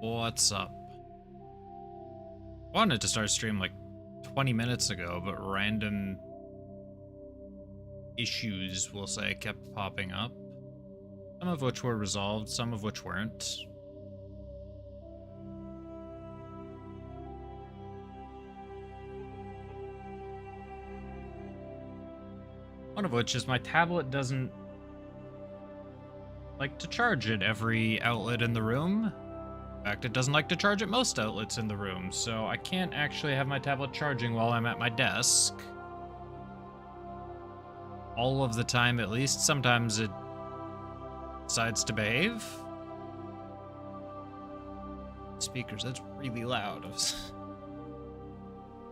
What's up? Wanted to start stream like 20 minutes ago, but random issues, we'll say, kept popping up. Some of which were resolved, some of which weren't. One of which is my tablet doesn't like to charge at every outlet in the room. In fact, it doesn't like to charge at most outlets in the room, so I can't actually have my tablet charging while I'm at my desk. All of the time, at least. Sometimes it decides to behave. Speakers, that's really loud.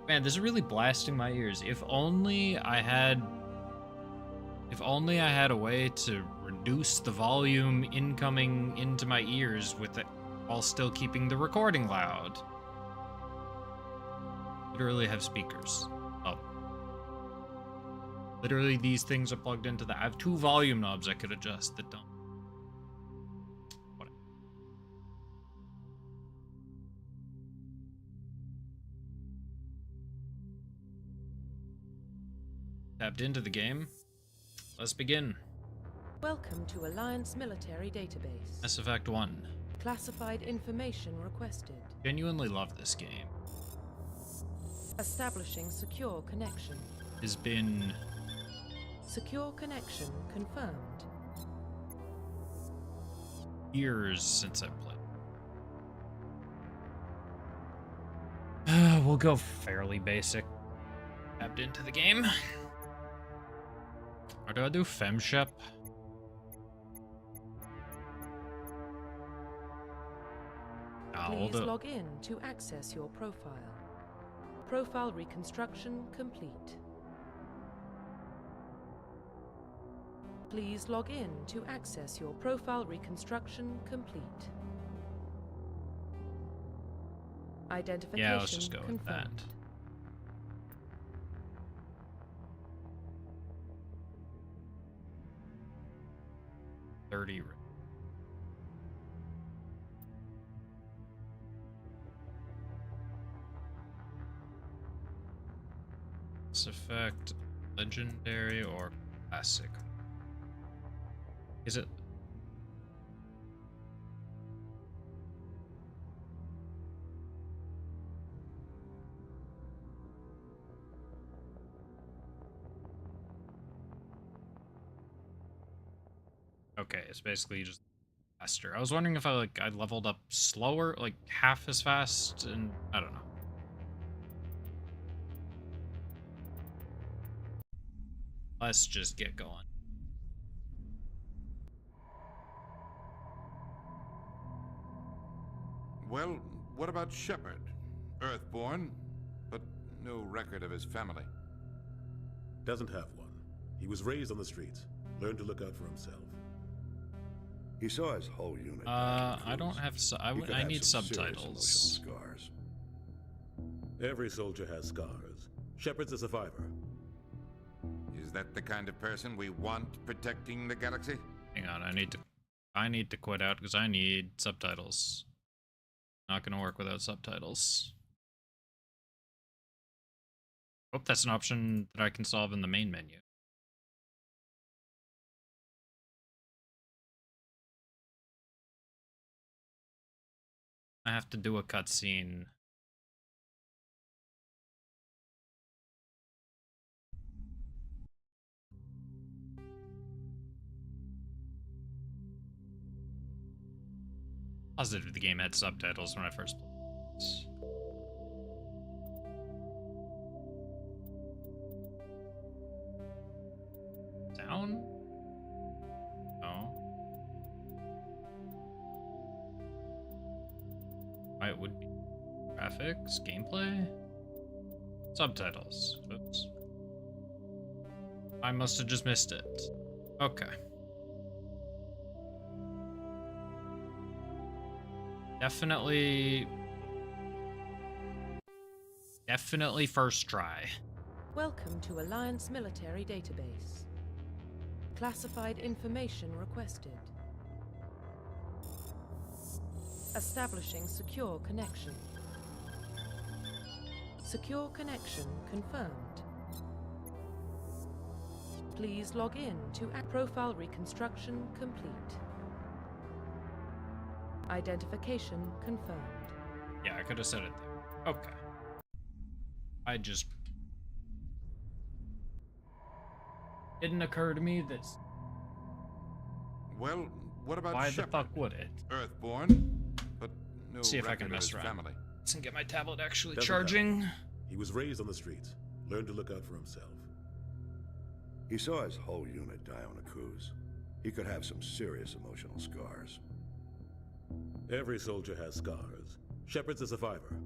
Man, this is really blasting my ears. If only I had a way to reduce the volume incoming into my ears with it while still keeping the recording loud. Literally have speakers up. Literally these things are plugged into I have two volume knobs I could adjust that don't. Whatever. Tapped into the game. Let's begin. Welcome to Alliance Military Database. Mass Effect 1. Classified information requested. Genuinely love this game. Establishing secure connection. Has been Secure connection confirmed. years since I've played. We'll go fairly basic. Tapped into the game. Or do I do FemShep? Please log in to access your profile. Profile reconstruction complete. Please log in to access your profile reconstruction complete. Identification Yeah, let's just go with that. confirmed. Mass Effect, legendary or classic? Is it? Okay, it's basically just faster. I was wondering if I leveled up slower, like half as fast, and I don't know. Let's just get going. Well, what about Shepard? Earthborn, but no record of his family. Doesn't have one. He was raised on the streets. Learned to look out for himself. He saw his whole unit. I don't have. I need some serious subtitles. emotional scars. Every soldier has scars. Shepard's a survivor. Is that the kind of person we want protecting the galaxy? Hang on, I need to quit out because I need subtitles. Not gonna work without subtitles. Hope that's an option that I can solve in the main menu. I have to do a cutscene. Positive the game had subtitles when I first played this. Down? No. Why it would be graphics, gameplay, subtitles. Oops. I must have just missed it. Okay. Definitely first try. Welcome to Alliance Military Database. Classified information requested. Establishing secure connection. Secure connection confirmed. Please log in to profile reconstruction complete. Identification confirmed. Yeah, I could have said it there. Okay. I just... Didn't occur to me that... Well, what about Why the Shepard? fuck would it? Earthborn, but no See if I record can of mess his around. family. Let's get my tablet actually Doesn't charging. have. He was raised on the streets. Learned to look out for himself. He saw his whole unit die on a cruise. He could have some serious emotional scars. Every soldier has scars. Shepard's a survivor.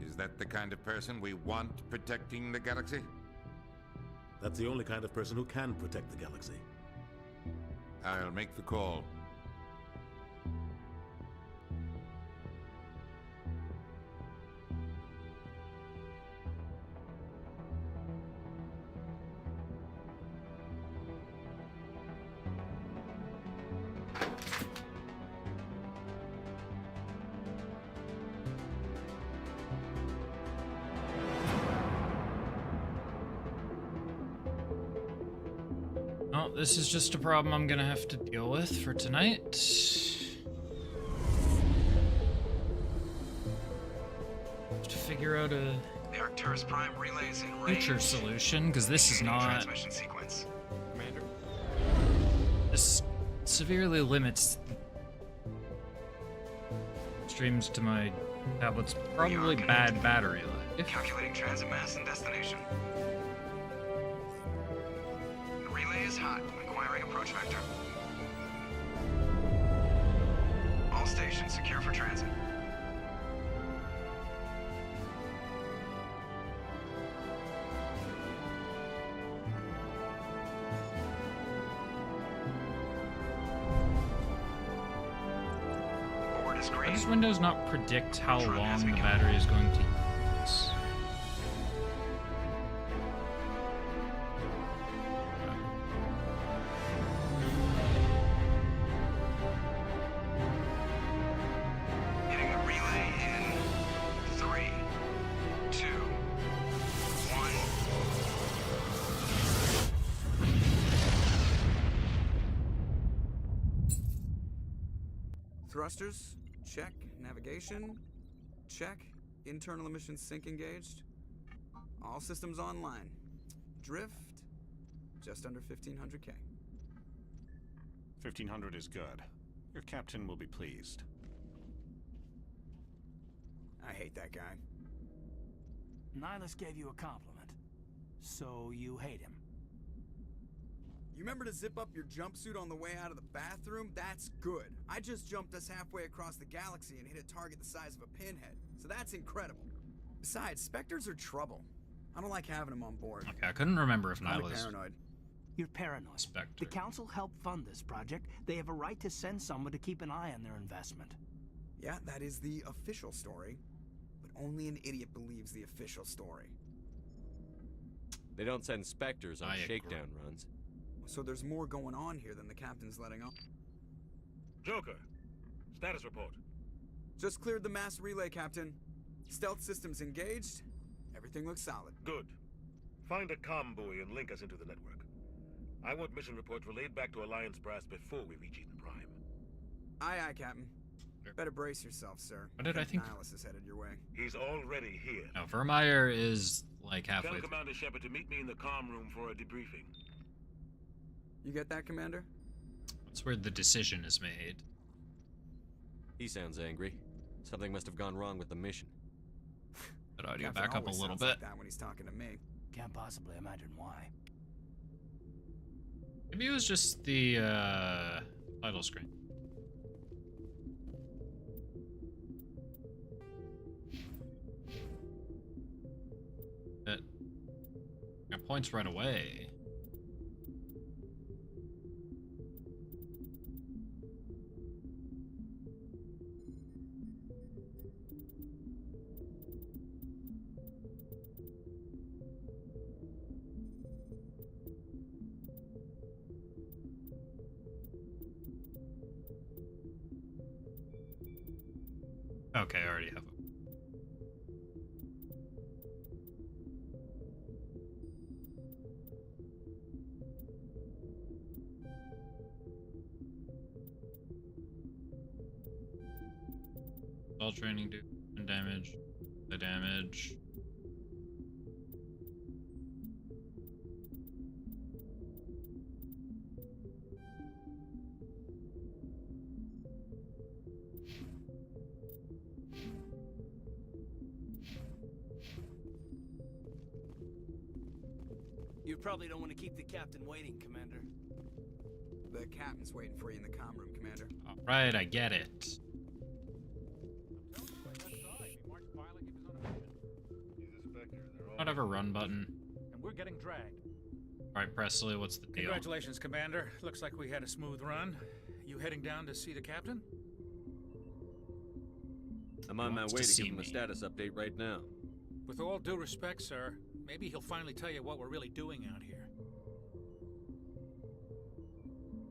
Is that the kind of person we want protecting the galaxy? That's the only kind of person who can protect the galaxy. I'll make the call. Oh, this is just a problem I'm gonna have to deal with for tonight. Have to figure out a The Arcturus Prime relays in range. future solution, because this is not... Transmission sequence. Commander? This severely limits streams to my tablet's probably bad battery life. Calculating transit mass and destination. The relay is hot. Acquiring approach vector. All stations secure for transit. Board is Why green. does Windows not predict how Run as long we the go. battery is going to use? Hitting the relay in 3, 2, 1. Thrusters, check. Navigation, check. Internal emission sync engaged. All systems online. Drift, just under 1500K. 1500 is good. Your captain will be pleased. I hate that guy. Nihilus gave you a compliment. So you hate him. You remember to zip up your jumpsuit on the way out of the bathroom? That's good. I just jumped us halfway across the galaxy and hit a target the size of a pinhead. So that's incredible. Besides, Spectres are trouble. I don't like having them on board. Okay, I couldn't remember if Call me Nihilus paranoid. You're paranoid. Spectre. The Council helped fund this project. They have a right to send someone to keep an eye on their investment. Yeah, that is the official story. But only an idiot believes the official story. They don't send Spectres on I agree. shakedown runs. So there's more going on here than the captain's letting on. Joker, status report. Just cleared the mass relay, Captain. Stealth systems engaged. Everything looks solid. Good. Find a comm buoy and link us into the network. I want mission reports relayed back to Alliance Brass before we reach Eden Prime. Aye, aye, Captain. Better brace yourself, sir. What did I think? Nihilus is headed your way. He's already here. No, Vermeer is like halfway Tell through. Commander Shepard to meet me in the comm room for a debriefing. You get that, Commander? That's where the decision is made. He sounds angry. Something must have gone wrong with the mission. That audio Captain back up a always little sounds bit. like that when he's talking to me. Can't possibly imagine why. Maybe it was just the title screen. That got points right away. Okay, I already have them. All training do damage. The damage. You probably don't want to keep the captain waiting, Commander. The captain's waiting for you in the comm room, Commander. All right, I get it. Whatever, run button. And we're getting dragged. All right, Presley, what's the deal? Congratulations, Commander. Looks like we had a smooth run. You heading down to see the captain? I'm on my Wants way to to see give him a me. status update right now. With all due respect, sir, maybe he'll finally tell you what we're really doing out here.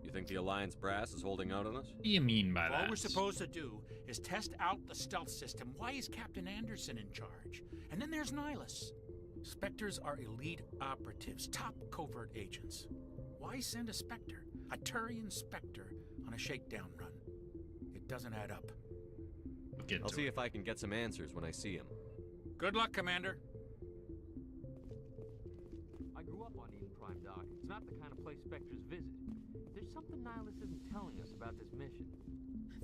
You think the Alliance brass is holding out on us? What do you mean by that? All we're supposed to do is test out the stealth system. Why is Captain Anderson in charge? And then there's Nihilus. Spectres are elite operatives, top covert agents. Why send a Spectre, a Turian Spectre, on a shakedown run? It doesn't add up. I'll see if I can get some answers when I see him. Good luck, Commander. I grew up on Eden Prime, Doc. It's not the kind of place Spectres visit. There's something Nihilus isn't telling us about this mission.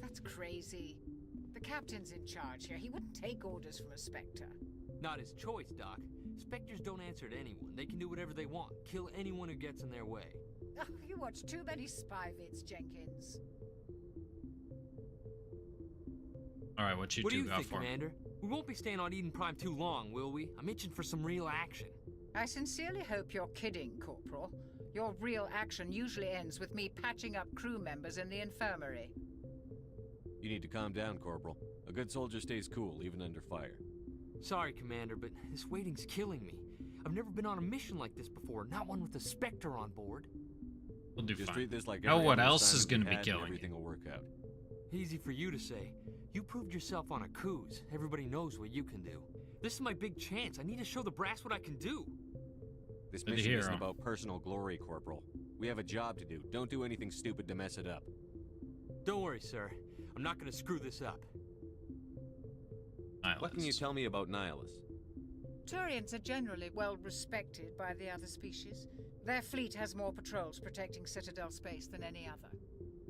That's crazy. The captain's in charge here. He wouldn't take orders from a Spectre. Not his choice, Doc. Spectres don't answer to anyone. They can do whatever they want. Kill anyone who gets in their way. Oh, you watch too many spy vids, Jenkins. All right, what you What do you got think, for me? Commander? We won't be staying on Eden Prime too long, will we? I'm itching for some real action. I sincerely hope you're kidding, Corporal. Your real action usually ends with me patching up crew members in the infirmary. You need to calm down, Corporal. A good soldier stays cool, even under fire. Sorry, Commander, but this waiting's killing me. I've never been on a mission like this before, not one with a Spectre on board. We'll do Just fine. treat this like Know every what other else is assignment going to we be had, and killing everything you? will work out. Easy for you to say. You proved yourself on a cruise. Everybody knows what you can do. This is my big chance. I need to show the brass what I can do. This Good to mission hear, isn't huh? about personal glory, Corporal. We have a job to do. Don't do anything stupid to mess it up. Don't worry, sir. I'm not going to screw this up. What can you tell me about Nihilus? Turians are generally well respected by the other species. Their fleet has more patrols protecting Citadel space than any other.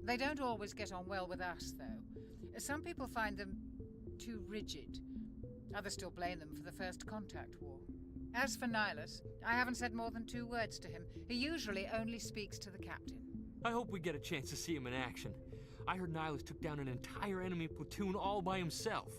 They don't always get on well with us, though. Some people find them too rigid. Others still blame them for the First Contact War. As for Nihilus, I haven't said more than 2 words to him. He usually only speaks to the captain. I hope we get a chance to see him in action. I heard Nihilus took down an entire enemy platoon all by himself.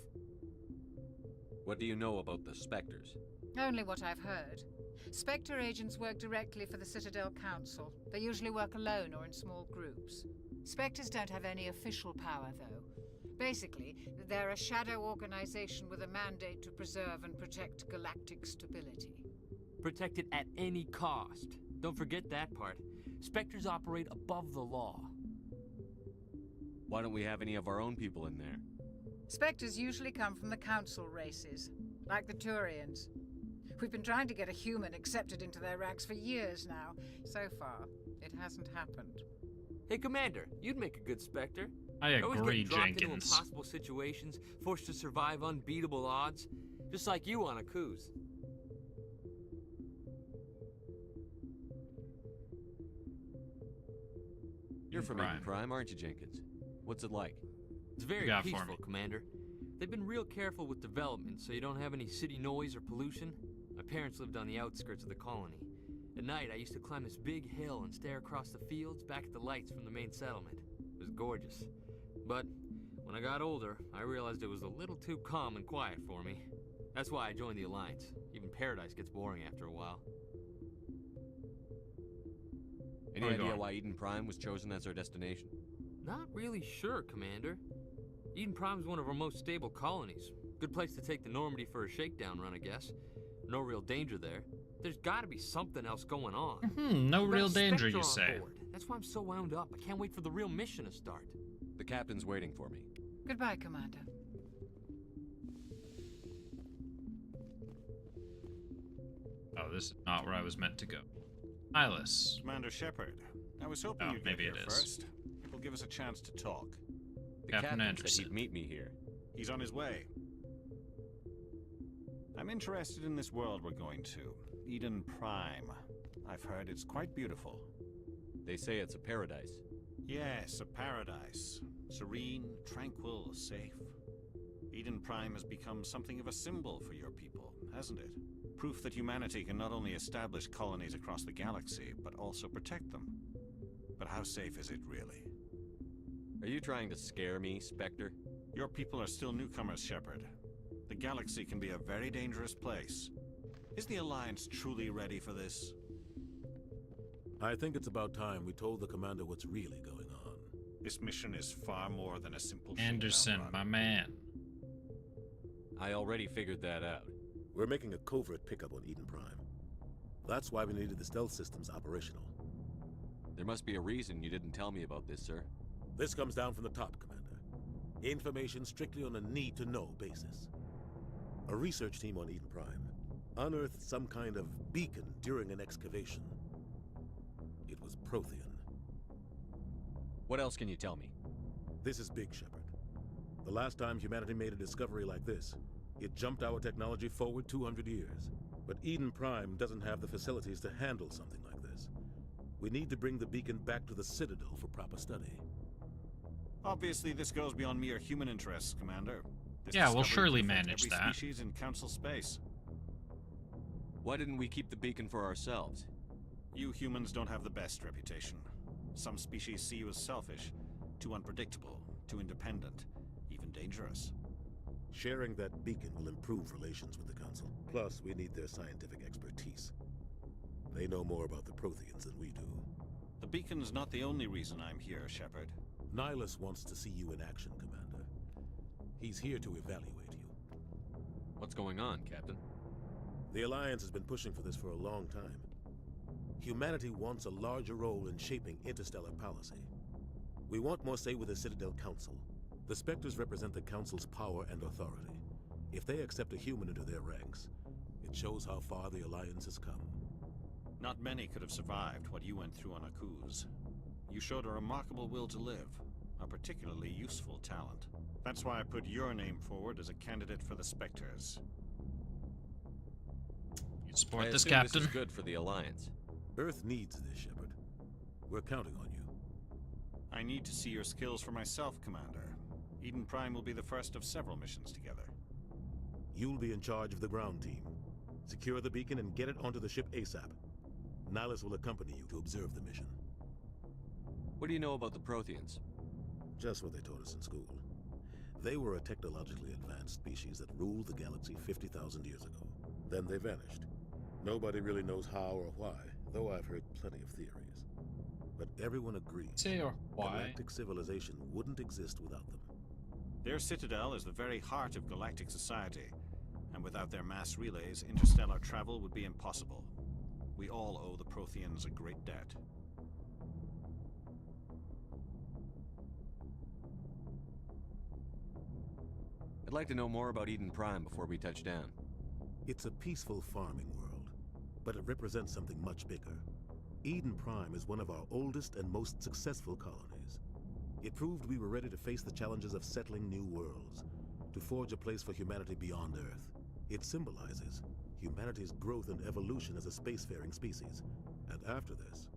What do you know about the Spectres? Only what I've heard. Spectre agents work directly for the Citadel Council. They usually work alone or in small groups. Spectres don't have any official power, though. Basically, they're a shadow organization with a mandate to preserve and protect galactic stability. Protect it at any cost. Don't forget that part. Spectres operate above the law. Why don't we have any of our own people in there? Spectres usually come from the Council races, like the Turians. We've been trying to get a human accepted into their ranks for years now. So far, it hasn't happened. Hey, Commander, you'd make a good Spectre. I Always agree, get dropped into Jenkins. impossible situations, forced to survive unbeatable odds, just like you on a cruise. You're from Prime. Eden Prime, aren't you, Jenkins? What's it like? It's very You got for peaceful, me. Commander. They've been real careful with development, so you don't have any city noise or pollution. My parents lived on the outskirts of the colony. At night, I used to climb this big hill and stare across the fields back at the lights from the main settlement. It was gorgeous. But when I got older, I realized it was a little too calm and quiet for me. That's why I joined the Alliance. Even paradise gets boring after a while. Any Where we idea going? why Eden Prime was chosen as our destination? Not really sure, Commander. Eden Prime's one of our most stable colonies. Good place to take the Normandy for a shakedown run, I guess. No real danger there. There's gotta be something else going on. No We've got real a danger, Spectre you on say. board. That's why I'm so wound up. I can't wait for the real mission to start. The captain's waiting for me. Goodbye, Commander. Oh, this is not where I was meant to go. Nihilus. Commander Shepard, I was hoping Oh, you'd get maybe here it is. first. It will give us a chance to talk. The Captain captain said Anderson. he'd meet me here. He's on his way. I'm interested in this world we're going to, Eden Prime. I've heard it's quite beautiful. They say it's a paradise. Yes, a paradise. Serene, tranquil, safe. Eden Prime has become something of a symbol for your people, hasn't it? Proof that humanity can not only establish colonies across the galaxy, but also protect them. But how safe is it really? Are you trying to scare me, Spectre? Your people are still newcomers, Shepard. The galaxy can be a very dangerous place. Is the Alliance truly ready for this? I think it's about time we told the commander what's really going on. This mission is far more than a simple Anderson, shakedown my run. man. I already figured that out. We're making a covert pickup on Eden Prime. That's why we needed the stealth systems operational. There must be a reason you didn't tell me about this, sir. This comes down from the top, Commander. Information strictly on a need-to-know basis. A research team on Eden Prime unearthed some kind of beacon during an excavation. It was Prothean. What else can you tell me? This is big, Shepard. The last time humanity made a discovery like this, it jumped our technology forward 200 years. But Eden Prime doesn't have the facilities to handle something like this. We need to bring the beacon back to the Citadel for proper study. Obviously, this goes beyond mere human interests, Commander. This Yeah, we'll discovery surely could affect manage every that. species in Council space. Why didn't we keep the beacon for ourselves? You humans don't have the best reputation. Some species see you as selfish, too unpredictable, too independent, even dangerous. Sharing that beacon will improve relations with the Council. Plus, we need their scientific expertise. They know more about the Protheans than we do. The beacon's not the only reason I'm here, Shepard. Nihilus wants to see you in action, Commander. He's here to evaluate you. What's going on, Captain? The Alliance has been pushing for this for a long time. Humanity wants a larger role in shaping interstellar policy. We want more say with the Citadel Council. The Spectres represent the Council's power and authority. If they accept a human into their ranks, it shows how far the Alliance has come. Not many could have survived what you went through on Akuz. You showed a remarkable will to live, a particularly useful talent. That's why I put your name forward as a candidate for the Spectres. You support I this, assume Captain? This is good for the Alliance. Earth needs this, Shepard. We're counting on you. I need to see your skills for myself, Commander. Eden Prime will be the first of several missions together. You'll be in charge of the ground team. Secure the beacon and get it onto the ship ASAP. Nihilus will accompany you to observe the mission. What do you know about the Protheans? Just what they taught us in school. They were a technologically advanced species that ruled the galaxy 50,000 years ago. Then they vanished. Nobody really knows how or why, though I've heard plenty of theories. But everyone agrees Say or why? galactic civilization wouldn't exist without them. Their citadel is the very heart of galactic society, and without their mass relays, interstellar travel would be impossible. We all owe the Protheans a great debt. I'd like to know more about Eden Prime before we touch down. It's a peaceful farming world, but it represents something much bigger. Eden Prime is one of our oldest and most successful colonies. It proved we were ready to face the challenges of settling new worlds, to forge a place for humanity beyond Earth. It symbolizes humanity's growth and evolution as a spacefaring species. And after this,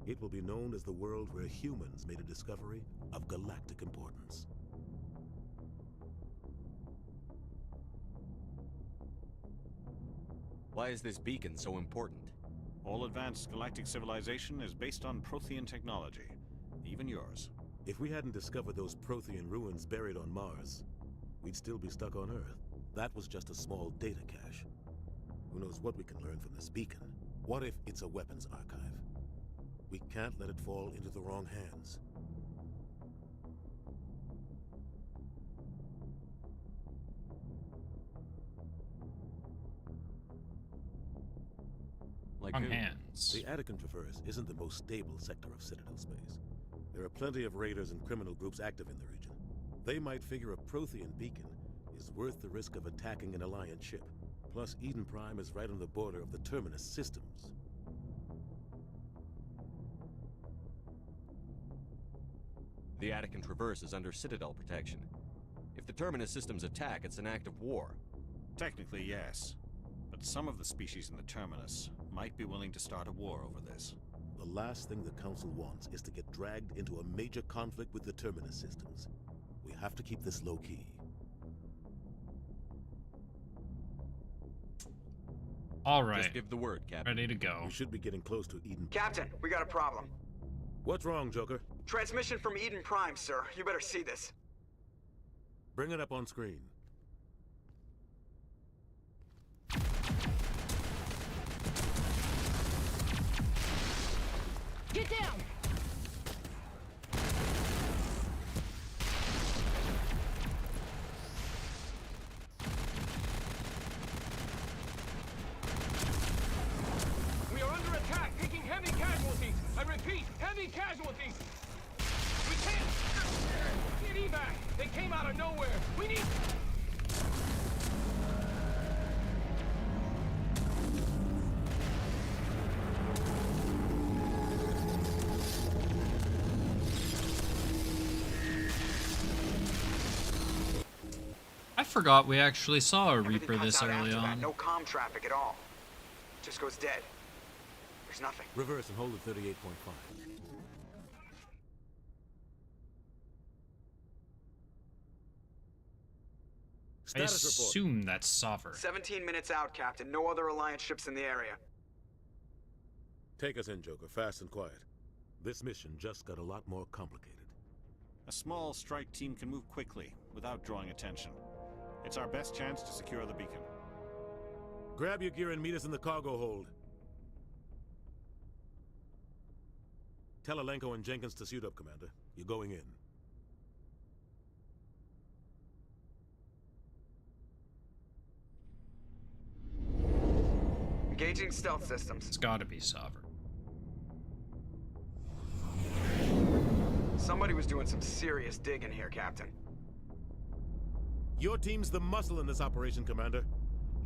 it will be known as the world where humans made a discovery of galactic importance. Why is this beacon so important? All advanced galactic civilization is based on Prothean technology, even yours. If we hadn't discovered those Prothean ruins buried on Mars, we'd still be stuck on Earth. That was just a small data cache. Who knows what we can learn from this beacon? What if it's a weapons archive? We can't let it fall into the wrong hands. Like Wrong who? hands. The Attican Traverse isn't the most stable sector of Citadel space. There are plenty of raiders and criminal groups active in the region. They might figure a Prothean beacon is worth the risk of attacking an Alliance ship. Plus, Eden Prime is right on the border of the Terminus systems. The attic and traverse is under Citadel protection. If the Terminus systems attack, it's an act of war. Technically, yes. But some of the species in the Terminus might be willing to start a war over this. The last thing the Council wants is to get dragged into a major conflict with the Terminus systems. We have to keep this low-key. All right. Just give the word, Captain. Ready to go. We should be getting close to Eden. Captain, we got a problem. What's wrong, Joker? Transmission from Eden Prime, sir. You better see this. Bring it up on screen. Get down! We are under attack, taking heavy casualties. I repeat, heavy casualties. We can't get evac. They came out of nowhere. We need... I forgot we actually saw a Everything Reaper cuts this out early after that. on. No comm traffic at all. Just goes dead. There's nothing. Reverse and hold at 38.5. I assume that's Sovereign. 17 minutes out, Captain. No other Alliance ships in the area. Take us in, Joker, fast and quiet. This mission just got a lot more complicated. A small strike team can move quickly, without drawing attention. It's our best chance to secure the beacon. Grab your gear and meet us in the cargo hold. Tell Alenko and Jenkins to suit up, Commander. You're going in. Engaging stealth systems. It's gotta be Sovereign. Somebody was doing some serious digging here, Captain. Your team's the muscle in this operation, Commander.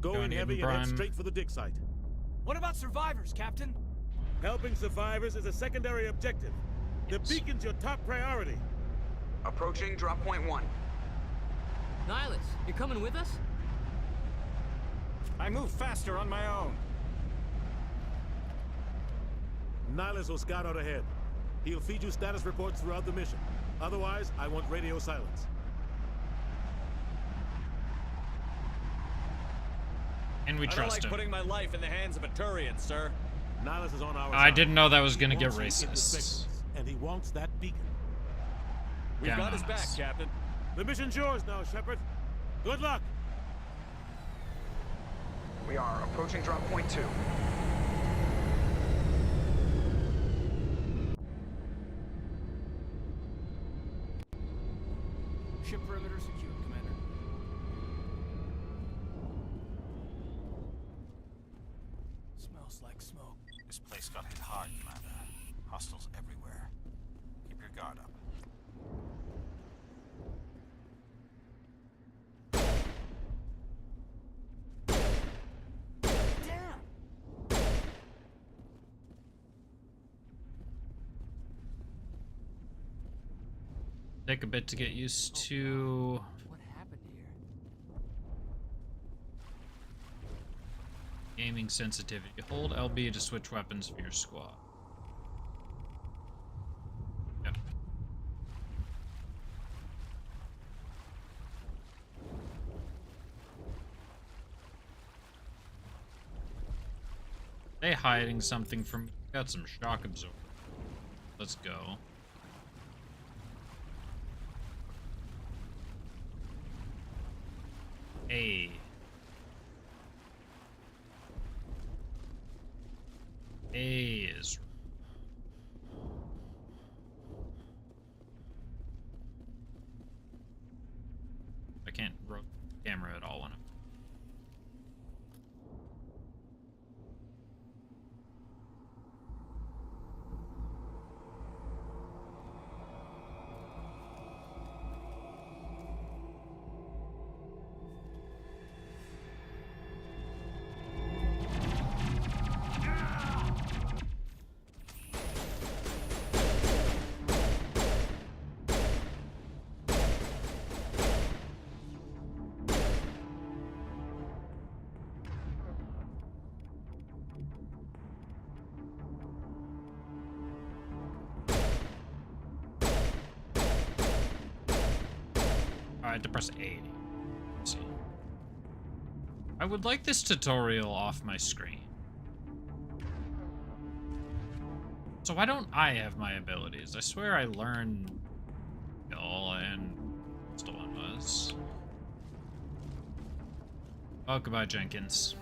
Go in Eden heavy and head Prime. straight for the dig site. What about survivors, Captain? Helping survivors is a secondary objective. The beacon's your top priority. Approaching drop point 1. Nihilus, you coming with us? I move faster on my own. Nihilus will scout out ahead. He'll feed you status reports throughout the mission. Otherwise, I want radio silence. And we I don't trust like him. putting my life in the hands of a Turian, sir. Nihilus is on our I side. didn't know that was gonna He get wants you in his racist. vigilance, and he wants that beacon. We've Down got on his back, us. Captain. The mission's yours now, Shepard. Good luck. We are approaching drop point 2. Ship perimeter secured, Commander. Smells like smoke. This place got hit hard, Commander. Hostiles everywhere. Keep your guard up. Take a bit to get used to. What happened here? Aiming sensitivity. Hold LB to switch weapons for your squad. Yep. They hiding something from. Got some shock absorber. Let's go. A. A is. I can't rotate the camera at all when I'm. had to press A. Let's see. I would like this tutorial off my screen. So why don't I have my abilities? I swear I learned skill and still one was. Oh, goodbye, Jenkins.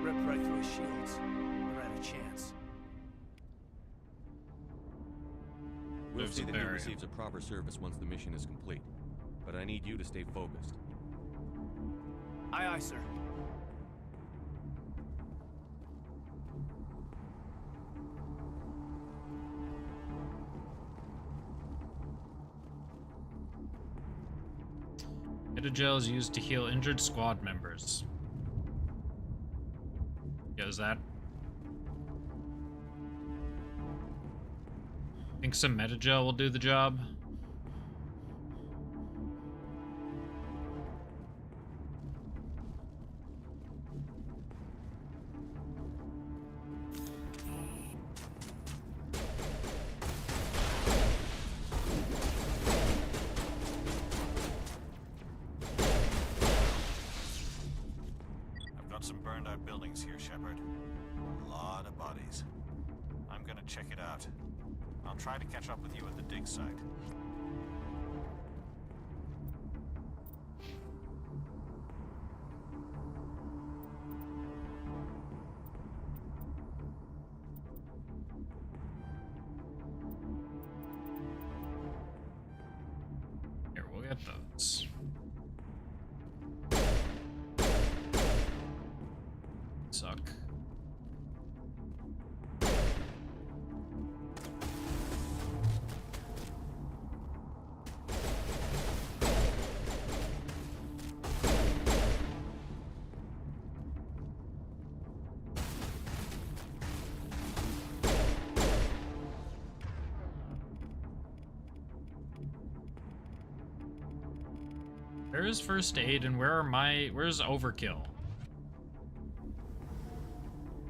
Rip right through his shields. Never had a chance. We'll There's see a that he barrier. receives a proper service once the mission is complete. But I need you to stay focused. Aye, aye, sir. Metagel is used to heal injured squad members. Yeah, is that? Think some Metagel will do the job? I've got some burned out buildings here, Shepard. A lot of bodies. I'm gonna check it out. I'll try to catch up with you at the dig site. Here, we'll get those. Suck. Where is first aid and where's overkill?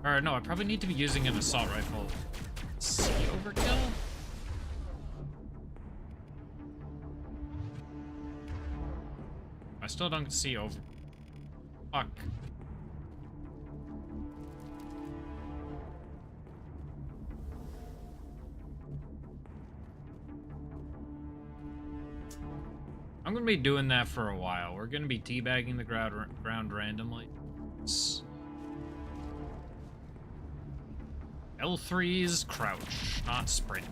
Or no, I probably need to be using an assault rifle. See overkill? I still don't see over. Fuck. I'm gonna be doing that for a while. We're gonna be teabagging the ground randomly. L3's crouch, not sprint.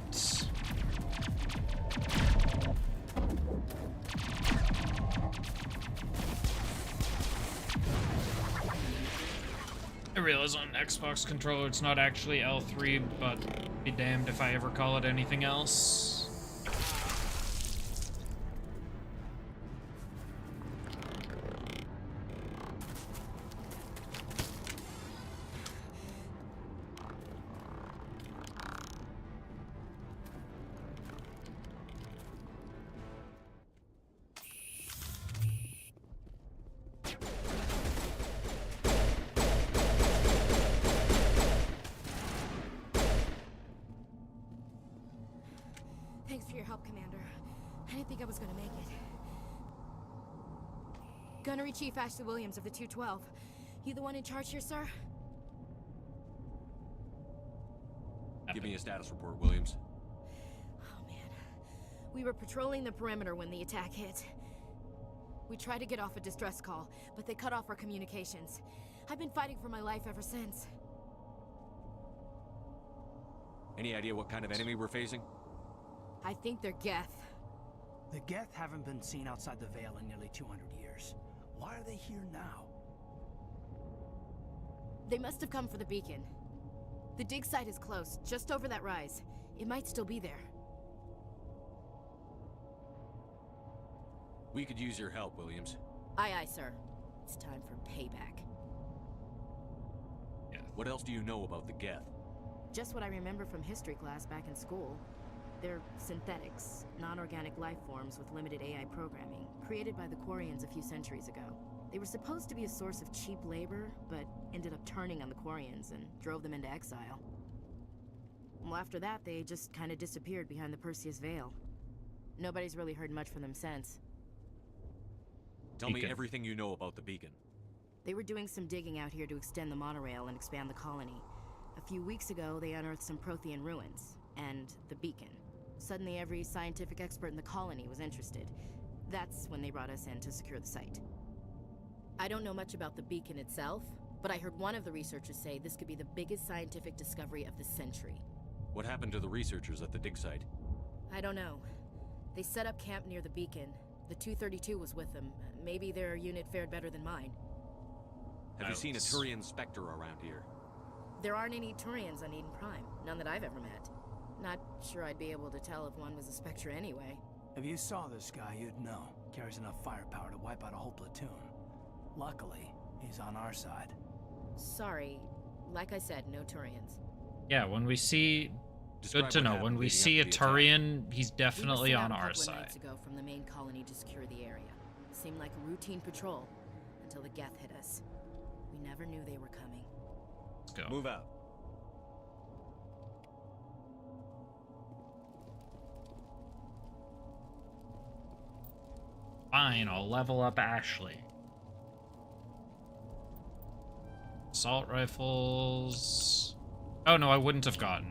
I realize on Xbox controller it's not actually L3, but be damned if I ever call it anything else. Thanks for your help, Commander. I didn't think I was gonna make it. Gunnery Chief Ashley Williams of the 212. You the one in charge here, sir? Give me a status report, Williams. Oh, man. We were patrolling the perimeter when the attack hit. We tried to get off a distress call, but they cut off our communications. I've been fighting for my life ever since. Any idea what kind of enemy we're facing? I think they're Geth. The Geth haven't been seen outside the Veil in nearly 200 years. Why are they here now? They must have come for the beacon. The dig site is close, just over that rise. It might still be there. We could use your help, Williams. Aye, aye, sir. It's time for payback. Yeah. What else do you know about the Geth? Just what I remember from history class back in school. They're synthetics, non-organic life forms with limited AI programming, created by the Quarians a few centuries ago. They were supposed to be a source of cheap labor, but ended up turning on the Quarians and drove them into exile. Well, after that, they just kind of disappeared behind the Perseus Veil. Nobody's really heard much from them since. Tell me everything you know about the beacon. They were doing some digging out here to extend the monorail and expand the colony. A few weeks ago, they unearthed some Prothean ruins, and the beacon. Suddenly, every scientific expert in the colony was interested. That's when they brought us in to secure the site. I don't know much about the beacon itself, but I heard one of the researchers say this could be the biggest scientific discovery of the century. What happened to the researchers at the dig site? I don't know. They set up camp near the beacon. The 232 was with them. Maybe their unit fared better than mine. Have you seen a Turian Spectre around here? There aren't any Turians on Eden Prime. None that I've ever met. Not sure I'd be able to tell if one was a Spectre anyway. If you saw this guy, you'd know. Carries enough firepower to wipe out a whole platoon. Luckily, he's on our side. Sorry. Like I said, no Turians. Yeah, when we see... Good to know. When we see a Turian, he's definitely on our side. We were sent out a couple of nights ago from the main colony to secure the area. Seemed like a routine patrol until the Geth hit us. We never knew they were coming. Let's go. Move out. Fine, I'll level up Ashley. Assault rifles... Oh no, I wouldn't have gotten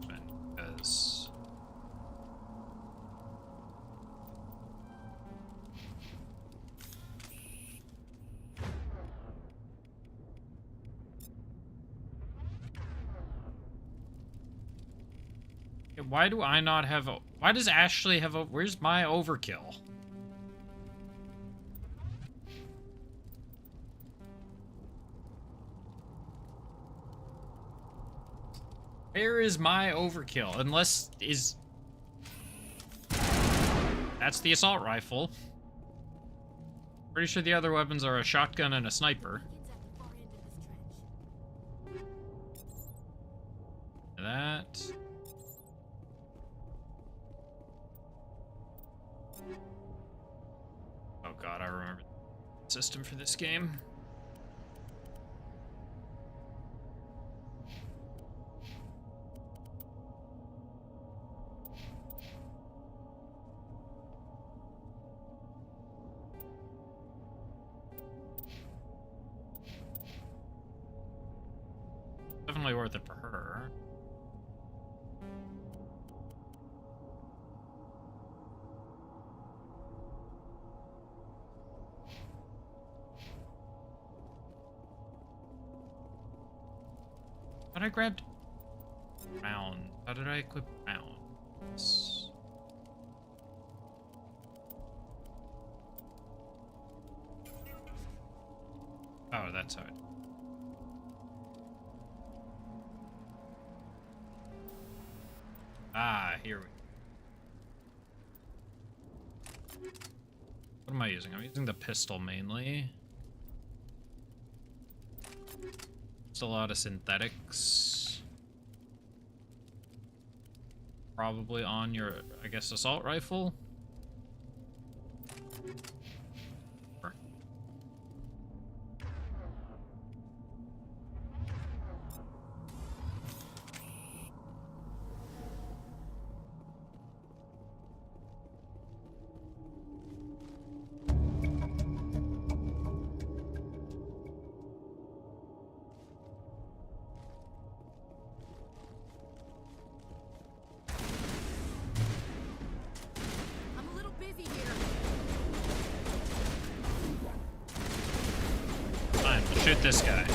one, because... Why do I not have a... Why does Ashley have a... Where's my overkill? Where is my overkill? Unless is... That's the assault rifle. Pretty sure the other weapons are a shotgun and a sniper. That... Oh god, I remember the system for this game. Definitely worth it for her. But I grabbed round. How did I equip rounds? Oh, that's how it. Ah, here we go. What am I using? I'm using the pistol mainly. It's a lot of synthetics. Probably on your, I guess, assault rifle. Shoot this guy.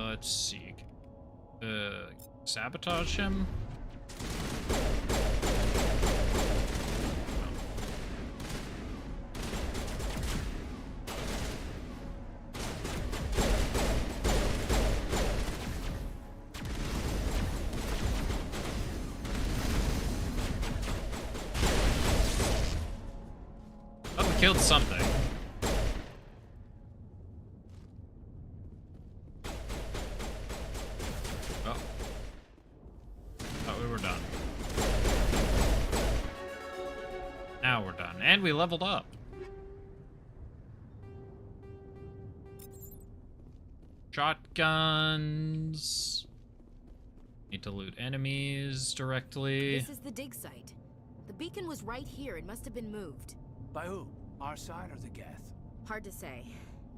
Let's see. Sabotage him. Killed something. Oh. Thought we were done. we're done. And we leveled up. Shotguns. Need to loot enemies directly. This is the dig site. The beacon was right here. It must have been moved. By who? Our side or the Geth? Hard to say.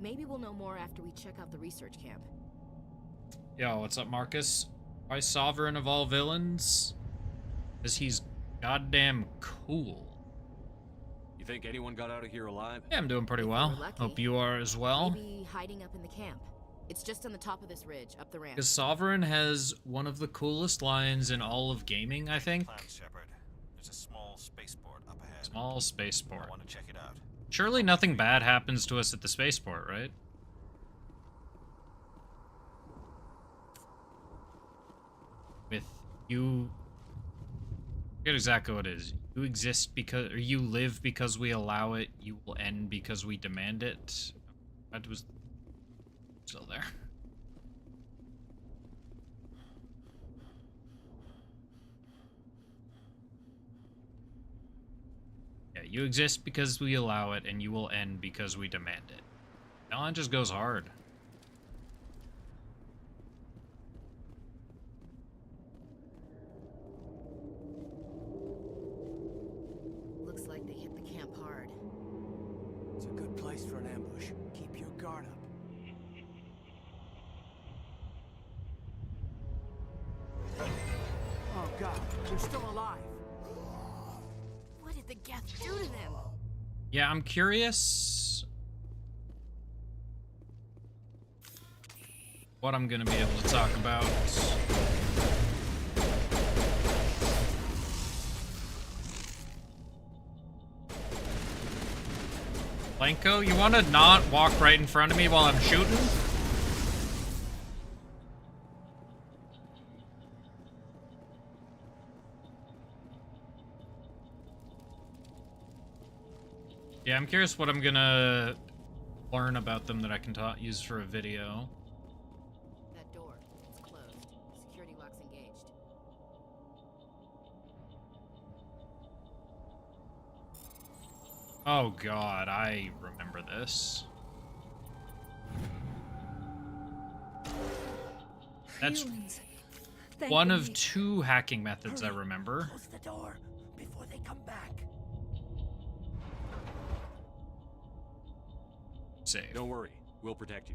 Maybe we'll know more after we check out the research camp. Yo, what's up, Marcus? Why Sovereign of all villains? Because he's goddamn cool. You think anyone got out of here alive? Yeah, I'm doing pretty well. Hope you are as well. Maybe hiding up in the camp. It's just on the top of this ridge, up the ramp. Because Sovereign has one of the coolest lines in all of gaming, I think. Plan, Shepard. There's a small spaceport up ahead. Small spaceport. I want to check it out. Surely nothing bad happens to us at the spaceport, right? With you... I forget exactly what it is. You exist because... Or you live because we allow it. You will end because we demand it. That was... Still there. Yeah, you exist because we allow it, and you will end because we demand it. That line just goes hard. Looks like they hit the camp hard. It's a good place for an ambush. Keep your guard up. Oh god, they're still alive. What did the Geth do to them? Yeah, I'm curious what I'm gonna be able to talk about. Blanco, you wanna not walk right in front of me while I'm shooting? Yeah, I'm curious what I'm gonna learn about them that I can use for a video. That door, it's closed. Security lock's engaged. Oh god, I remember this. That's one of two hacking methods I remember. Close the door before they come back. Save. Don't worry, we'll protect you.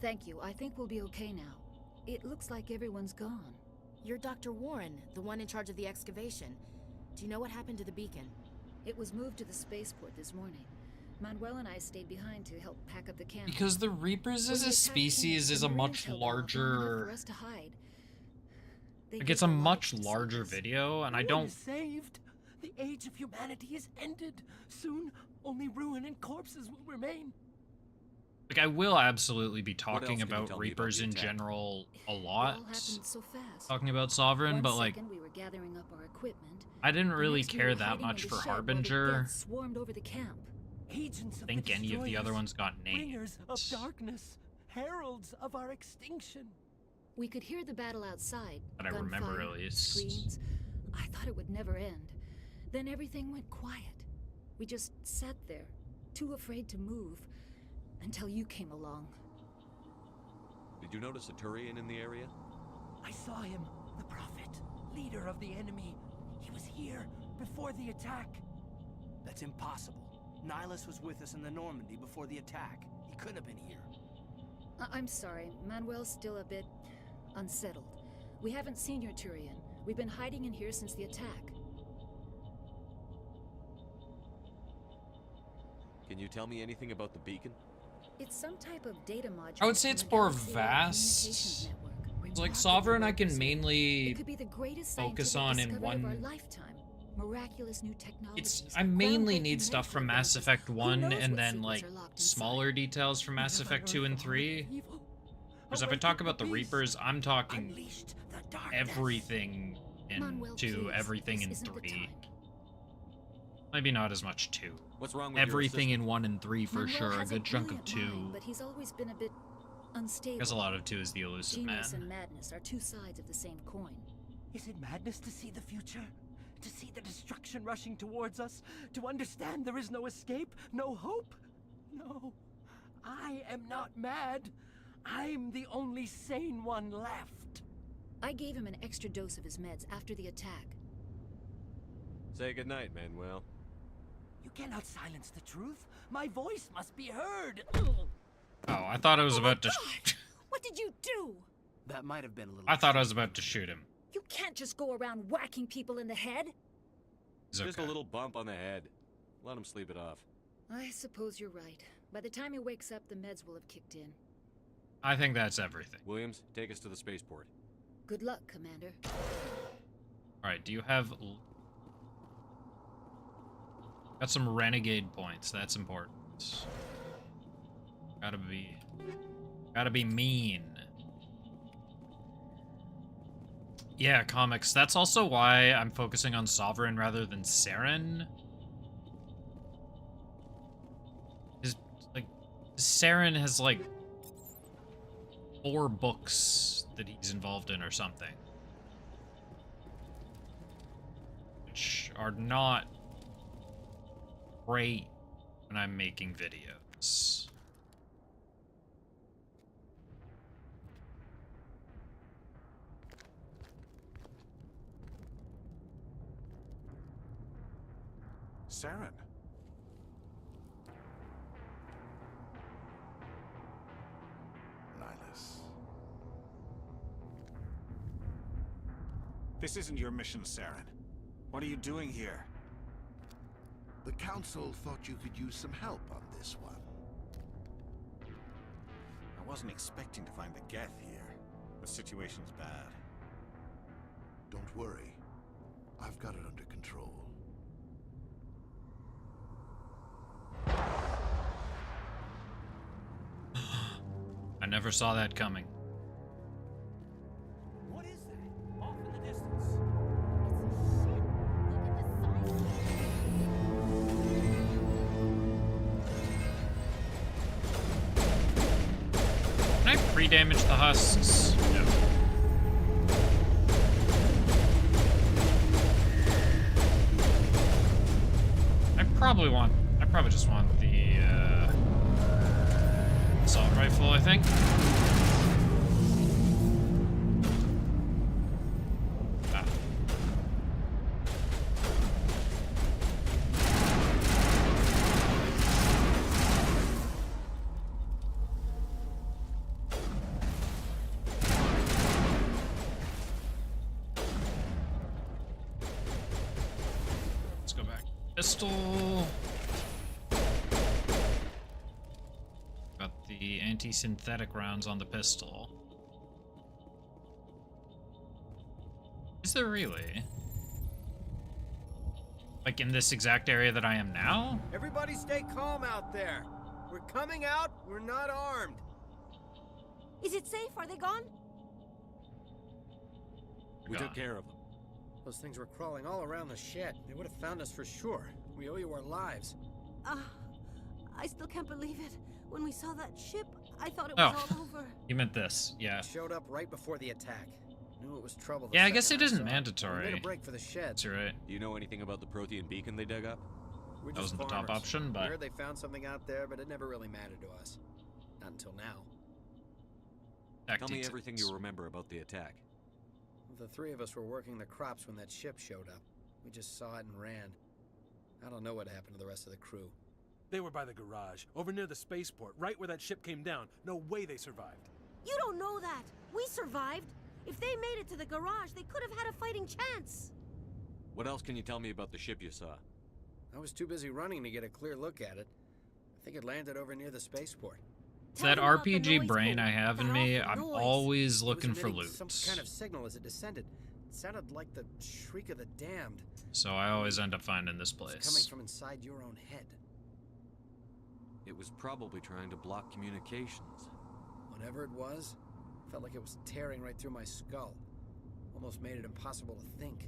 Thank you. I think we'll be okay now. It looks like everyone's gone. You're Dr. Warren, the one in charge of the excavation. Do you know what happened to the beacon? It was moved to the spaceport this morning. Manuel and I stayed behind to help pack up the camp. Because the Reapers as a species is a much larger... For us to hide. Like, it's a much larger video, and I don't... Saved. The age of humanity is ended. Soon, only ruin and corpses will remain. Like, I will absolutely be talking else can you about tell me Reapers about in the attack? general a It all lot. happened so fast. Talking about Sovereign, One but like, second we were gathering up our equipment. I didn't The really next we care were that hiding much in for the shed while the Harbinger. Geth swarmed over the camp. Agents I of think the any of the other destroyers, ones got named. bringers of darkness, heralds of our extinction. We could hear the battle outside. That I remember, gunfire, at least. Screams. I thought it would never end. Then everything went quiet. We just sat there, too afraid to move, until you came along. Did you notice a Turian in the area? I saw him, the Prophet, leader of the enemy. He was here before the attack. That's impossible. Nihilus was with us in the Normandy before the attack. He couldn't have been here. I'm sorry, Manuel's still a bit unsettled. We haven't seen your Turian. We've been hiding in here since the attack. Can you tell me anything about the beacon? It's some type of data module. I would say it's from the more Galaxy vast. Communications Network. It's like Sovereign I can It mainly could be the greatest focus scientific on in discovery of our one... lifetime. Miraculous new technologies. I mainly groundbreaking need stuff from medical Mass advances. Effect Who 1 knows and what then secrets like are locked inside? smaller details from Mass Effect 2 and 3. Because if I talk about the Reapers, I'm talking everything in Manuel, 2, please, everything this in isn't the 3. time. Maybe not as much 2. What's wrong with Everything in 1 and 3 for Manuel sure. A has good chunk of brilliant 2. mind, but he's always been a bit unstable. Guess a lot of 2 is the elusive man. Genius and madness are two sides of the same coin. Is it madness to see the future? To see the destruction rushing towards us? To understand there is no escape? No hope? No. I am not mad. I'm the only sane one left. I gave him an extra dose of his meds after the attack. Say goodnight, Manuel. You cannot silence the truth. My voice must be heard. Oh, I thought I was about to. What did you do? That might have been a little. I thought I was about to shoot him. You can't just go around whacking people in the head. It's Just a okay. little bump on the head. Let him sleep it off. I suppose you're right. By the time he wakes up, the meds will have kicked in. I think that's everything. Williams, take us to the spaceport. Good luck, Commander. Alright, do you have... Got some renegade points, that's important. Gotta be mean. Yeah, comics. That's also why I'm focusing on Sovereign rather than Saren. Saren has like 4 books that he's involved in or something, which are not great when I'm making videos. Saren. Nihilus. This isn't your mission, Saren. What are you doing here? The Council thought you could use some help on this one. I wasn't expecting to find the Geth here. The situation's bad. Don't worry. I've got it under control. I never saw that coming. What is that? Off in the distance. Can I pre-damage the husks? No. I probably just want the assault rifle, I think. Ah. Let's go back. Pistol. Got the anti-synthetic rounds on the pistol. Is there really? Like in this exact area that I am now? Everybody stay calm out there. We're coming out, we're not armed. Is it safe? Are they gone? We took care of them. Those things were crawling all around the shed. They would have found us for sure. We owe you our lives. I still can't believe it. When we saw that ship, I thought it was all over. You meant this, yeah. Showed up right before the attack. Knew it was trouble. Yeah, I guess it isn't mandatory. We made a break for the shed. That's right. Do you know anything about the Prothean beacon they dug up? That wasn't the top option, but... We heard they found something out there, but it never really mattered to us. Not until now. Tell me everything you remember about the attack. The 3 of us were working the crops when that ship showed up. We just saw it and ran. I don't know what happened to the rest of the crew. They were by the garage, over near the spaceport, right where that ship came down. No way they survived. You don't know that. We survived. If they made it to the garage, they could have had a fighting chance. What else can you tell me about the ship you saw? I was too busy running to get a clear look at it. I think it landed over near the spaceport. It's that RPG brain I have in me. I'm always looking for loot. Some kind of signal as it descended. It sounded like the shriek of the damned. So I always end up finding this It's coming place. from inside your own head. It was probably trying to block communications. Whatever it was, felt like it was tearing right through my skull. Almost made it impossible to think.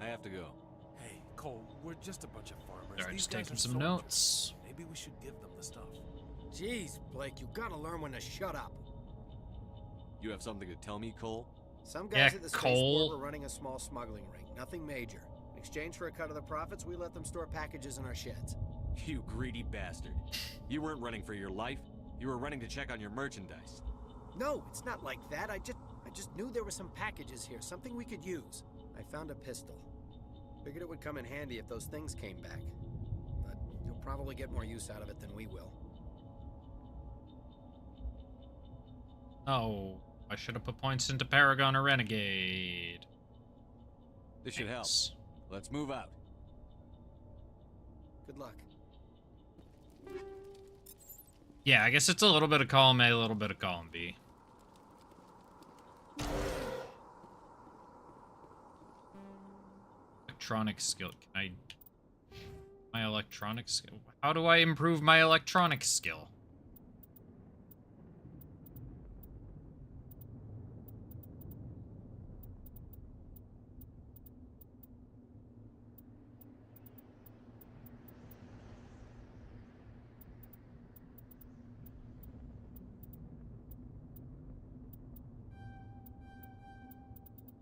I have to go. Hey, Cole, we're just a bunch of farmers. Alright, These just guys taking are some soldiers. notes. Maybe we should give them the stuff. Jeez, Blake, you gotta learn when to shut up. You have something to tell me, Cole? Some Yeah, guys at the Cole. spaceport were running a small smuggling ring. Nothing major. In exchange for a cut of the profits, we let them store packages in our sheds. You greedy bastard. You weren't running for your life. You were running to check on your merchandise. No, it's not like that. I just knew there were some packages here, something we could use. I found a pistol. Figured it would come in handy if those things came back. But you'll probably get more use out of it than we will. Oh, I should have put points into Paragon or Renegade. This should help. Let's move out. Good luck. Yeah, I guess it's a little bit of column A, a little bit of column B. Electronic skill. Can I... My electronic skill? How do I improve my electronic skill?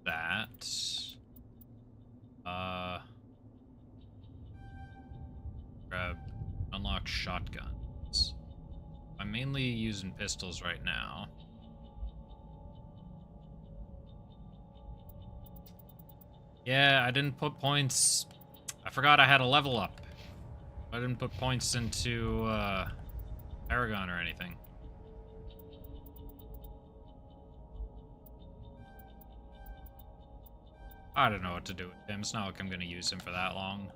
That. Grab, unlock shotguns. I'm mainly using pistols right now. Yeah, I didn't put points. I forgot I had a level up. I didn't put points into Paragon or anything. I don't know what to do with him. It's not like I'm going to use him for that long.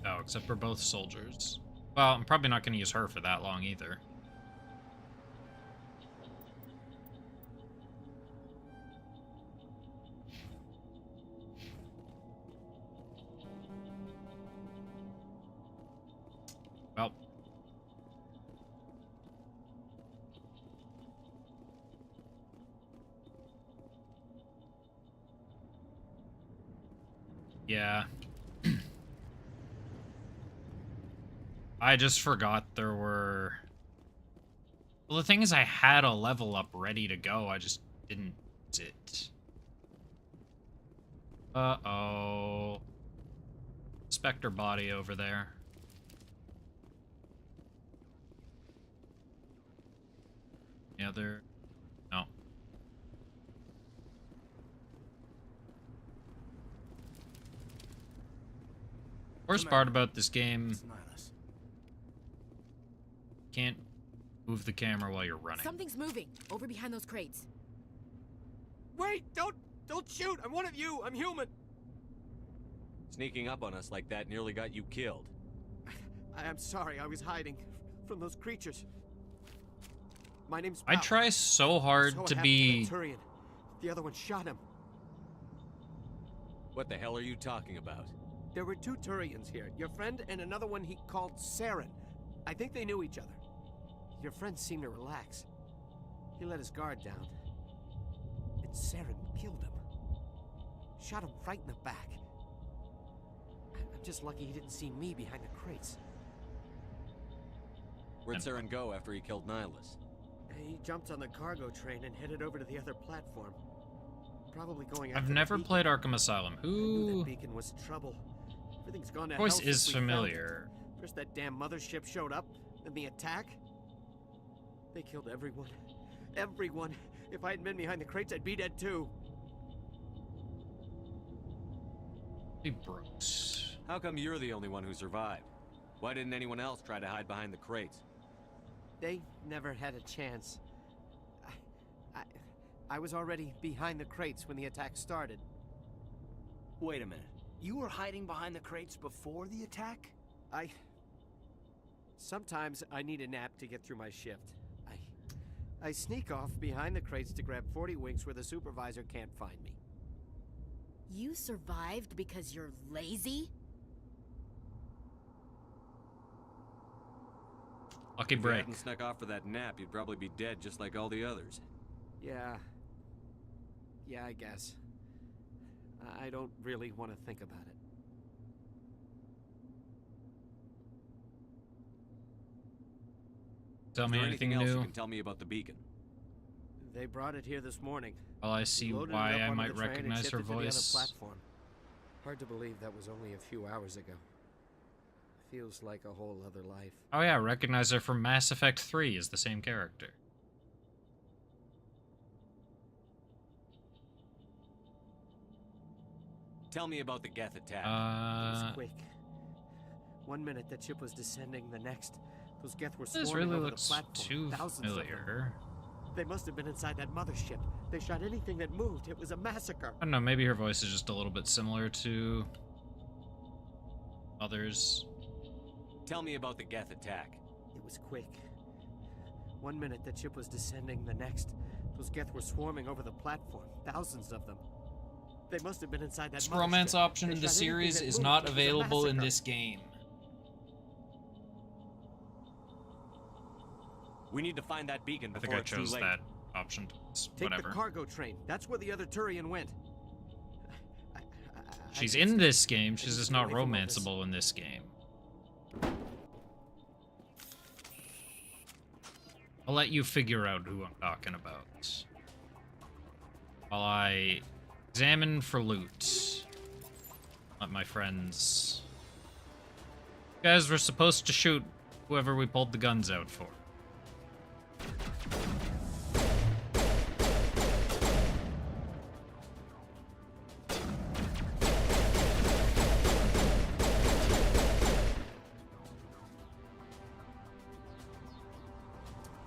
Oh, except we're both soldiers. Well, I'm probably not going to use her for that long either. Well. Yeah. I just forgot there were... Well, the thing is I had a level up ready to go. I just didn't use it. Uh-oh. Spectre body over there. The other... No. Worst part about this game, can't move the camera while you're running. Something's moving over behind those crates. Wait! Don't shoot! I'm one of you! I'm human! Sneaking up on us like that nearly got you killed. I'm sorry, I was hiding from those creatures. My name's I Pal. try so hard So what to happened be... the Turian. The other one shot him. What the hell are you talking about? There were two Turians here. Your friend and another one he called Saren. I think they knew each other. Your friend seemed to relax. He let his guard down. And Saren killed him. Shot him right in the back. I'm just lucky he didn't see me behind the crates. Where'd Saren go after he killed Nihilus? He jumped on the cargo train and headed over to the other platform. Probably going I've after the never beacon. played Arkham Asylum. I knew Who... that beacon was trouble. Everything's gone to Voice hell is since we found it. familiar. First that damn mothership showed up, then the attack. They killed everyone. Everyone. If I hadn't been behind the crates, I'd be dead too. Hey, Brooks. How come you're the only one who survived? Why didn't anyone else try to hide behind the crates? They never had a chance. I was already behind the crates when the attack started. Wait a minute. You were hiding behind the crates before the attack? Sometimes I need a nap to get through my shift. I sneak off behind the crates to grab 40 winks where the supervisor can't find me. You survived because you're lazy? Lucky If you break. hadn't snuck off for that nap, you'd probably be dead just like all the others. Yeah. Yeah, I guess. I don't really want to think about it. Tell Is me there anything else you new. can tell me about the beacon? They brought it here this morning. Well, I see Loaded it why up I onto might the train and recognize shipped her it to the other voice. platform. Hard to believe that was only a few hours ago. Feels like a whole other life. Oh yeah, recognize her from Mass Effect 3 as the same character. Tell me about the Geth attack. It was quick. 1 minute that ship was descending, the next, those Geth were This swarming really over looks the platform. too Thousands of them. familiar. They must have been inside that mothership. They shot anything that moved. It was a massacre. I don't know, maybe her voice is just a little bit similar to others. Tell me about the Geth attack. It was quick. 1 minute that ship was descending, the next, those Geth were swarming over the platform. Thousands of them. They must have been inside that This mothership. romance option They in the shot anything series that is moved. not It was a available in massacre. this game. We need to find that beacon I before think I it's too chose late. that option. Take Whatever. the cargo train. That's where the other Turian went. She's in this game, she's just just not away from all this. romanceable in this game. I'll let you figure out who I'm talking about. While I examine for loot. Let my friends... You guys were supposed to shoot whoever we pulled the guns out for.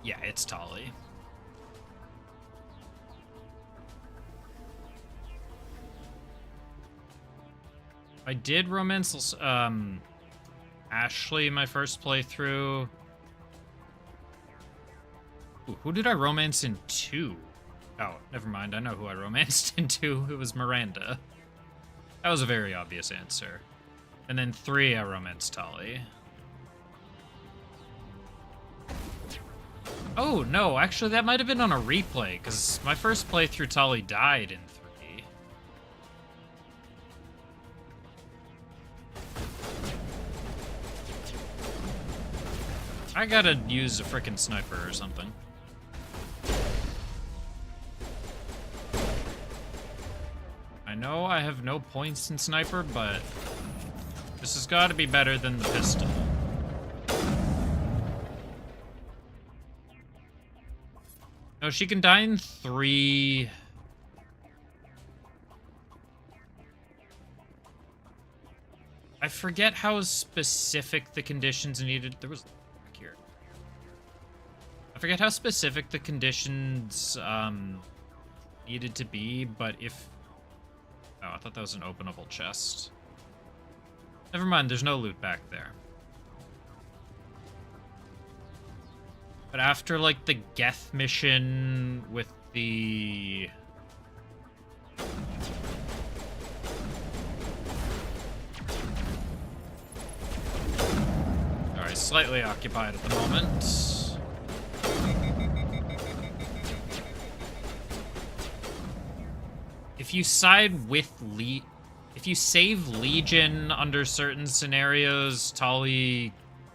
Yeah, it's Tali. I did romance Ashley my first playthrough. Ooh, who did I romance in 2? Oh, never mind. I know who I romanced in 2. It was Miranda. That was a very obvious answer. And then 3, I romanced Tali. Oh, no, actually that might have been on a replay, because my first playthrough Tali died in 3. I gotta use a frickin' sniper or something. I know I have no points in sniper, but this has gotta be better than the pistol. No, she can die in 3. I forget how specific the conditions needed. There was back here. I forget how specific the conditions needed to be, but if... Oh, I thought that was an openable chest. Never mind, there's no loot back there. But after, like, the Geth mission with the... Alright, slightly occupied at the moment. If you side with if you save Legion under certain scenarios, Tali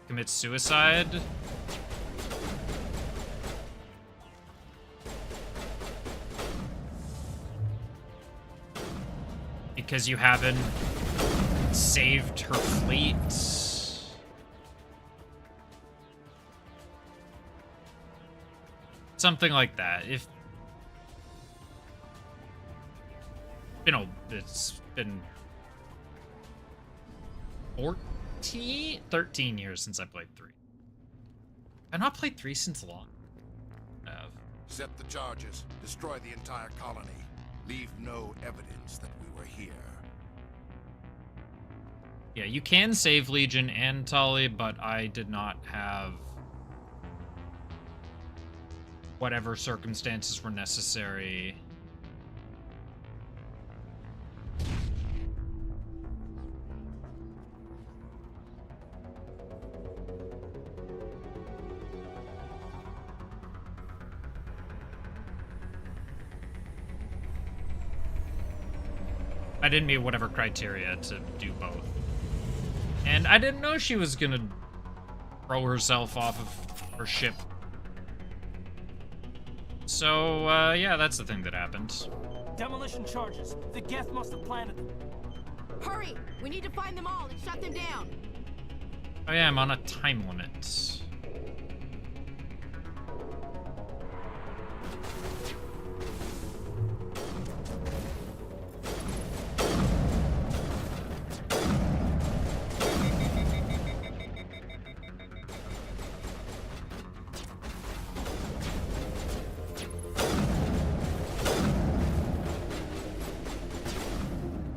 commits suicide. Because you haven't saved her fleet. Something like that. If it's been 13 years since I played 3. I've not played 3 since long. Set the charges. Destroy the entire colony. Leave no evidence that we were here. Yeah, you can save Legion and Tali, but I did not have whatever circumstances were necessary. I didn't meet whatever criteria to do both. And I didn't know she was gonna throw herself off of her ship. So, yeah, that's the thing that happened. Demolition charges. The Geth must have planted them. Hurry! We need to find them all and shut them down. Oh yeah, I'm on a time limit.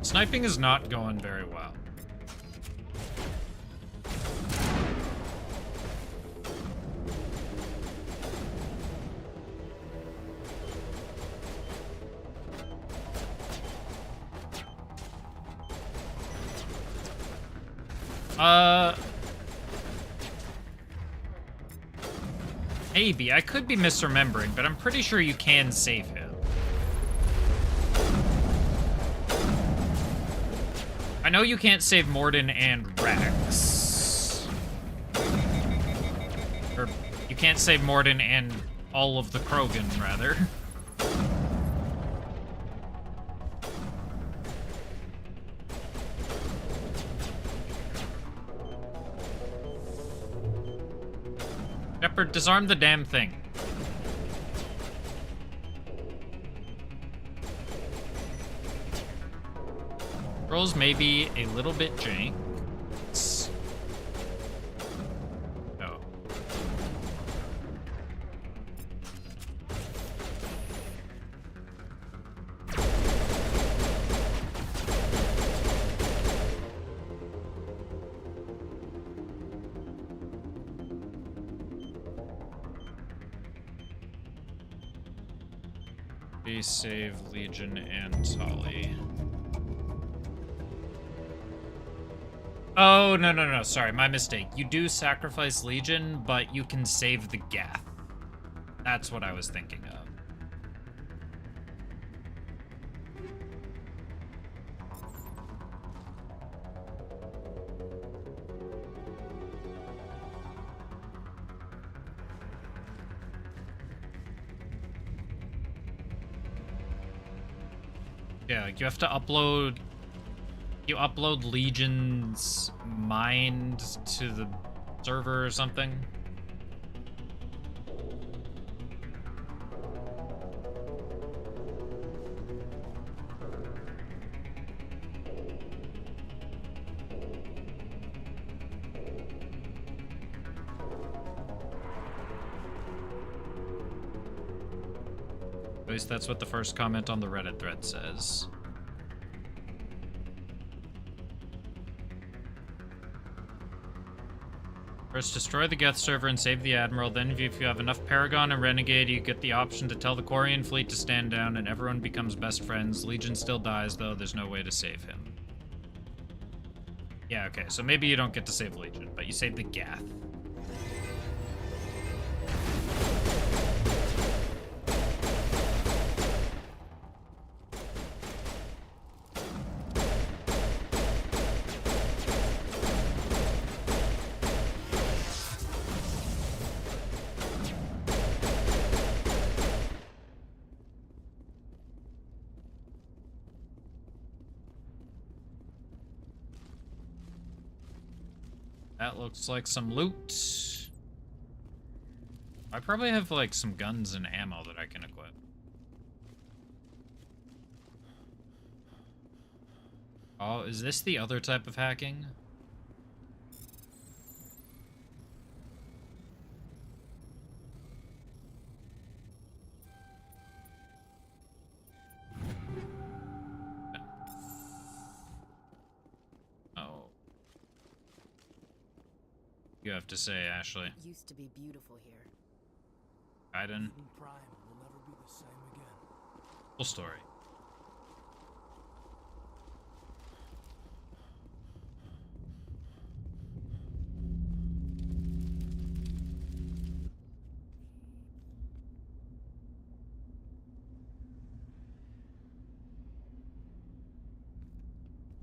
Sniping is not going very well. Maybe. I could be misremembering, but I'm pretty sure you can save him. I know you can't save Morden and Rex. Or, you can't save Morden and all of the Krogan, rather. Shepard, disarm the damn thing. Rolls may be a little bit jank. Oh. We save Legion and Tali. Oh, no, sorry, my mistake. You do sacrifice Legion, but you can save the Geth. That's what I was thinking of. Yeah, like you have to upload... You upload Legion's mind to the server or something? At least that's what the first comment on the Reddit thread says. First, destroy the Geth server and save the Admiral. Then, if you have enough Paragon and Renegade, you get the option to tell the Quarian fleet to stand down and everyone becomes best friends. Legion still dies, though. There's no way to save him. Yeah, okay. So maybe you don't get to save Legion, but you save the Geth. That looks like some loot. I probably have like some guns and ammo that I can equip. Oh, is this the other type of hacking? You have to say, Ashley. It used to be beautiful here. Gaiden. Prime will never be the same again. Full story.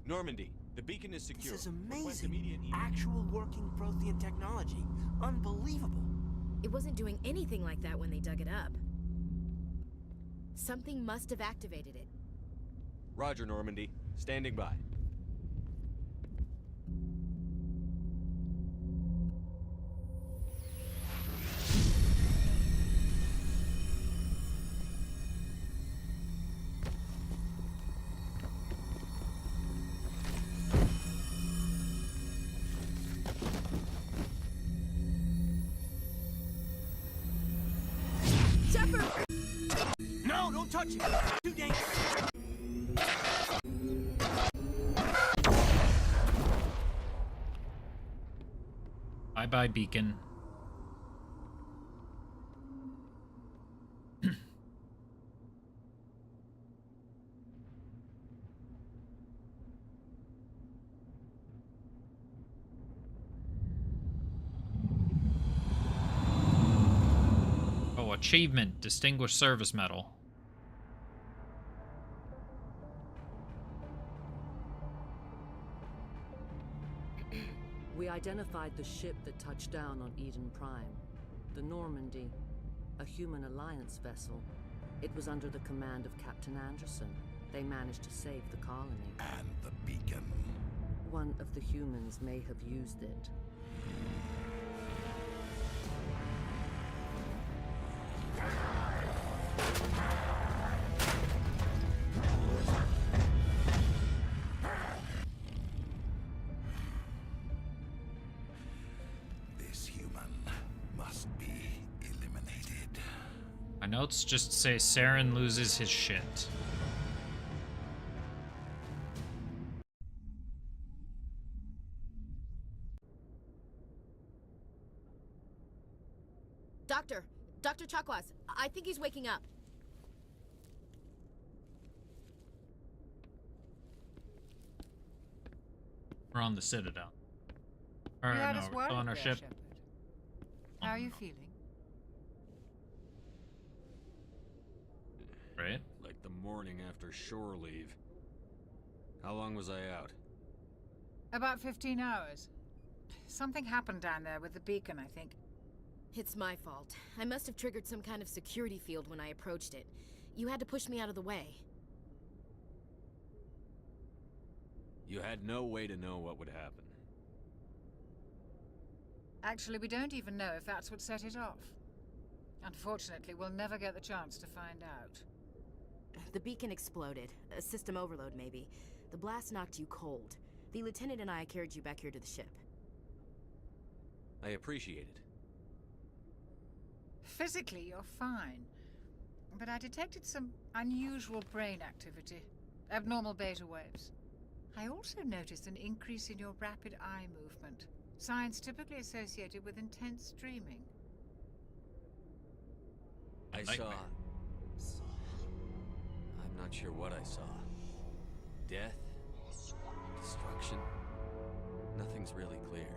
Normandy, the beacon is secure. This is amazing. Actual working Prothean technology. Unbelievable. It wasn't doing anything like that when they dug it up. Something must have activated it. Roger, Normandy. Standing by. No, don't touch it! Too dangerous! Bye-bye, beacon. Oh, achievement. Distinguished Service Medal. We identified the ship that touched down on Eden Prime. The Normandy. A human alliance vessel. It was under the command of Captain Anderson. They managed to save the colony. And the beacon. One of the humans may have used it. This human must be eliminated. My notes just say Saren loses his shit. Dr. Chakwas, I think he's waking up. We're on the Citadel. Or You had no, us we're still on worried our there, ship. Shepard. How are you feeling? Right? Like the morning after shore leave. How long was I out? About 15 hours. Something happened down there with the beacon, I think. It's my fault. I must have triggered some kind of security field when I approached it. You had to push me out of the way. You had no way to know what would happen. Actually, we don't even know if that's what set it off. Unfortunately, we'll never get the chance to find out. The beacon exploded. A system overload, maybe. The blast knocked you cold. The lieutenant and I carried you back here to the ship. I appreciate it. Physically, you're fine. But I detected some unusual brain activity. Abnormal beta waves. I also noticed an increase in your rapid eye movement. Signs typically associated with intense dreaming. I saw... I'm not sure what I saw. Death? Destruction? Nothing's really clear.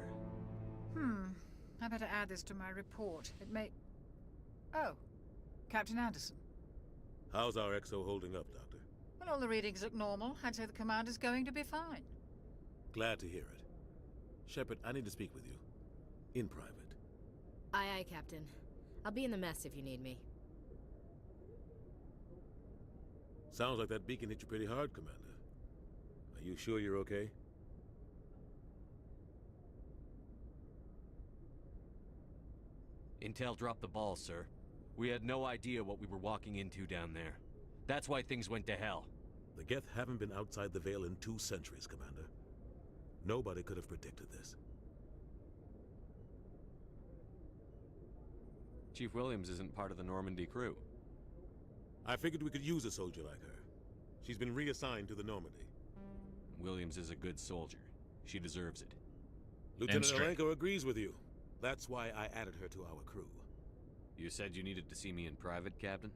I better add this to my report. It may... Oh, Captain Anderson. How's our XO holding up, Doctor? Well, all the readings look normal. I'd say the commander's going to be fine. Glad to hear it. Shepard, I need to speak with you. In private. Aye, aye, Captain. I'll be in the mess if you need me. Sounds like that beacon hit you pretty hard, Commander. Are you sure you're okay? Intel dropped the ball, sir. We had no idea what we were walking into down there. That's why things went to hell. The Geth haven't been outside the Veil in 2 centuries, Commander. Nobody could have predicted this. Chief Williams isn't part of the Normandy crew. I figured we could use a soldier like her. She's been reassigned to the Normandy. Williams is a good soldier. She deserves it. Lieutenant Alenko agrees with you. That's why I added her to our crew. You said you needed to see me in private, Captain?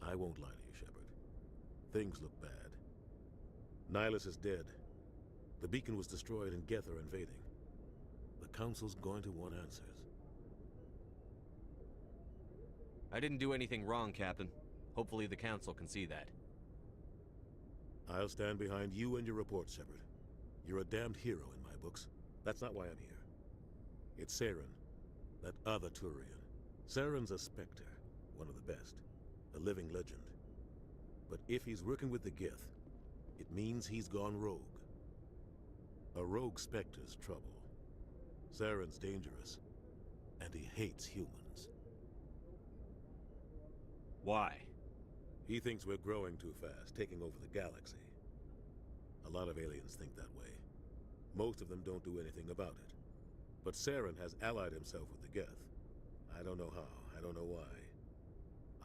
I won't lie to you, Shepard. Things look bad. Nihilus is dead. The beacon was destroyed and Geth are invading. The Council's going to want answers. I didn't do anything wrong, Captain. Hopefully the Council can see that. I'll stand behind you and your report, Shepard. You're a damned hero in my books. That's not why I'm here. It's Saren, that other Turian. Saren's a Spectre, one of the best, a living legend. But if he's working with the Geth, it means he's gone rogue. A rogue Spectre's trouble. Saren's dangerous, and he hates humans. Why? He thinks we're growing too fast, taking over the galaxy. A lot of aliens think that way. Most of them don't do anything about it. But Saren has allied himself with the Geth. I don't know how, I don't know why.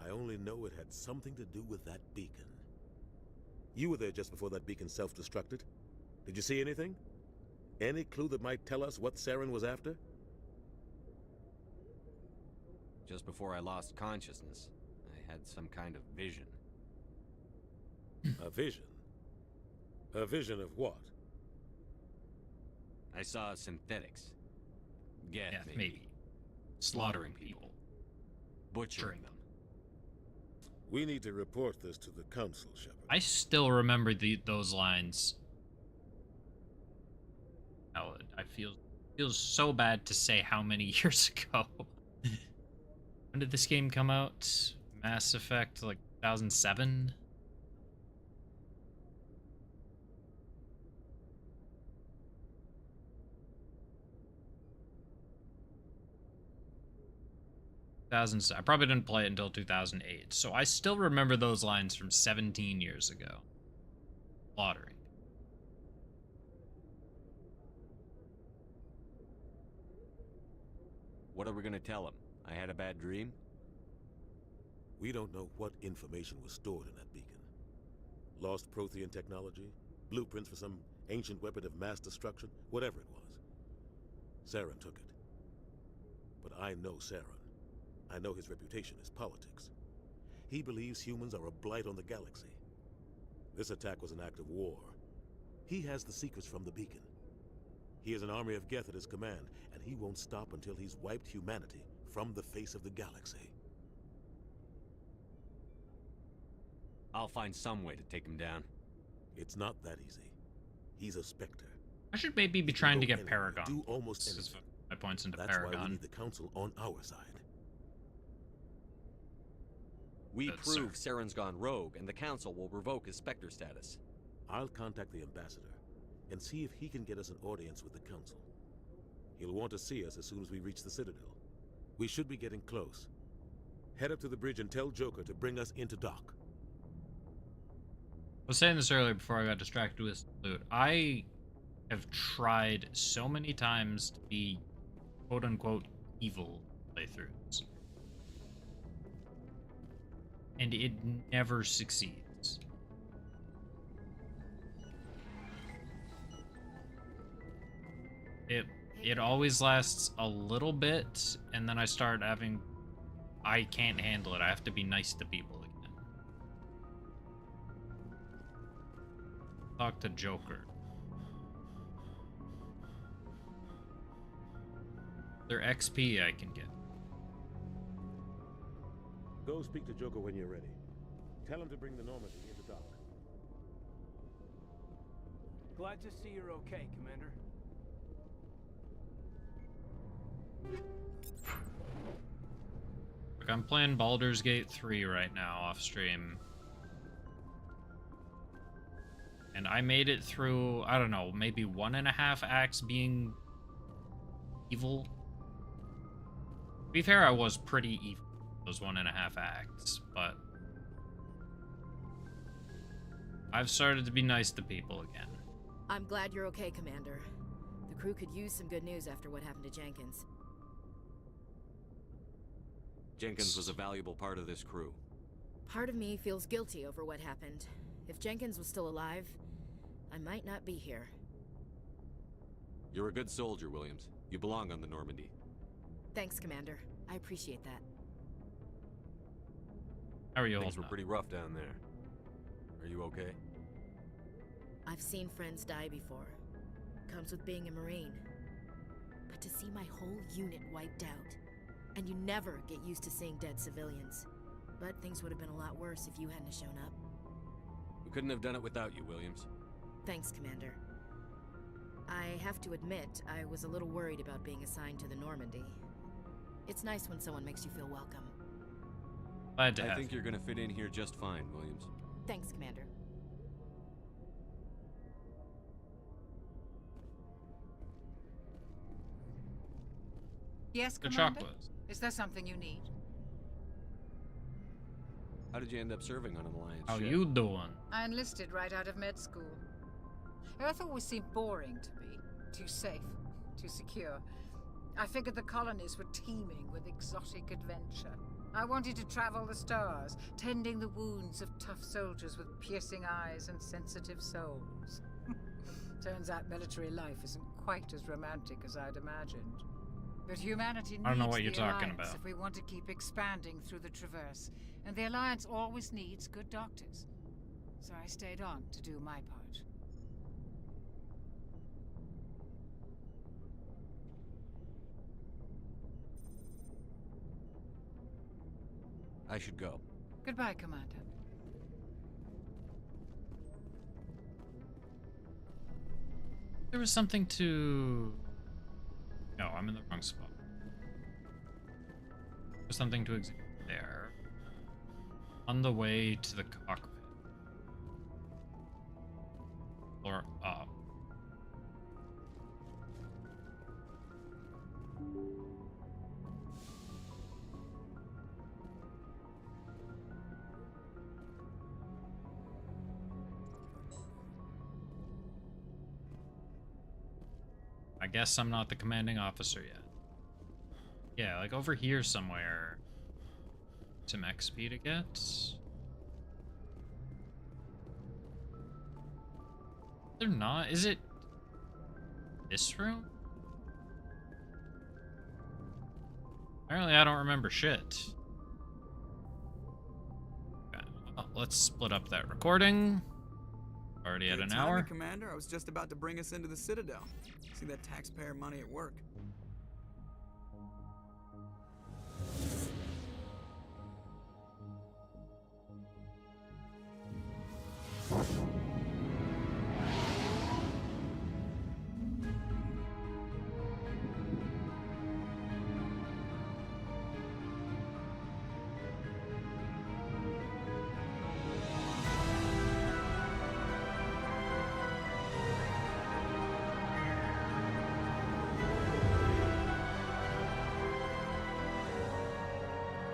I only know it had something to do with that beacon. You were there just before that beacon self-destructed. Did you see anything? Any clue that might tell us what Saren was after? Just before I lost consciousness, I had some kind of vision. A vision? A vision of what? I saw synthetics. Geth, Yeah, maybe. maybe. Slaughtering people. Butchering them. We need to report this to the Council, Shepard. I still remember those lines. Oh, I feels so bad to say how many years ago. When did this game come out? Mass Effect, like 2007? I probably didn't play it until 2008, so I still remember those lines from 17 years ago. Slaughtering. What are we gonna tell him? I had a bad dream? We don't know what information was stored in that beacon. Lost Prothean technology? Blueprints for some ancient weapon of mass destruction? Whatever it was. Saren took it. But I know Saren. I know his reputation is politics. He believes humans are a blight on the galaxy. This attack was an act of war. He has the secrets from the beacon. He has an army of Geth at his command, and he won't stop until he's wiped humanity from the face of the galaxy. I'll find some way to take him down. It's not that easy. He's a Spectre. I should maybe be trying to get Paragon. Do almost This is anything. my points into That's Paragon. why we need the Council on our side. We Good, prove Saren's gone rogue, and the Council will revoke his Spectre status. I'll contact the Ambassador and see if he can get us an audience with the Council. He'll want to see us as soon as we reach the Citadel. We should be getting close. Head up to the bridge and tell Joker to bring us into dock. I was saying this earlier before I got distracted with loot. I have tried so many times to be quote-unquote evil playthroughs. And it never succeeds. It always lasts a little bit, and then I start having... I can't handle it. I have to be nice to people again. Talk to Joker. Their XP I can get. Go speak to Joker when you're ready. Tell him to bring the Normandy into dock. Glad to see you're okay, Commander. Look, I'm playing Baldur's Gate 3 right now off stream. And I made it through, I don't know, maybe 1.5 acts being evil. To be fair, I was pretty evil those 1.5 acts, but I've started to be nice to people again. I'm glad you're okay, Commander. The crew could use some good news after what happened to Jenkins. Jenkins was a valuable part of this crew. Part of me feels guilty over what happened. If Jenkins was still alive, I might not be here. You're a good soldier, Williams. You belong on the Normandy. Thanks, Commander. I appreciate that. How are you Things holding were pretty rough down there. Are you okay? I've seen friends die before. Comes with being a Marine. But to see my whole unit wiped out, and you never get used to seeing dead civilians. But things would have been a lot worse if you hadn't shown up. We Couldn't have done it without you, Williams. Thanks, Commander. I have to admit, I was a little worried about being assigned to the Normandy. It's nice when someone makes you feel welcome. Glad to have I think you're gonna fit in here just fine, Williams. Thanks, Commander. Yes, The Commander? chocolates. Is there something you need? How did you end up serving on an Alliance How ship? you doing? I enlisted right out of med school. Earth always seemed boring to me. Too safe, too secure. I figured the colonies were teeming with exotic adventure. I wanted to travel the stars, tending the wounds of tough soldiers with piercing eyes and sensitive souls. Turns out military life isn't quite as romantic as I'd imagined. But humanity needs I don't know what you're the talking Alliance about. if we want to keep expanding through the Traverse. And the Alliance always needs good doctors. So I stayed on to do my part. I should go. Goodbye, Commander. There was something to... No, I'm in the wrong spot. There's something to examine there. On the way to the cockpit. Or up. I guess I'm not the commanding officer yet. Yeah, like over here somewhere. Some XP to get. They're not. Is it this room? Apparently I don't remember shit. Okay, well, let's split up that recording. Already at Good an timing, hour. Commander. I was just about to bring us into the Citadel. See that taxpayer money at work.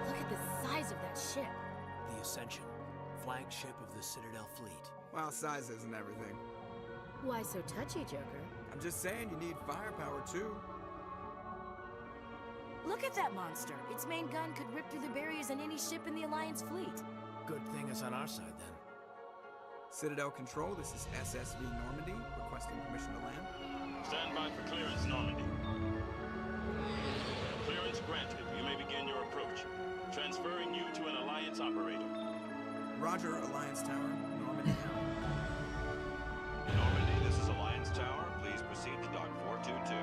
Look at the size of that ship. The Ascension, flagship of the Citadel fleet. Well, size isn't everything. Why so touchy, Joker? I'm just saying you need firepower too. Look at that monster. Its main gun could rip through the barriers in any ship in the Alliance fleet. Good thing it's on our side then. Citadel Control, this is SSV Normandy, requesting permission to land. Stand by for clearance, Normandy. Clearance granted. You may begin your approach. Transferring you to an Alliance operator. Roger, Alliance Tower, Normandy now. Normandy, this is Alliance Tower. Please proceed to Dock 422.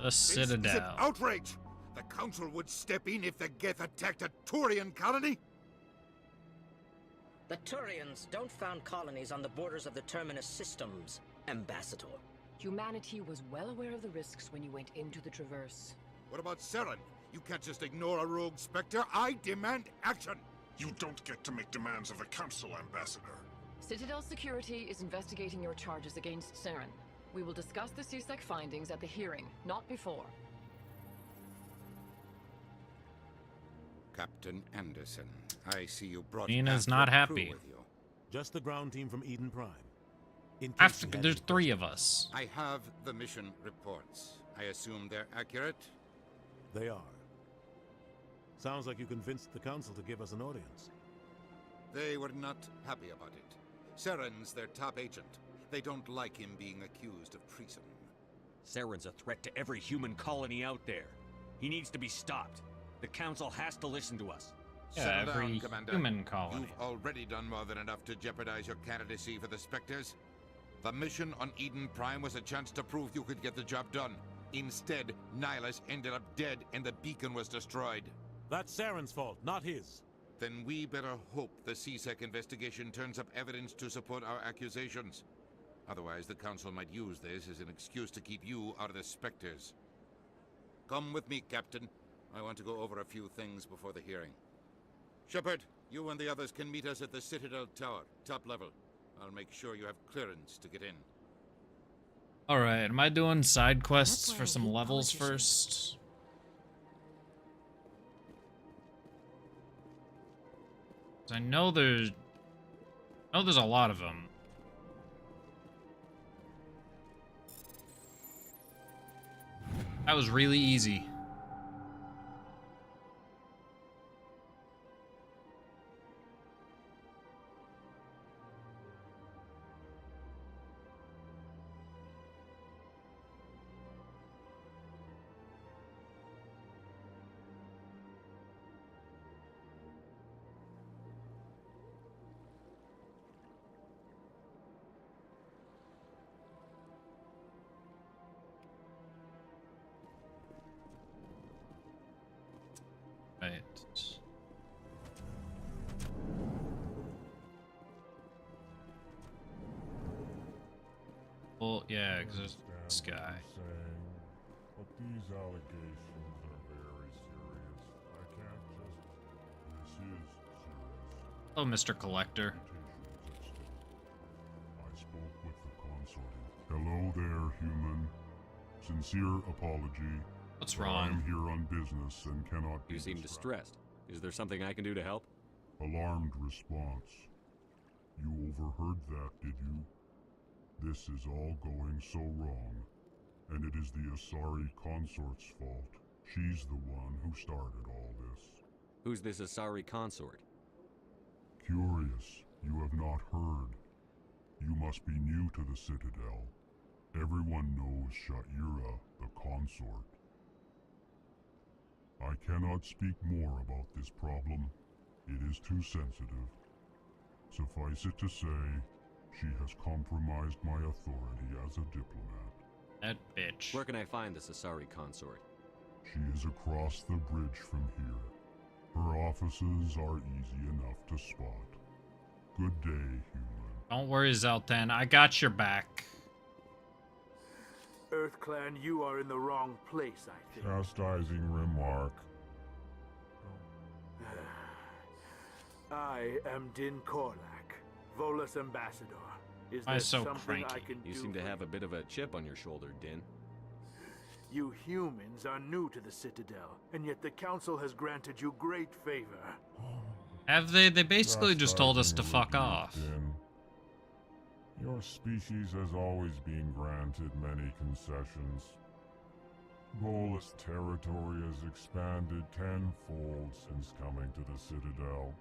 The Citadel. This is an outrage! The Council would step in if the Geth attacked a Turian colony? The Turians don't found colonies on the borders of the Terminus systems, Ambassador. Humanity was well aware of the risks when you went into the Traverse. What about Seren? You can't just ignore a rogue Spectre. I demand action! You don't get to make demands of the Council, Ambassador. Citadel Security is investigating your charges against Seren. We will discuss the CSEC findings at the hearing, not before. Captain Anderson, I see you brought Nina's half not your crew happy. with you. Just the ground team from Eden Prime. In case After, you had there's any three of us. I have the mission reports. I assume they're accurate? They are. Sounds like you convinced the Council to give us an audience. They were not happy about it. Seren's their top agent. They don't like him being accused of treason. Saren's a threat to every human colony out there. He needs to be stopped. The Council has to listen to us. Yeah, Settle every down, Commander. human colony. You've already done more than enough to jeopardize your candidacy for the Spectres. The mission on Eden Prime was a chance to prove you could get the job done. Instead, Nihilus ended up dead and the beacon was destroyed. That's Saren's fault, not his. Then we better hope the CSEC investigation turns up evidence to support our accusations. Otherwise, the Council might use this as an excuse to keep you out of the Spectres. Come with me, Captain. I want to go over a few things before the hearing. Shepard, you and the others can meet us at the Citadel Tower, top level. I'll make sure you have clearance to get in. Alright, am I doing side quests for some levels first? I know there's a lot of them. That was really easy. Right. Well, yeah, because there's this guy. But these allegations are very serious. I can't just... This is serious. Oh, Mr. Collector. I spoke with the consort. Hello there, human. Sincere apology. What's wrong? I'm here on business and cannot be You seem distressed. Is there something I can do to help? Alarmed response. You overheard that, did you? This is all going so wrong. And it is the Asari consort's fault. She's the one who started all this. Who's this Asari consort? Curious, you have not heard. You must be new to the Citadel. Everyone knows Sha'ira, the consort. I cannot speak more about this problem. It is too sensitive. Suffice it to say, she has compromised my authority as a diplomat. That bitch. Where can I find this Asari consort? She is across the bridge from here. Her offices are easy enough to spot. Good day, human. Don't worry, Zeltan. I got your back. EarthClan, you are in the wrong place, I think. Chastising remark. I am Din Korlak, Volus Ambassador. Is Why there so something I cranky? can You do seem to for have a bit of a chip on your shoulder, Din. You humans are new to the Citadel, and yet the Council has granted you great favor. Have they? They basically just told us to fuck off. Your species has always been granted many concessions. Volus territory has expanded tenfold since coming to the Citadel.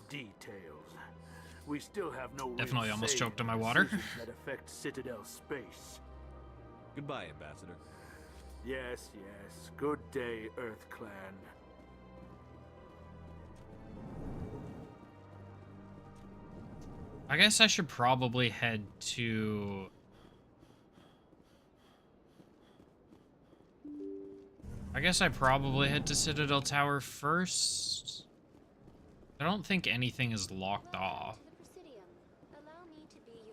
Details. We still have no Definitely real almost say choked in on my the water. decisions that affect Citadel space. Goodbye, Ambassador. Yes, yes. Good day, EarthClan. I guess I should probably head to... I guess I probably head to Citadel Tower first. I don't think anything is locked off.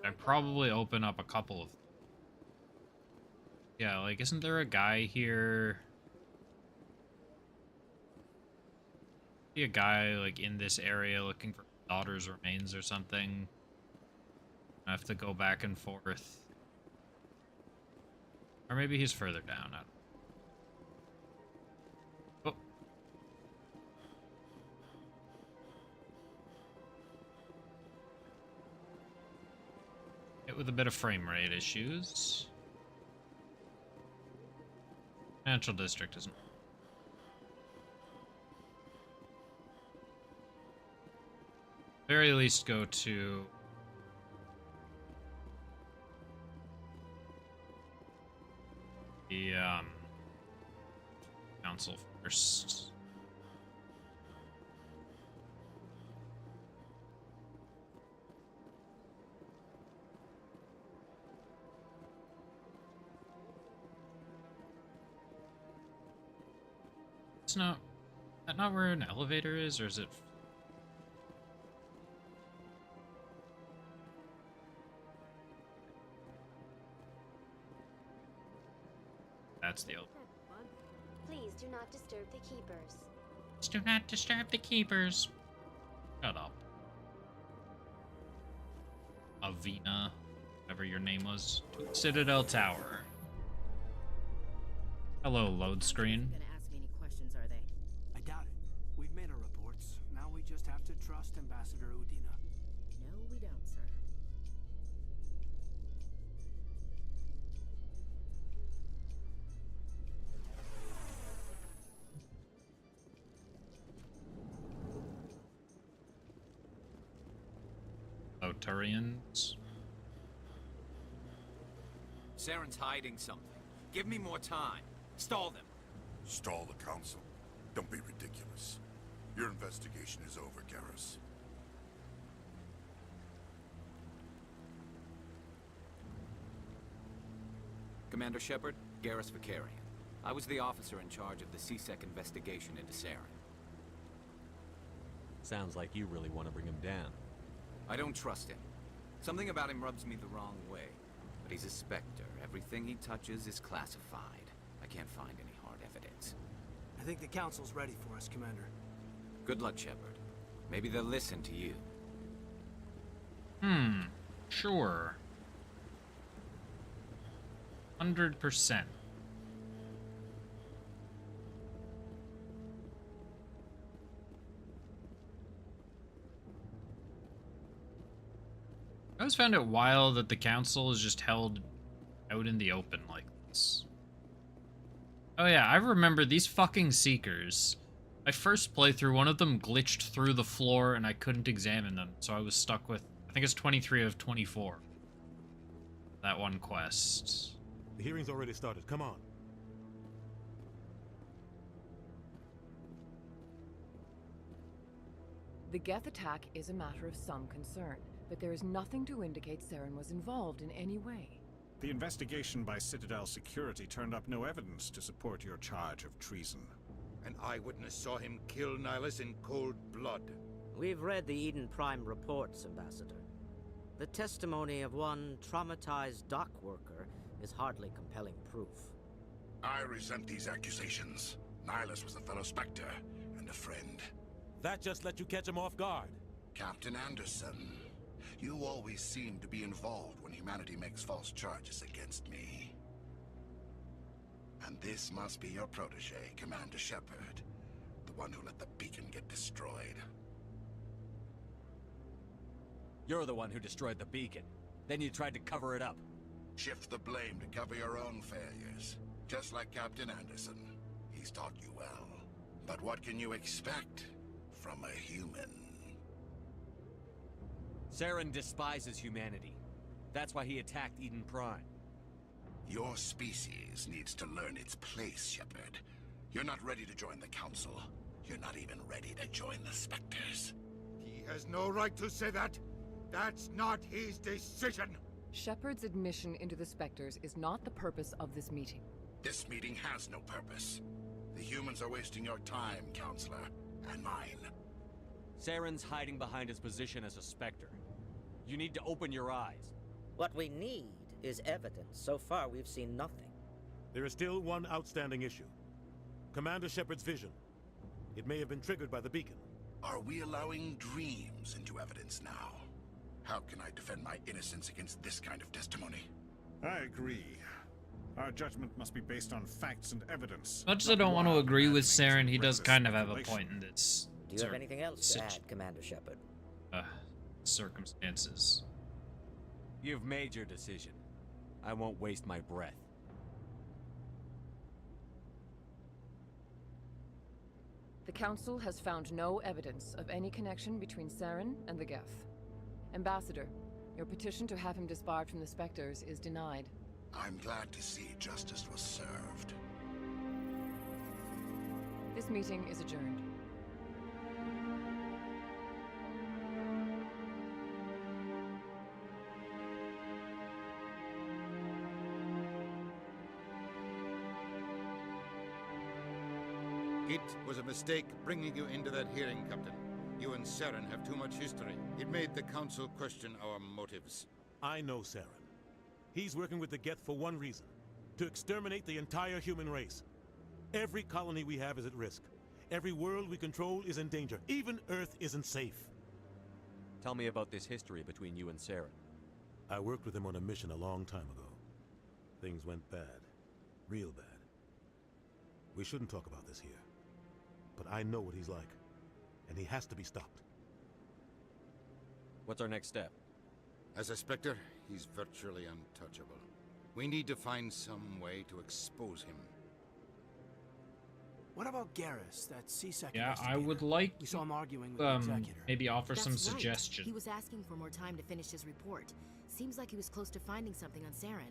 I'd probably open up a couple of... Yeah, like, isn't there a guy here? See a guy, like, in this area looking for daughter's remains or something? I have to go back and forth. Or maybe he's further down. I don't... Oh. Hit with a bit of frame rate issues. Financial district isn't. Very least go to council first. It's not... Is that not where an elevator is, or is it... That's the elevator. Please do not disturb the keepers. Please do not disturb the keepers. Shut up. Avina, whatever your name was. To the Citadel Tower. Hello, load screen. Gonna ask me any questions, are they? I doubt it. We've made our reports. Now we just have to trust Ambassador Udina. No, we don't, sir. Otarians. Saren's hiding something. Give me more time. Stall them. Stall the council? Don't be ridiculous. Your investigation is over, Garrus. Commander Shepard, Garrus Vakarian. I was the officer in charge of the C-Sec investigation into Saren. Sounds like you really want to bring him down. I don't trust him. Something about him rubs me the wrong way. But he's a Spectre. Everything he touches is classified. I can't find any hard evidence. I think the council's ready for us, Commander. Good luck, Shepard. Maybe they'll listen to you. Sure. 100%. I always found it wild that the council is just held out in the open like this. Oh yeah, I remember these fucking Seekers. My first playthrough, one of them glitched through the floor and I couldn't examine them, so I was stuck with, I think it's 23 of 24. That one quest. The hearing's already started. Come on. The Geth attack is a matter of some concern, but there is nothing to indicate Saren was involved in any way. The investigation by Citadel Security turned up no evidence to support your charge of treason. An eyewitness saw him kill Nihilus in cold blood. We've read the Eden Prime reports, Ambassador. The testimony of one traumatized dock worker is hardly compelling proof. I resent these accusations. Nihilus was a fellow Spectre and a friend. That just let you catch him off guard. Captain Anderson, you always seem to be involved when humanity makes false charges against me. And this must be your protege, Commander Shepard, the one who let the beacon get destroyed. You're the one who destroyed the beacon. Then you tried to cover it up. Shift the blame to cover your own failures. Just like Captain Anderson. He's taught you well. But what can you expect from a human? Saren despises humanity. That's why he attacked Eden Prime. Your species needs to learn its place, Shepard. You're not ready to join the Council. You're not even ready to join the Spectres. He has no right to say that. That's not his decision. Shepard's admission into the Spectres is not the purpose of this meeting. This meeting has no purpose. The humans are wasting your time, Counselor, and mine. Saren's hiding behind his position as a Spectre. You need to open your eyes. What we need is evidence. So far, we've seen nothing. There is still one outstanding issue. Commander Shepard's vision. It may have been triggered by the beacon. Are we allowing dreams into evidence now? How can I defend my innocence against this kind of testimony? I agree. Our judgment must be based on facts and evidence. As much as I don't want to agree with Saren, he does kind of have a point in this. Do you have anything else to add, Commander Shepard? Circumstances. You've made your decision. I won't waste my breath. The Council has found no evidence of any connection between Saren and the Geth. Ambassador, your petition to have him disbarred from the Spectres is denied. I'm glad to see justice was served. This meeting is adjourned. It was a mistake bringing you into that hearing, Captain. You and Saren have too much history. It made the Council question our motives. I know Saren. He's working with the Geth for one reason. To exterminate the entire human race. Every colony we have is at risk. Every world we control is in danger. Even Earth isn't safe. Tell me about this history between you and Saren. I worked with him on a mission a long time ago. Things went bad. Real bad. We shouldn't talk about this here. But I know what he's like. And he has to be stopped. What's our next step? As a Spectre, he's virtually untouchable. We need to find some way to expose him. What about Garrus, that C-Sec Yeah, I investigator? would like We saw him arguing with the executor. maybe offer That's some right. suggestion. He was asking for more time to finish his report. Seems like he was close to finding something on Saren.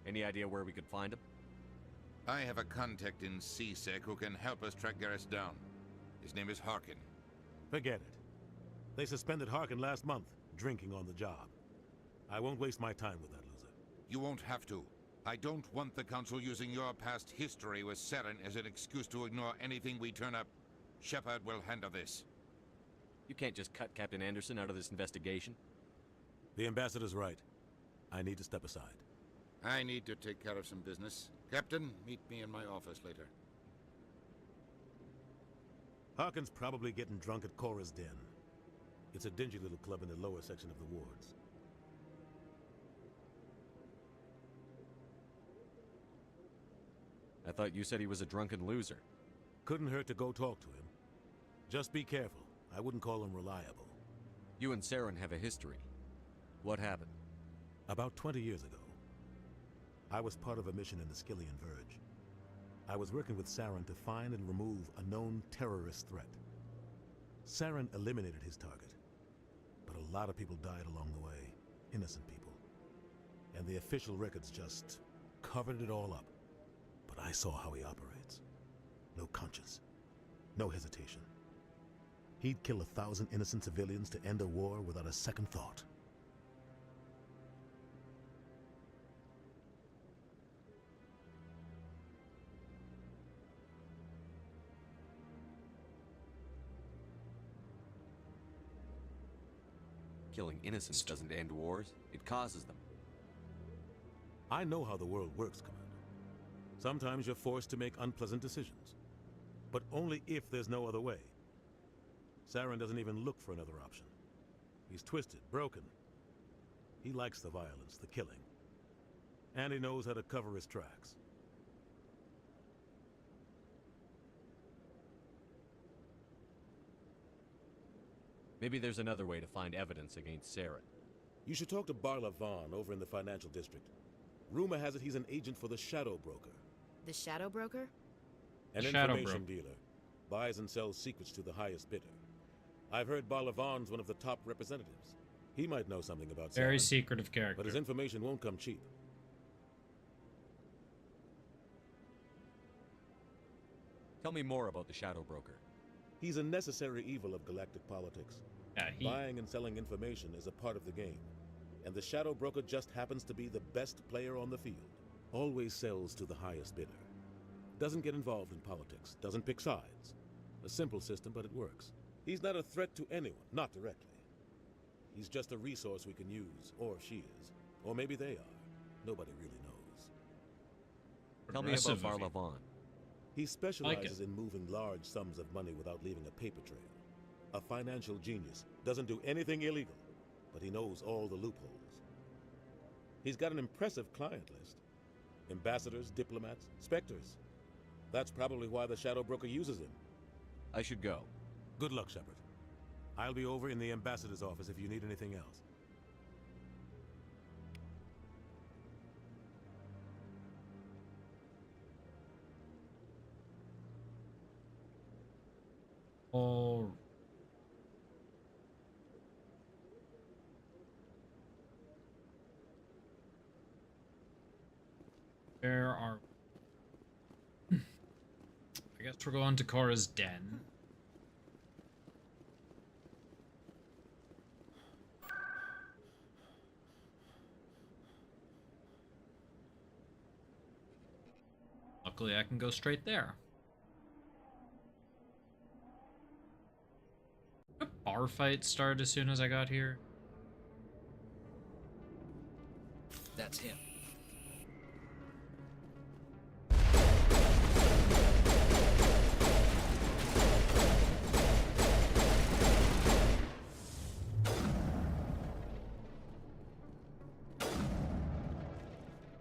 Any idea where we could find him? I have a contact in C-Sec who can help us track Garrus down. His name is Harkin. Forget it. They suspended Harkin last month, drinking on the job. I won't waste my time with that loser. You won't have to. I don't want the Council using your past history with Saren as an excuse to ignore anything we turn up. Shepard will handle this. You can't just cut Captain Anderson out of this investigation. The ambassador's right. I need to step aside. I need to take care of some business. Captain, meet me in my office later. Harkin's probably getting drunk at Cora's Den. It's a dingy little club in the lower section of the wards. I thought you said he was a drunken loser. Couldn't hurt to go talk to him. Just be careful. I wouldn't call him reliable. You and Saren have a history. What happened? About 20 years ago, I was part of a mission in the Skillian Verge. I was working with Saren to find and remove a known terrorist threat. Saren eliminated his target, but a lot of people died along the way. Innocent people. And the official records just covered it all up. But I saw how he operates. No conscience. No hesitation. He'd kill 1,000 innocent civilians to end a war without a second thought. Killing innocents doesn't end wars, it causes them. I know how the world works, Commander. Sometimes you're forced to make unpleasant decisions. But only if there's no other way. Saren doesn't even look for another option. He's twisted, broken. He likes the violence, the killing. And he knows how to cover his tracks. Maybe there's another way to find evidence against Saren. You should talk to Barla Vaughn over in the financial district. Rumor has it he's an agent for the Shadow Broker. The Shadow Broker? An information dealer. Buys and sells secrets to the highest bidder. I've heard Barla Vaughn's one of the top representatives. He might know something about Saren. Very secretive character. But his information won't come cheap. Tell me more about the Shadow Broker. He's a necessary evil of galactic politics. Yeah, Buying and selling information is a part of the game. And the Shadow Broker just happens to be the best player on the field. Always sells to the highest bidder. Doesn't get involved in politics. Doesn't pick sides. A simple system, but it works. He's not a threat to anyone, not directly. He's just a resource we can use, or she is. Or maybe they are. Nobody really knows. Tell me about Barla Vaughn. He specializes in moving large sums of money without leaving a paper trail. A financial genius. Doesn't do anything illegal, but he knows all the loopholes. He's got an impressive client list. Ambassadors, diplomats, specters. That's probably why the Shadow Broker uses him. I should go. Good luck, Shepard. I'll be over in the ambassador's office if you need anything else. Oh. Where are We're going to Cora's den. Luckily, I can go straight there. A bar fight started as soon as I got here. That's him.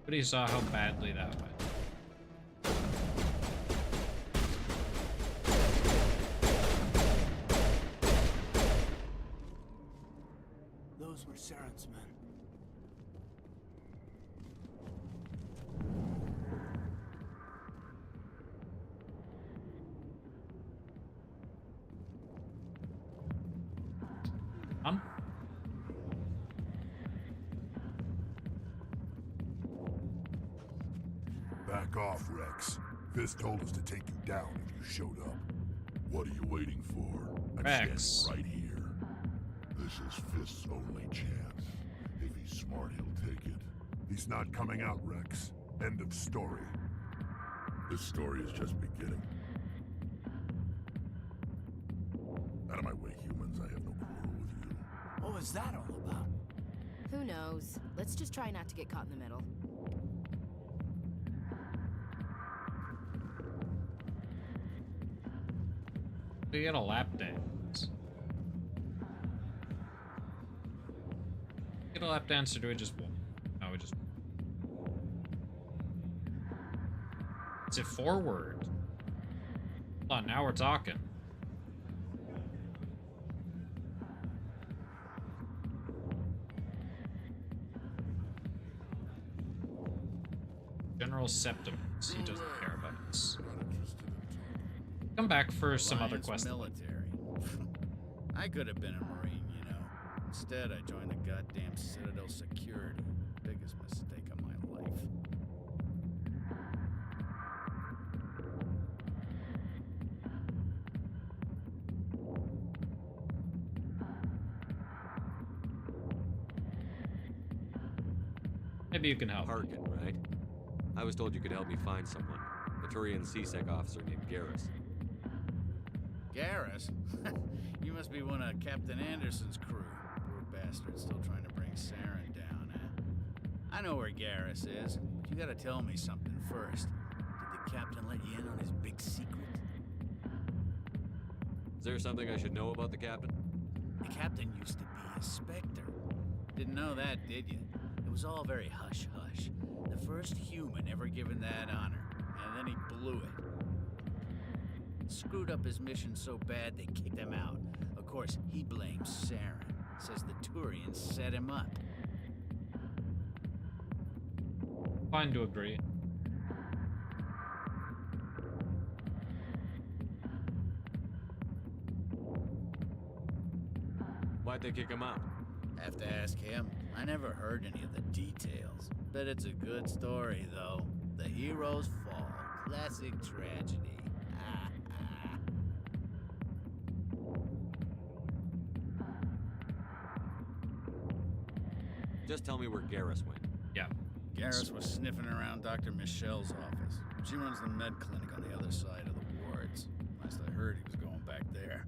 But he saw how badly that went. Those were Saren's men. Back off, Rex. Fist told us to take you down if you showed up. What are you waiting for? I'm Rex. standing right here. This is Fist's only chance. If he's smart, he'll take it. He's not coming out, Rex. End of story. This story is just beginning. Out of my way, humans. I have no quarrel with you. What was that all about? Who knows? Let's just try not to get caught in the middle. We get a lap dance. Get a lap dance, or do we just walk? No, we just. Is it forward? Hold on, now we're talking. General Septimus, he doesn't care about us. Come back for some other Alliance quests. Military. I could have been a Marine, you know. Instead, I joined the goddamn Citadel Security. Biggest mistake of my life. Maybe you can help. Harkin, right? I was told you could help me find someone. A Turian CSEC officer named Garrus. Garrus? You must be one of Captain Anderson's crew. Poor bastard still trying to bring Saren down, huh? I know where Garrus is, but you gotta tell me something first. Did the captain let you in on his big secret? Is there something I should know about the captain? The captain used to be a Spectre. Didn't know that, did you? It was all very hush-hush. The first human ever given that honor, and then he blew it. Screwed up his mission so bad they kicked him out. Of course, he blames Saren. Says the Turians set him up. Fine to agree. Why'd they kick him out? Have to ask him. I never heard any of the details. Bet it's a good story, though. The heroes fall. Classic tragedy. Just tell me where Garrus went. Yeah. Garrus was sniffing around Dr. Michelle's office. She runs the med clinic on the other side of the wards. Last I heard, he was going back there.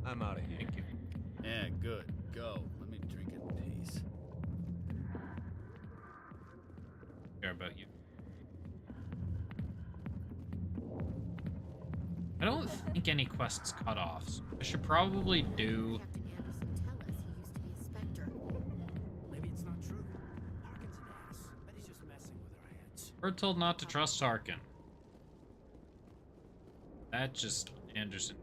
I'm out of here. Thank you. Yeah, good. Go. Let me drink in peace. Care about you. I don't think any quests cut off. So I should probably do. Maybe it's not true. Harkin's an ass. Bet he's just messing with our heads. We're told not to trust Harkin. That just Anderson.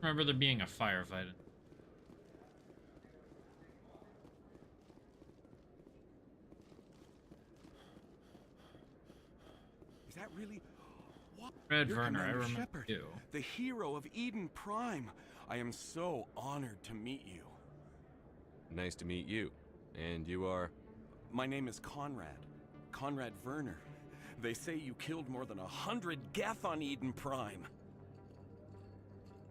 Remember there being a firefight. Is that really... What? Red You're Werner, I Commander remember Shepard, you. the hero of Eden Prime. I am so honored to meet you. Nice to meet you. And you are? My name is Conrad. Conrad Werner. They say you killed more than 100 Geth on Eden Prime.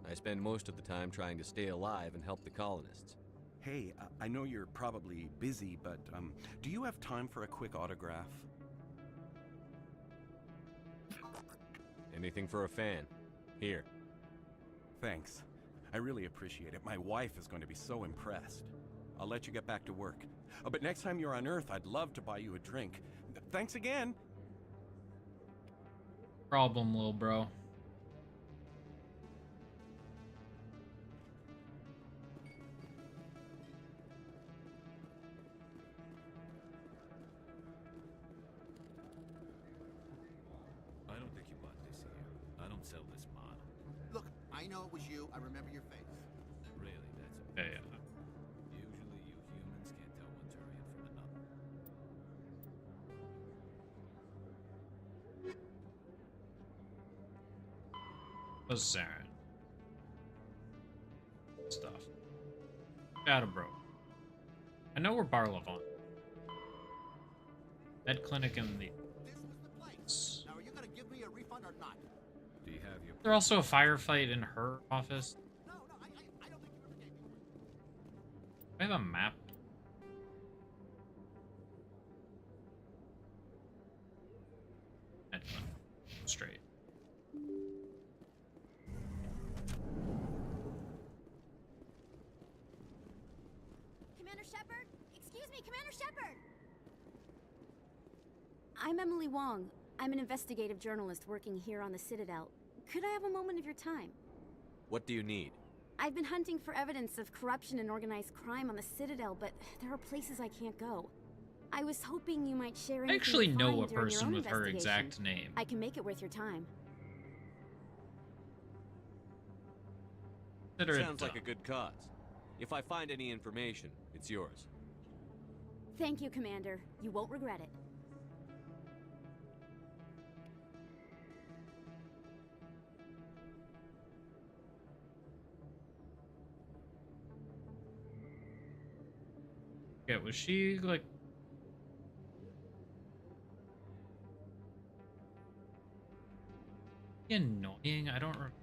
I spend most of the time trying to stay alive and help the colonists. Hey, I know you're probably busy, but do you have time for a quick autograph? Anything for a fan. Here. Thanks. I really appreciate it. My wife is going to be so impressed. I'll let you get back to work. But next time you're on Earth, I'd love to buy you a drink. Thanks again. Problem, little bro. I don't think you bought this here. I don't sell this model. Look, I know it was you. I remember your face. Really, that's Yeah, okay. yeah. Usually you humans can't tell one Turian from another. What's Saren? Stuff. Shadow Bro. I know where Barlavon. Med clinic in the. Now, are you gonna give me a refund or not? Do you have your... There's also a firefight in her office. No, I don't think you ever gave me one. I have a map. Med clinic. Straight. Commander Shepard? Excuse me, Commander Shepard! I'm Emily Wong. I'm an investigative journalist working here on the Citadel. Could I have a moment of your time? What do you need? I've been hunting for evidence of corruption and organized crime on the Citadel, but there are places I can't go. I was hoping you might share anything I actually you know find a during your person own with her investigation. exact name. I can make it worth your time. Consider it Sounds like a done. good cause. If I find any information, it's yours. Thank you, Commander. You won't regret it. Yeah, was she like annoying? I don't remember.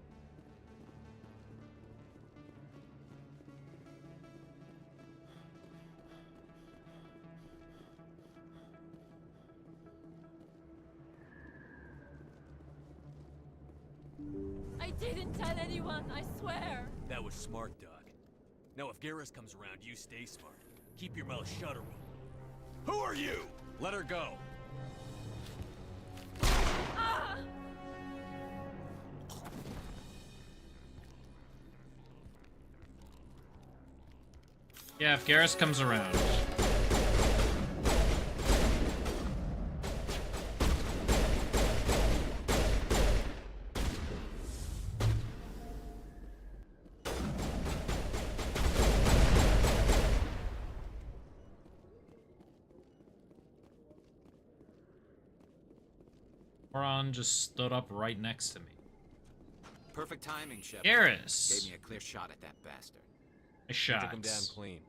I didn't tell anyone, I swear. That was smart, Doug. Now if Garrus comes around, you stay smart. Keep your mouth shut, Arun. Who are you? Let her go. Ah! Yeah, if Garrus comes around. Moron just stood up right next to me. Perfect timing, Shepard. Garrus! Gave me a clear shot at that bastard. A shot. Took him down clean.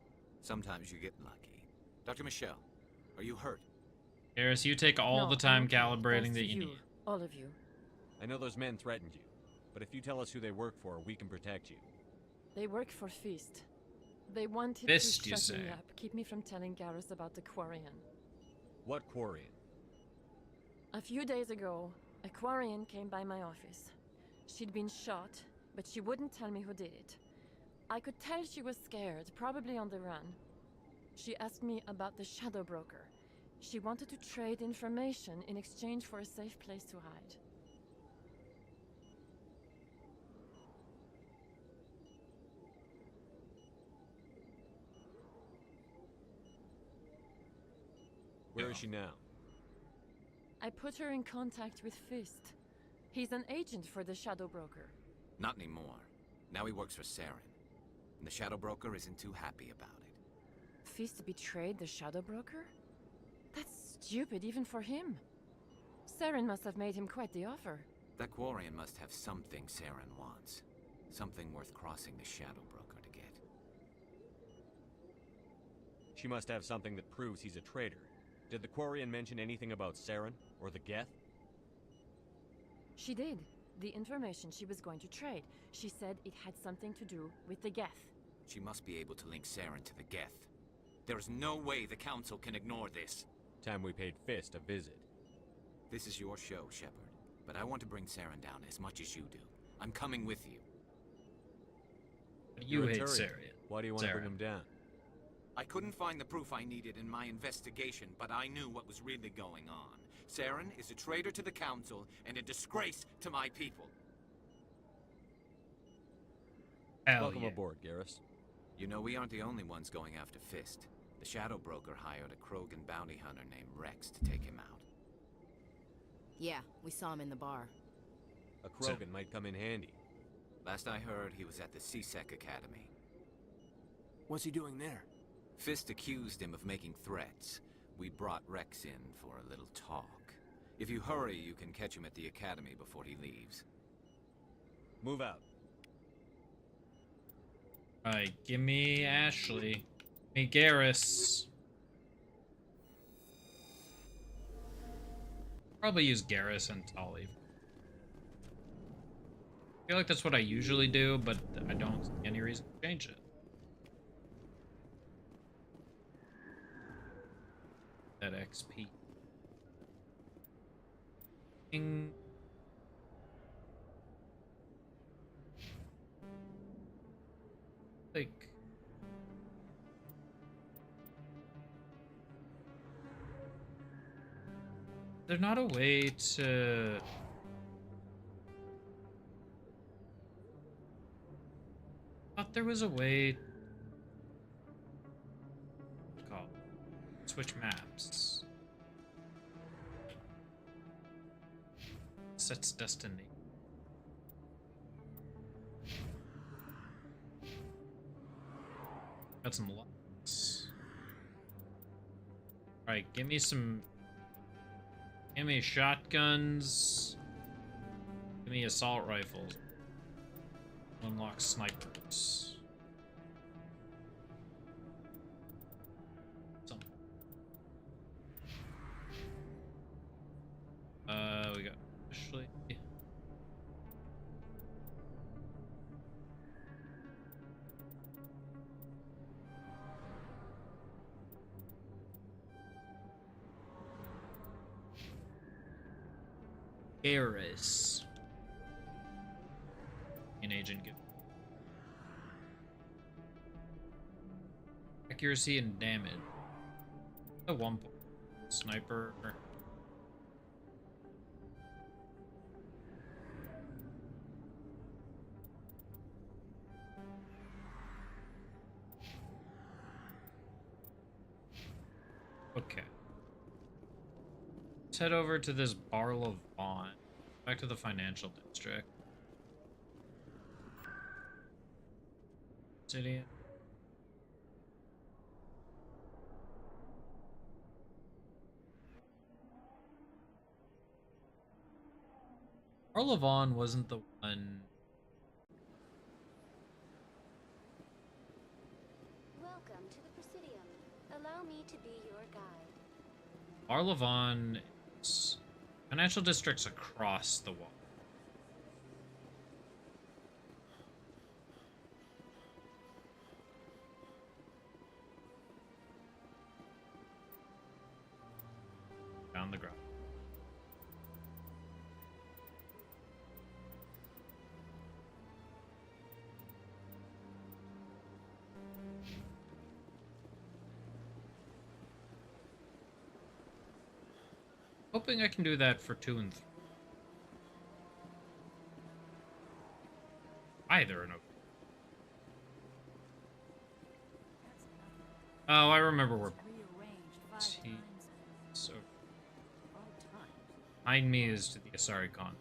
Sometimes you get lucky. Dr. Michelle, are you hurt? Garrus, you take all No, the time I'm okay. calibrating Thanks that to you need. All of you. I know those men threatened you, but if you tell us who they work for, we can protect you. They work for Feast. They wanted Fist, to you shut me say? up, keep me from telling Garrus about the Quarian. What Quarian? A few days ago, a Quarian came by my office. She'd been shot, but she wouldn't tell me who did it. I could tell she was scared, probably on the run. She asked me about the Shadow Broker. She wanted to trade information in exchange for a safe place to hide. Where is she now? I put her in contact with Fist. He's an agent for the Shadow Broker. Not anymore. Now he works for Saren. And the Shadow Broker isn't too happy about it. Fist betrayed the Shadow Broker? That's stupid even for him. Saren must have made him quite the offer. That Quarian must have something Saren wants. Something worth crossing the Shadow Broker to get. She must have something that proves he's a traitor. Did the Quarian mention anything about Saren or the Geth? She did. The information she was going to trade. She said it had something to do with the Geth. She must be able to link Saren to the Geth. There is no way the Council can ignore this. Time we paid Fist a visit. This is your show, Shepard. But I want to bring Saren down as much as you do. I'm coming with you. You hate Turian. Sarian. Why do you want to bring him down? I couldn't find the proof I needed in my investigation, but I knew what was really going on. Saren is a traitor to the Council and a disgrace to my people. Welcome aboard, Garrus. You know, we aren't the only ones going after Fist. The Shadow Broker hired a Krogan bounty hunter named Rex to take him out. Yeah, we saw him in the bar. A Krogan might come in handy. Last I heard, he was at the C-Sec Academy. What's he doing there? Fist accused him of making threats. We brought Rex in for a little talk. If you hurry, you can catch him at the Academy before he leaves. Move out. Alright, give me Ashley. Give me Garrus. Probably use Garrus and Tali. I feel like that's what I usually do, but I don't see any reason to change it. That XP. Ding. Like. There's not a way to. I thought there was a way. Call. Switch maps. Sets destiny. Got some locks. Alright, give me some. Give me shotguns. Give me assault rifles. Unlock snipers. We got Ashley. Garrus. An agent good. Accuracy and damage. A 1 point. Sniper. Okay. Let's head over to this Barla Vaughn. Back to the financial district. City. Barla Vaughn wasn't the one. Welcome to the Presidium. Allow me to be your guide. Barla Vaughn is financial districts across the wall. Down the ground. Hoping I can do that for 2 and 3. Either an. Oh, I remember where. So behind me is to the Asari Khan.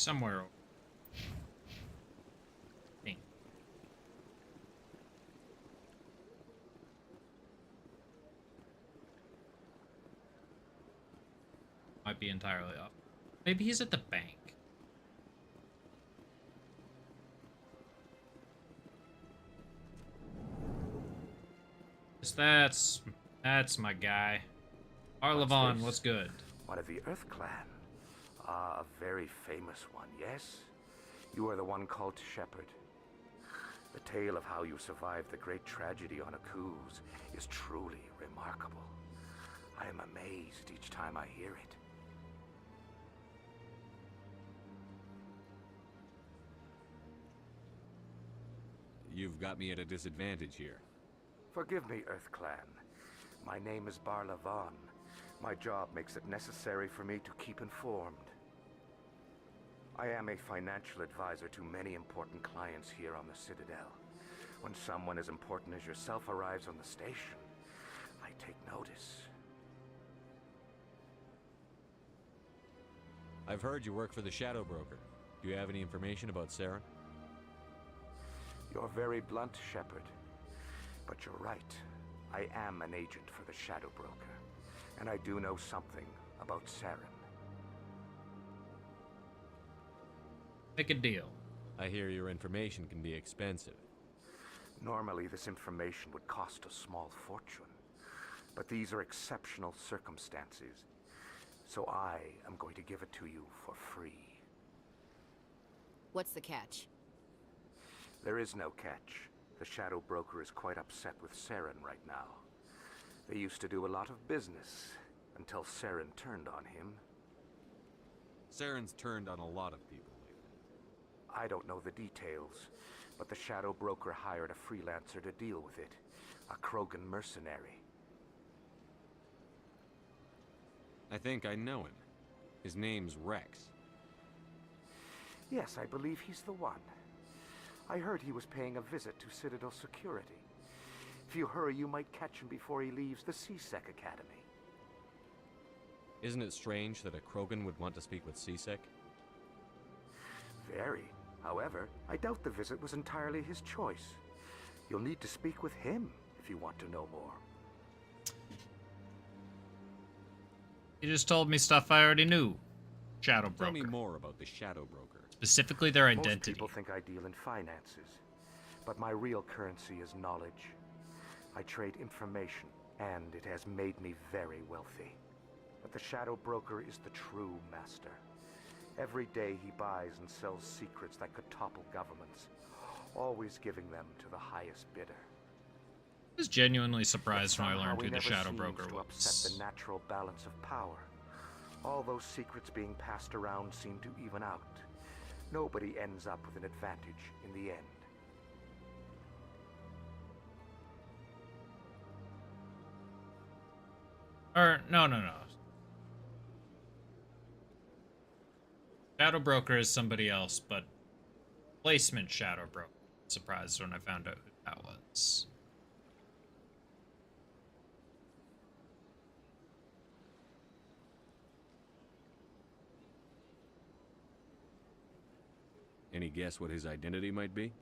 somewhere. Hey. Might be entirely off. Maybe he's at the bank. 'Cause that's my guy. Arlavon, what's good? One of the Earth Clan. Ah, a very famous one, yes? You are the one called Shepard. The tale of how you survived the great tragedy on Akuz is truly remarkable. I am amazed each time I hear it. You've got me at a disadvantage here. Forgive me, Earth Clan. My name is Barla Vaughn. My job makes it necessary for me to keep informed. I am a financial advisor to many important clients here on the Citadel. When someone as important as yourself arrives on the station, I take notice. I've heard you work for the Shadow Broker. Do you have any information about Saren? You're very blunt, Shepard. But you're right. I am an agent for the Shadow Broker. And I do know something about Saren. Make a deal. I hear your information can be expensive. Normally, this information would cost a small fortune. But these are exceptional circumstances. So I am going to give it to you for free. What's the catch? There is no catch. The Shadow Broker is quite upset with Saren right now. They used to do a lot of business until Saren turned on him. Saren's turned on a lot of people lately. I don't know the details, but the Shadow Broker hired a freelancer to deal with it. A Krogan mercenary. I think I know him. His name's Rex. Yes, I believe he's the one. I heard he was paying a visit to Citadel Security. If you hurry, you might catch him before he leaves the C-Sec Academy. Isn't it strange that a Krogan would want to speak with C-Sec? Very. However, I doubt the visit was entirely his choice. You'll need to speak with him if you want to know more. You just told me stuff I already knew. Shadow Broker. Tell me more about the Shadow Broker. Specifically their Most identity. people think I deal in finances, but my real currency is knowledge. I trade information, and it has made me very wealthy. But the Shadow Broker is the true master. Every day he buys and sells secrets that could topple governments, always giving them to the highest bidder. I was genuinely surprised when I Somehow learned he who the never Shadow seems Broker to was. upset the natural balance of power. All those secrets being passed around seem to even out. Nobody ends up with an advantage in the end. No. Shadow Broker is somebody else, but placement Shadow Broker. Surprised when I found out who that was. Any guess what his identity might be?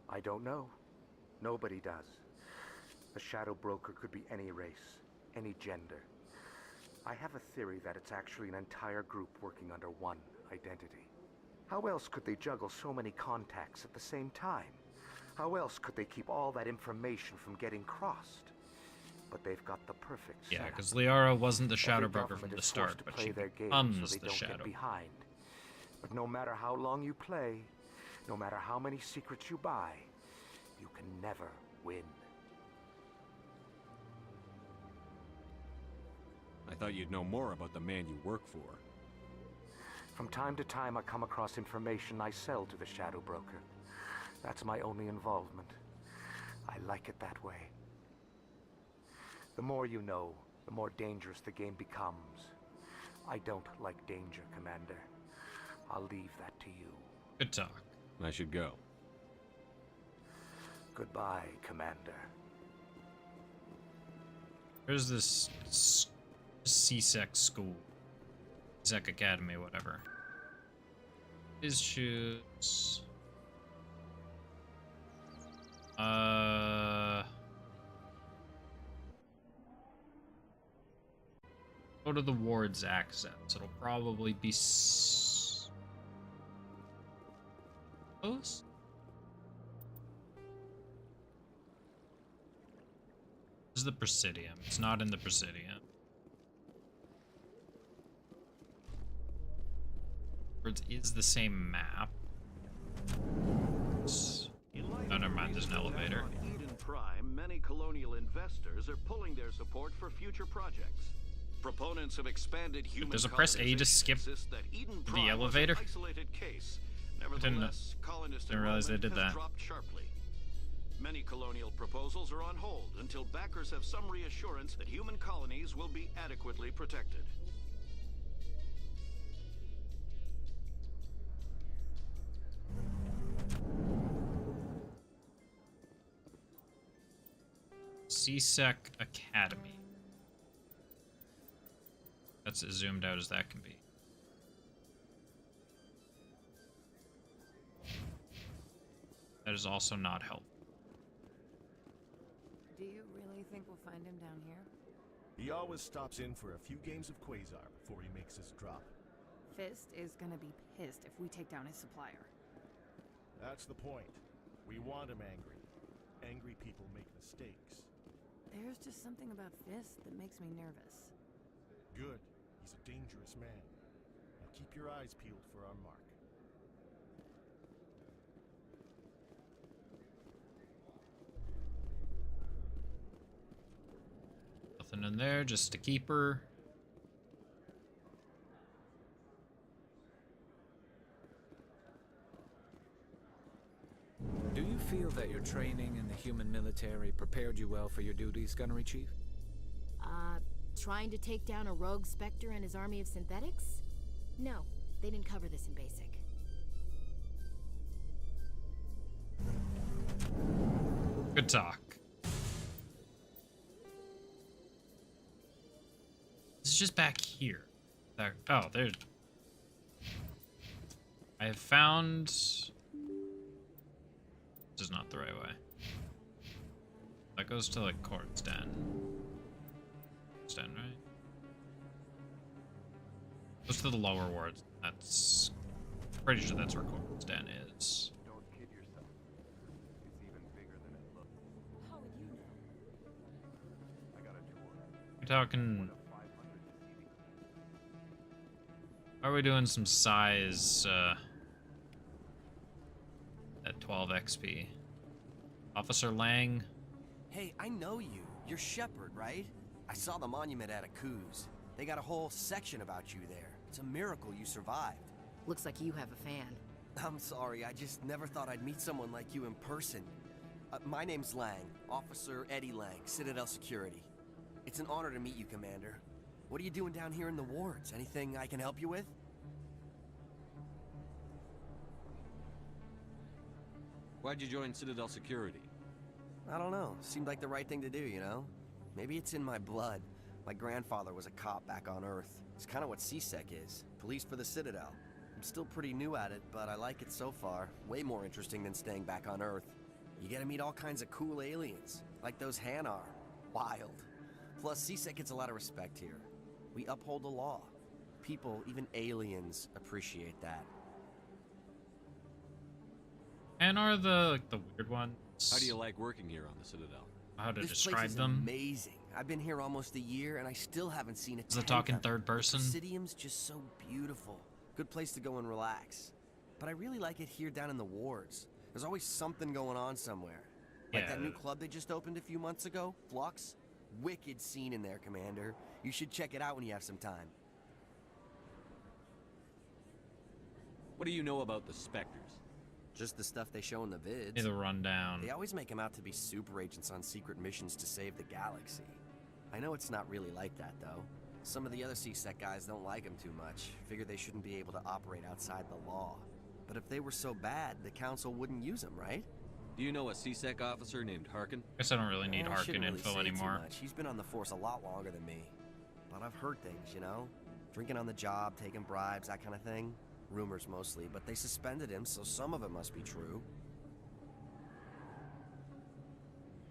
I don't know. Nobody does. The Shadow Broker could be any race, any gender. I have a theory that it's actually an entire group working under one identity. How else could they juggle so many contacts at the same time? How else could they keep all that information from getting crossed? But they've got the perfect Yeah, setup. because Liara wasn't the Shadow Every Broker from government the is start, forced to but play she their game becomes so they the don't Shadow. get behind. But no matter how long you play, no matter how many secrets you buy, you can never win. I thought you'd know more about the man you work for. From time to time, I come across information I sell to the Shadow Broker. That's my only involvement. I like it that way. The more you know, the more dangerous the game becomes. I don't like danger, Commander. I'll leave that to you. Good talk. I should go. Goodbye, Commander. Where's this C-Sec school? C-Sec Academy, whatever. His shoes. Go to the ward's access. It'll probably be close. This is the Presidium. It's not in the Presidium. It is the same map. Oh, never mind. There's an elevator. On Eden Prime, many colonial investors are pulling their support for future projects. Proponents of expanded human There's a press A to skip the elevator. Nevertheless, colonist Didn't realize they did that. dropped sharply. Many colonial proposals are on hold until backers have some reassurance that human colonies will be adequately protected. CSEC Academy. That's as zoomed out as that can be. That is also not helpful. Do you really think we'll find him down here? He always stops in for a few games of Quasar before he makes his drop. Fist is gonna be pissed if we take down his supplier. That's the point. We want him angry. Angry people make mistakes. There's just something about Fist that makes me nervous. Good. He's a dangerous man. Now keep your eyes peeled for our mark. Nothing in there, just a keeper. Do you feel that your training in the human military prepared you well for your duties, Gunnery Chief? Trying to take down a rogue Spectre and his army of synthetics? No, they didn't cover this in basic. Good talk. This is just back here. There. Oh, there's. I have found. This is not the right way. That goes to like Court's Den. Court's Den, right? Goes to the lower wards. That's. Pretty sure that's where Court's Den is. Don't kid yourself. It's even bigger than it looks. How would you know? I got a tour. We're talking. Are we doing some size at 12 XP? Officer Lang. Hey, I know you. You're Shepard, right? I saw the monument at Akuz. They got a whole section about you there. It's a miracle you survived. Looks like you have a fan. I'm sorry, I just never thought I'd meet someone like you in person. My name's Lang, Officer Eddie Lang, Citadel Security. It's an honor to meet you, Commander. What are you doing down here in the wards? Anything I can help you with? Why'd you join Citadel Security? I don't know. Seemed like the right thing to do, you know? Maybe it's in my blood. My grandfather was a cop back on Earth. It's kind of what CSEC is. Police for the Citadel. I'm still pretty new at it, but I like it so far. Way more interesting than staying back on Earth. You get to meet all kinds of cool aliens, like those Hanar. Wild. Plus, CSEC gets a lot of respect here. We uphold the law. People, even aliens, appreciate that. And are the weird ones? How do you like working here on the Citadel? How to This describe place is them? amazing. I've been here almost a year, and I still haven't seen a Is it talking third The person? Presidium's just so beautiful. Good place to go and relax. But I really like it here down in the wards. There's always something going on somewhere. Like that new club they just opened a few months ago, Flux. Wicked scene in there, Commander. You should check it out when you have some time. What do you know about the Spectres? Just the stuff they show in the vids. Hey, the rundown. They always make them out to be super agents on secret missions to save the galaxy. I know it's not really like that, though. Some of the other CSEC guys don't like them too much. Figure they shouldn't be able to operate outside the law. But if they were so bad, the Council wouldn't use them, right? Do you know a CSEC officer named Harkin? Guess I don't really need I Harkin shouldn't really info say anymore. Too much. He's been on the force a lot longer than me. But I've heard things, you know? Drinking on the job, taking bribes, that kind of thing. Rumors mostly, but they suspended him, so some of it must be true.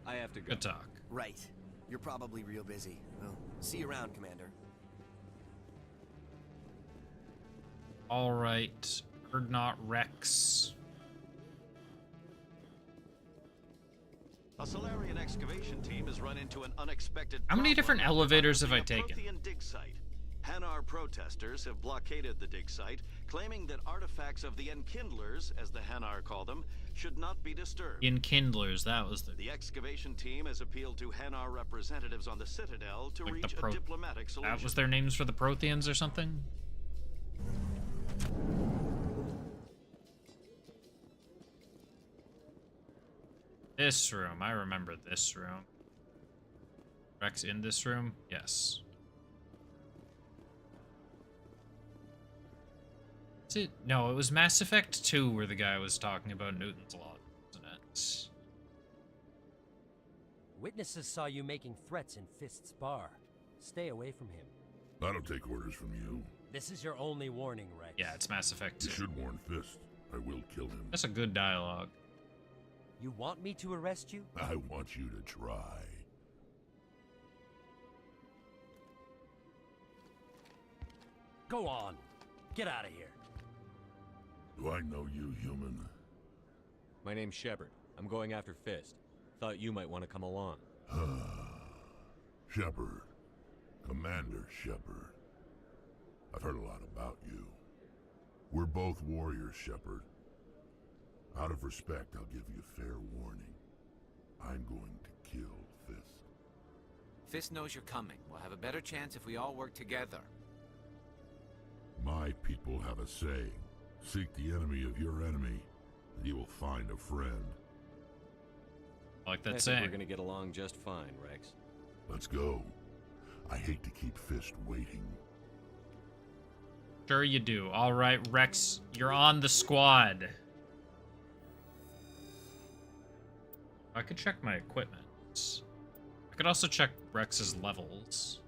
I have to go. Good talk. Right. You're probably real busy. Well, see you around, Commander. All right. Urdnot Rex. A Solarian excavation team has run into an unexpected How many problem different elevators have I unearthing a taken? Prothean dig site. Hanar protesters have blockaded the dig site, claiming that artifacts of the Enkindlers, as the Hanar call them, should not be disturbed. Enkindlers, that was The excavation team has appealed to Hanar representatives on the Citadel to Like reach the a diplomatic solution. That was their names for the Protheans or something? This room. I remember this room. Rex in this room? Yes. Is it? No, it was Mass Effect 2 where the guy was talking about Newton's law, wasn't it? Witnesses saw you making threats in Fist's bar. Stay away from him. I don't take orders from you. This is your only warning, Rex. Yeah, it's Mass Effect 2. You should warn Fist. I will kill him. That's a good dialogue. You want me to arrest you? I want you to try. Go on. Get out of here. Do I know you, human? My name's Shepard. I'm going after Fist. Thought you might want to come along. Shepard. Commander Shepard. I've heard a lot about you. We're both warriors, Shepard. Out of respect, I'll give you fair warning. I'm going to kill Fist. Fist knows you're coming. We'll have a better chance if we all work together. My people have a saying. Seek the enemy of your enemy, and you will find a friend. I like that I saying. think we're gonna get along just fine, Rex. Let's go. I hate to keep Fist waiting. Sure you do. All right, Rex, you're on the squad. I could check my equipment. I could also check Rex's levels.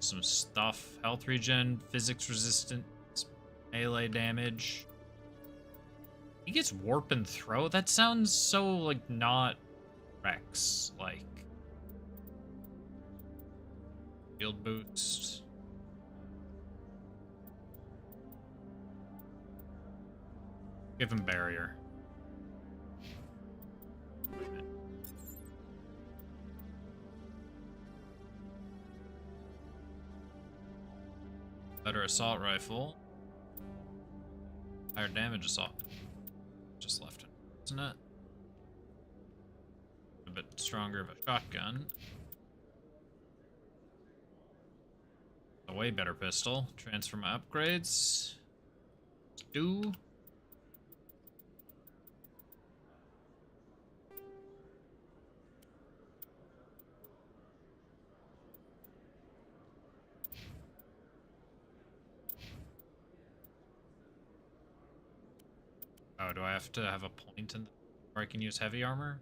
Some stuff. Health regen, physics resistant, melee damage. He gets warp and throw? That sounds so, like, not Rex. Like, shield boost. Give him barrier. Better assault rifle. Higher damage assault. Just left it, isn't it? A bit stronger of a shotgun. A way better pistol. Transfer my upgrades. Do. Oh, do I have to have a point in where I can use heavy armor?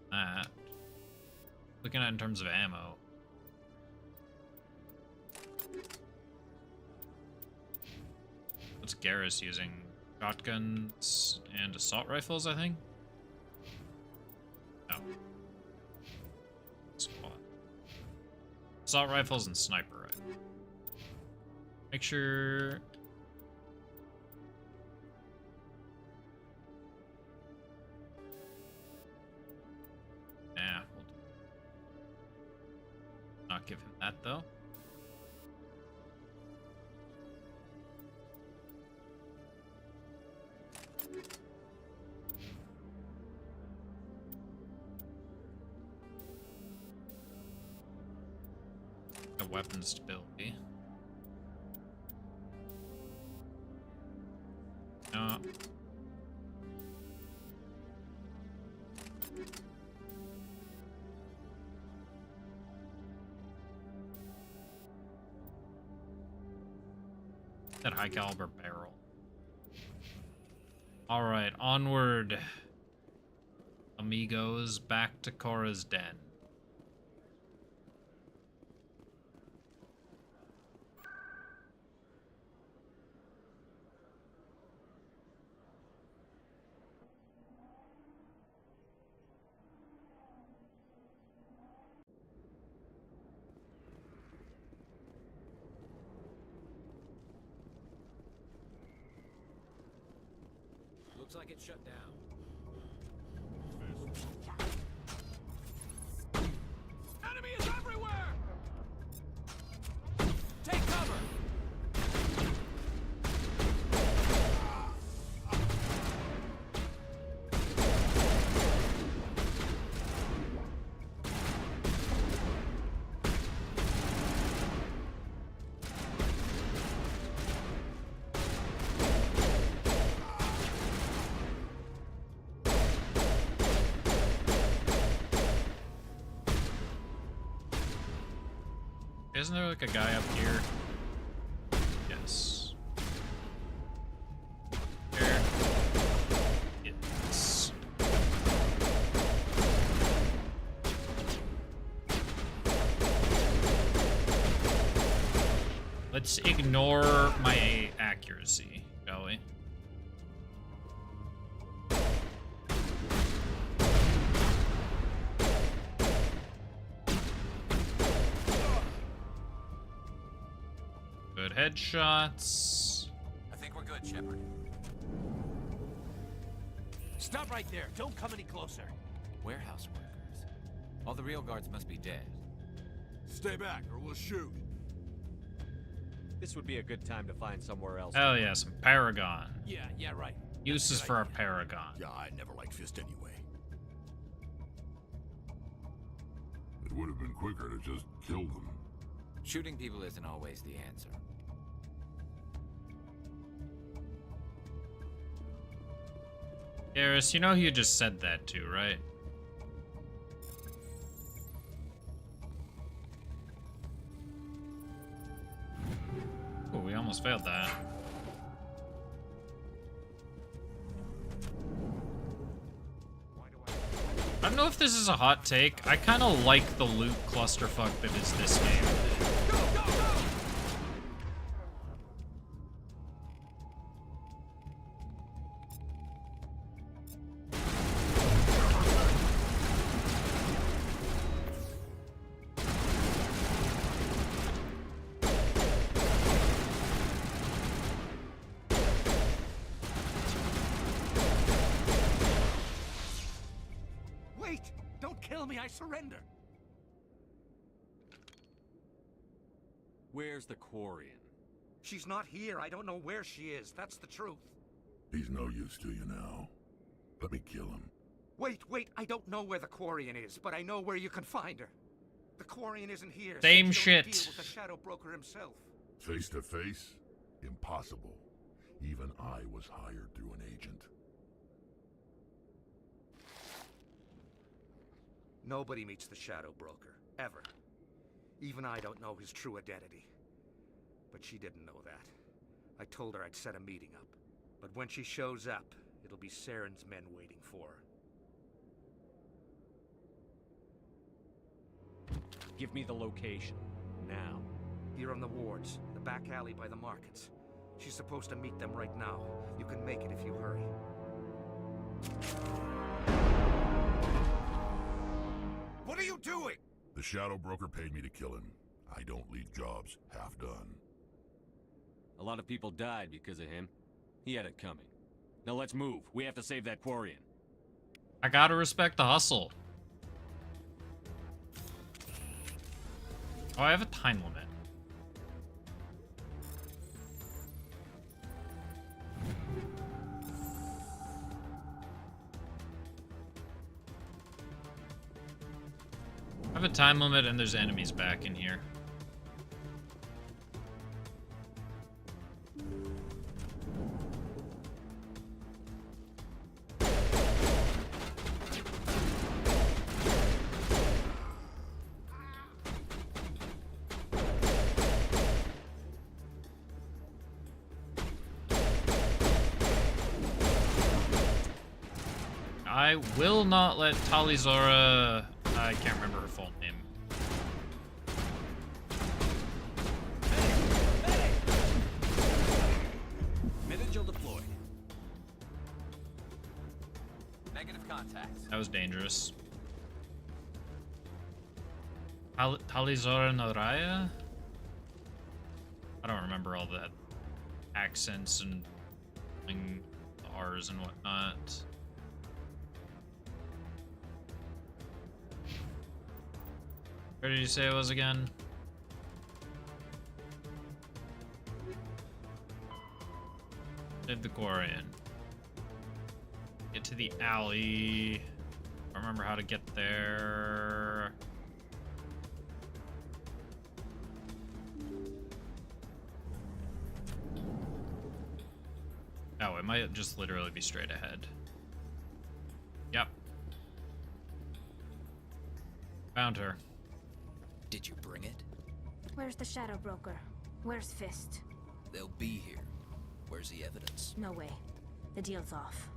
That. Looking at it in terms of ammo. What's Garrus using? Shotguns and assault rifles, I think? No. Squad. Assault rifles and sniper rifle. Make sure... Nah, we'll not give him that though. The weapon stability. No. That high caliber barrel. Alright, onward. Amigos, back to Cora's den. Looks like it's shut down. Enemy is everywhere! Take cover! Isn't there like a guy up here? Yes. There. Yes. Let's ignore my accuracy, shall we? Good headshots. I think we're good, Shepard. Stop right there. Don't come any closer. Warehouse workers. All the real guards must be dead. Stay back or we'll shoot. This would be a good time to find somewhere else. Hell yeah, some Paragon. Yeah, right. Uses for a Paragon. Yeah, I never liked Fist anyway. It would have been quicker to just kill them. Shooting people isn't always the answer. Garrus, you know who you just said that to, right? Oh, we almost failed that. I don't know if this is a hot take. I kind of like the loot clusterfuck that is this game. I surrender. Where's the Quarian? She's not here. I don't know where she is. That's the truth. He's no use to you now. Let me kill him. Wait. I don't know where the Quarian is, but I know where you can find her. The Quarian isn't here. Same so you don't shit. Deal with the Shadow Broker himself. Face to face? Impossible. Even I was hired through an agent. Nobody meets the Shadow Broker, ever. Even I don't know his true identity. But she didn't know that. I told her I'd set a meeting up. But when she shows up, it'll be Saren's men waiting for her. Give me the location. Now. Here on the wards, the back alley by the markets. She's supposed to meet them right now. You can make it if you hurry. What are you doing? The Shadow Broker paid me to kill him. I don't leave jobs half done. A lot of people died because of him. He had it coming. Now let's move. We have to save that Quarian. I gotta respect the hustle. Oh, I have a time limit. I have a time limit and there's enemies back in here. I will not let Talizora... I can't remember her full name. Mid-agile deployed. Negative contacts. That was dangerous. Talizora Naraya? I don't remember all the accents and R's and whatnot. Where did you say it was again? Save the Quarian. Get to the alley. I remember how to get there. Oh, it might just literally be straight ahead. Yep. Found her. Did you bring it? Where's the Shadow Broker? Where's Fist? They'll be here. Where's the evidence? No way. The deal's off.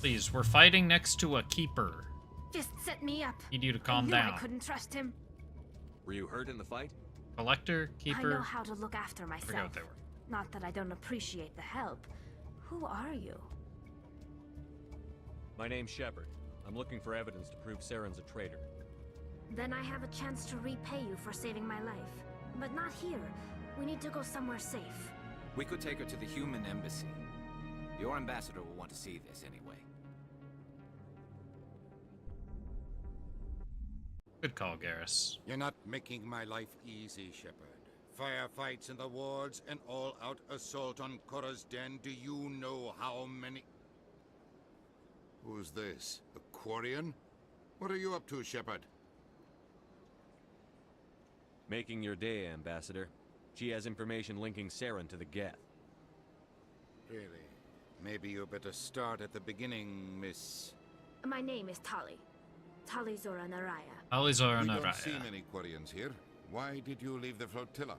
Please, we're fighting next to a keeper. Fist set me up. Need you to calm I knew down. I couldn't trust him. Were you hurt in the fight? Collector, keeper. I know how to look after I forget myself. what they were. Not that I don't appreciate the help. Who are you? My name's Shepard. I'm looking for evidence to prove Saren's a traitor. Then I have a chance to repay you for saving my life. But not here. We need to go somewhere safe. We could take her to the human embassy. Your ambassador will want to see this anyway. Good call, Garrus. You're not making my life easy, Shepard. Firefights in the wards, an all-out assault on Korra's den. Do you know how many... Who's this? A Quarian? What are you up to, Shepard? Making your day, Ambassador. She has information linking Saren to the Geth. Really? Maybe you better start at the beginning, Miss... My name is Tali. Talizora Naraya. Talizora We don't Naraya. see many Quarians here. Why did you leave the flotilla?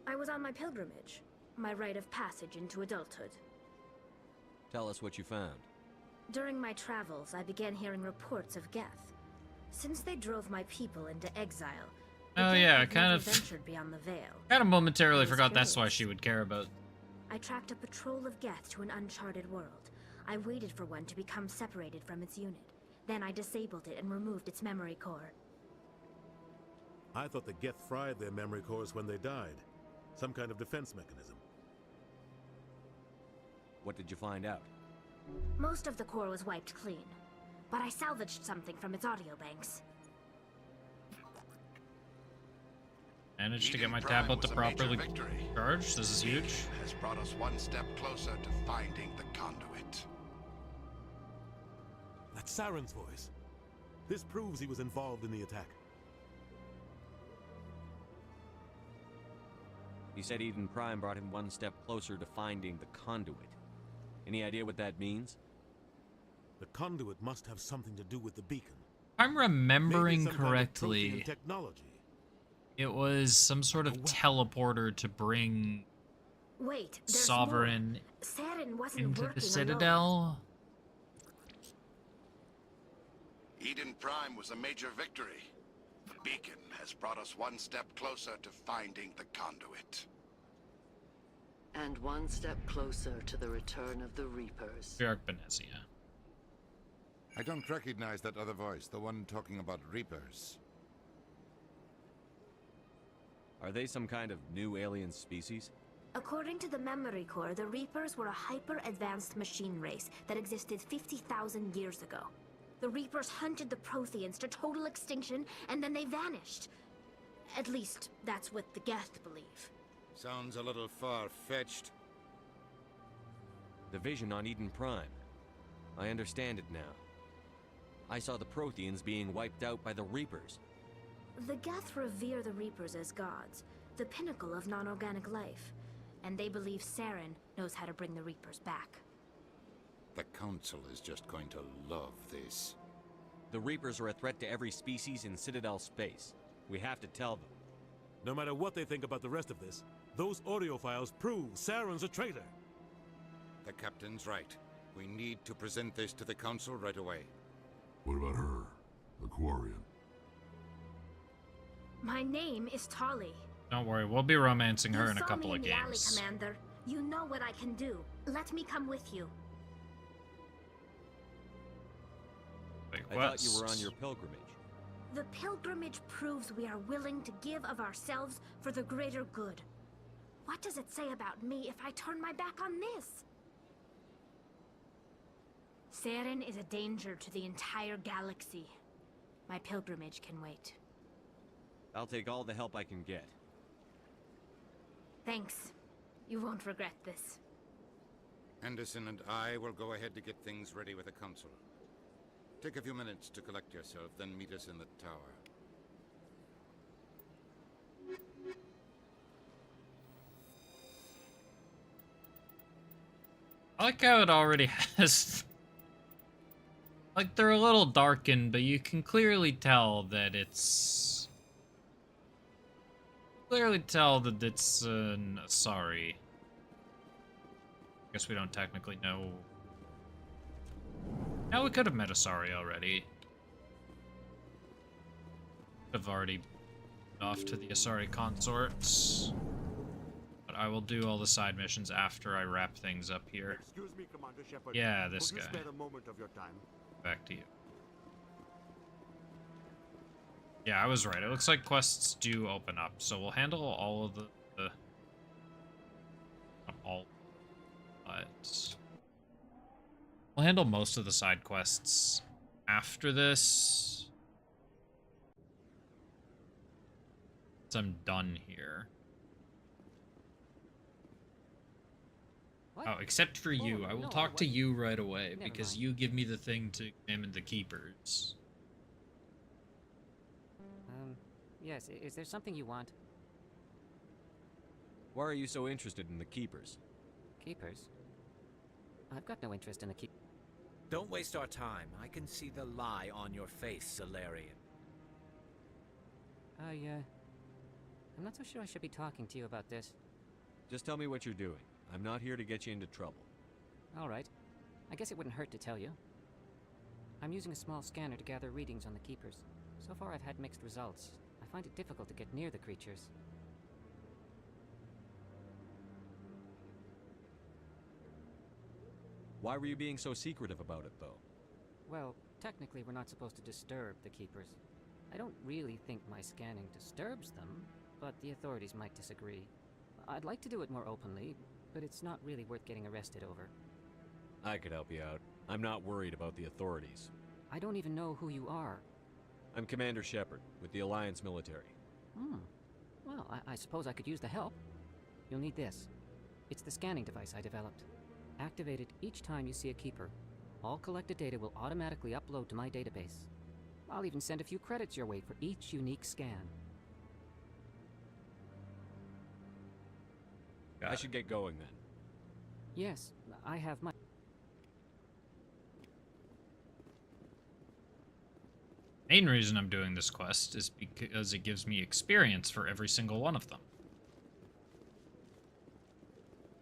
I was on my pilgrimage. My rite of passage into adulthood. Tell us what you found. During my travels, I began hearing reports of Geth. Since they drove my people into exile, the Oh Geth yeah, I have kind never of ventured beyond the veil. kind of momentarily I was forgot that's why curious. she would care about. I tracked a patrol of Geth to an uncharted world. I waited for one to become separated from its unit. Then I disabled it and removed its memory core. I thought the Geth fried their memory cores when they died. Some kind of defense mechanism. What did you find out? Most of the core was wiped clean, but I salvaged something from its audio banks. Managed to get Eden my Prime tablet to was a major properly victory. charge. This is huge. Has brought us one step closer to finding the conduit. That's Saren's voice. This proves he was involved in the attack. He said Eden Prime brought him one step closer to finding the conduit. Any idea what that means? The conduit must have something to do with the beacon. If I'm remembering Maybe some kind of correctly, protein technology. it was some sort of teleporter to bring Wait, there's Sovereign more. Saren wasn't into working the alone. Citadel. Eden Prime was a major victory. The beacon has brought us one step closer to finding the conduit. And one step closer to the return of the Reapers. Patriarch Benezia. I don't recognize that other voice, the one talking about Reapers. Are they some kind of new alien species? According to the memory core, the Reapers were a hyper-advanced machine race that existed 50,000 years ago. The Reapers hunted the Protheans to total extinction, and then they vanished. At least, that's what the Geth believe. Sounds a little far-fetched. The vision on Eden Prime. I understand it now. I saw the Protheans being wiped out by the Reapers. The Geth revere the Reapers as gods, the pinnacle of non-organic life. And they believe Saren knows how to bring the Reapers back. The Council is just going to love this. The Reapers are a threat to every species in Citadel space. We have to tell them. No matter what they think about the rest of this, those audio files prove Saren's a traitor. The Captain's right. We need to present this to the Council right away. What about her, the Quarian? My name is Tali. Don't worry, we'll be romancing her in a You saw couple me of in the alley, games. Commander. You know what I can do. Let me come with you. Wait, I thought you were on your pilgrimage. The pilgrimage proves we are willing to give of ourselves for the greater good. What does it say about me if I turn my back on this? Saren is a danger to the entire galaxy. My pilgrimage can wait. I'll take all the help I can get. Thanks. You won't regret this. Anderson and I will go ahead to get things ready with the Council. Take a few minutes to collect yourself, then meet us in the tower. I like how it already has... Like, they're a little darkened, but you can clearly tell that it's... Clearly tell that it's an Asari. Guess we don't technically know... Now we could have met Asari already. Could have already off to the Asari consorts. But I will do all the side missions after I wrap things up here. Excuse me, Commander Shepard. Yeah, this Could guy. you spare a moment of your time? Back to you. Yeah, I was right. It looks like quests do open up, so we'll handle all of the not all, but we'll handle most of the side quests after this. So I'm done here. What? Oh, except for you. I will no, talk to you right away, Never because mind. you give me the thing to examine the keepers. Yes, is there something you want? Why are you so interested in the Keepers? Keepers? I've got no interest in the keep. Don't waste our time. I can see the lie on your face, Solarian. I'm not so sure I should be talking to you about this. Just tell me what you're doing. I'm not here to get you into trouble. All right. I guess it wouldn't hurt to tell you. I'm using a small scanner to gather readings on the Keepers. So far I've had mixed results. I find it difficult to get near the creatures. Why were you being so secretive about it, though? Well, technically we're not supposed to disturb the Keepers. I don't really think my scanning disturbs them, but the authorities might disagree. I'd like to do it more openly, but it's not really worth getting arrested over. I could help you out. I'm not worried about the authorities. I don't even know who you are. I'm Commander Shepard, with the Alliance military. Well, I suppose I could use the help. You'll need this. It's the scanning device I developed. Activate it each time you see a Keeper. All collected data will automatically upload to my database. I'll even send a few credits your way for each unique scan. I should get going then. Yes, I have my... Main reason I'm doing this quest is because it gives me experience for every single one of them.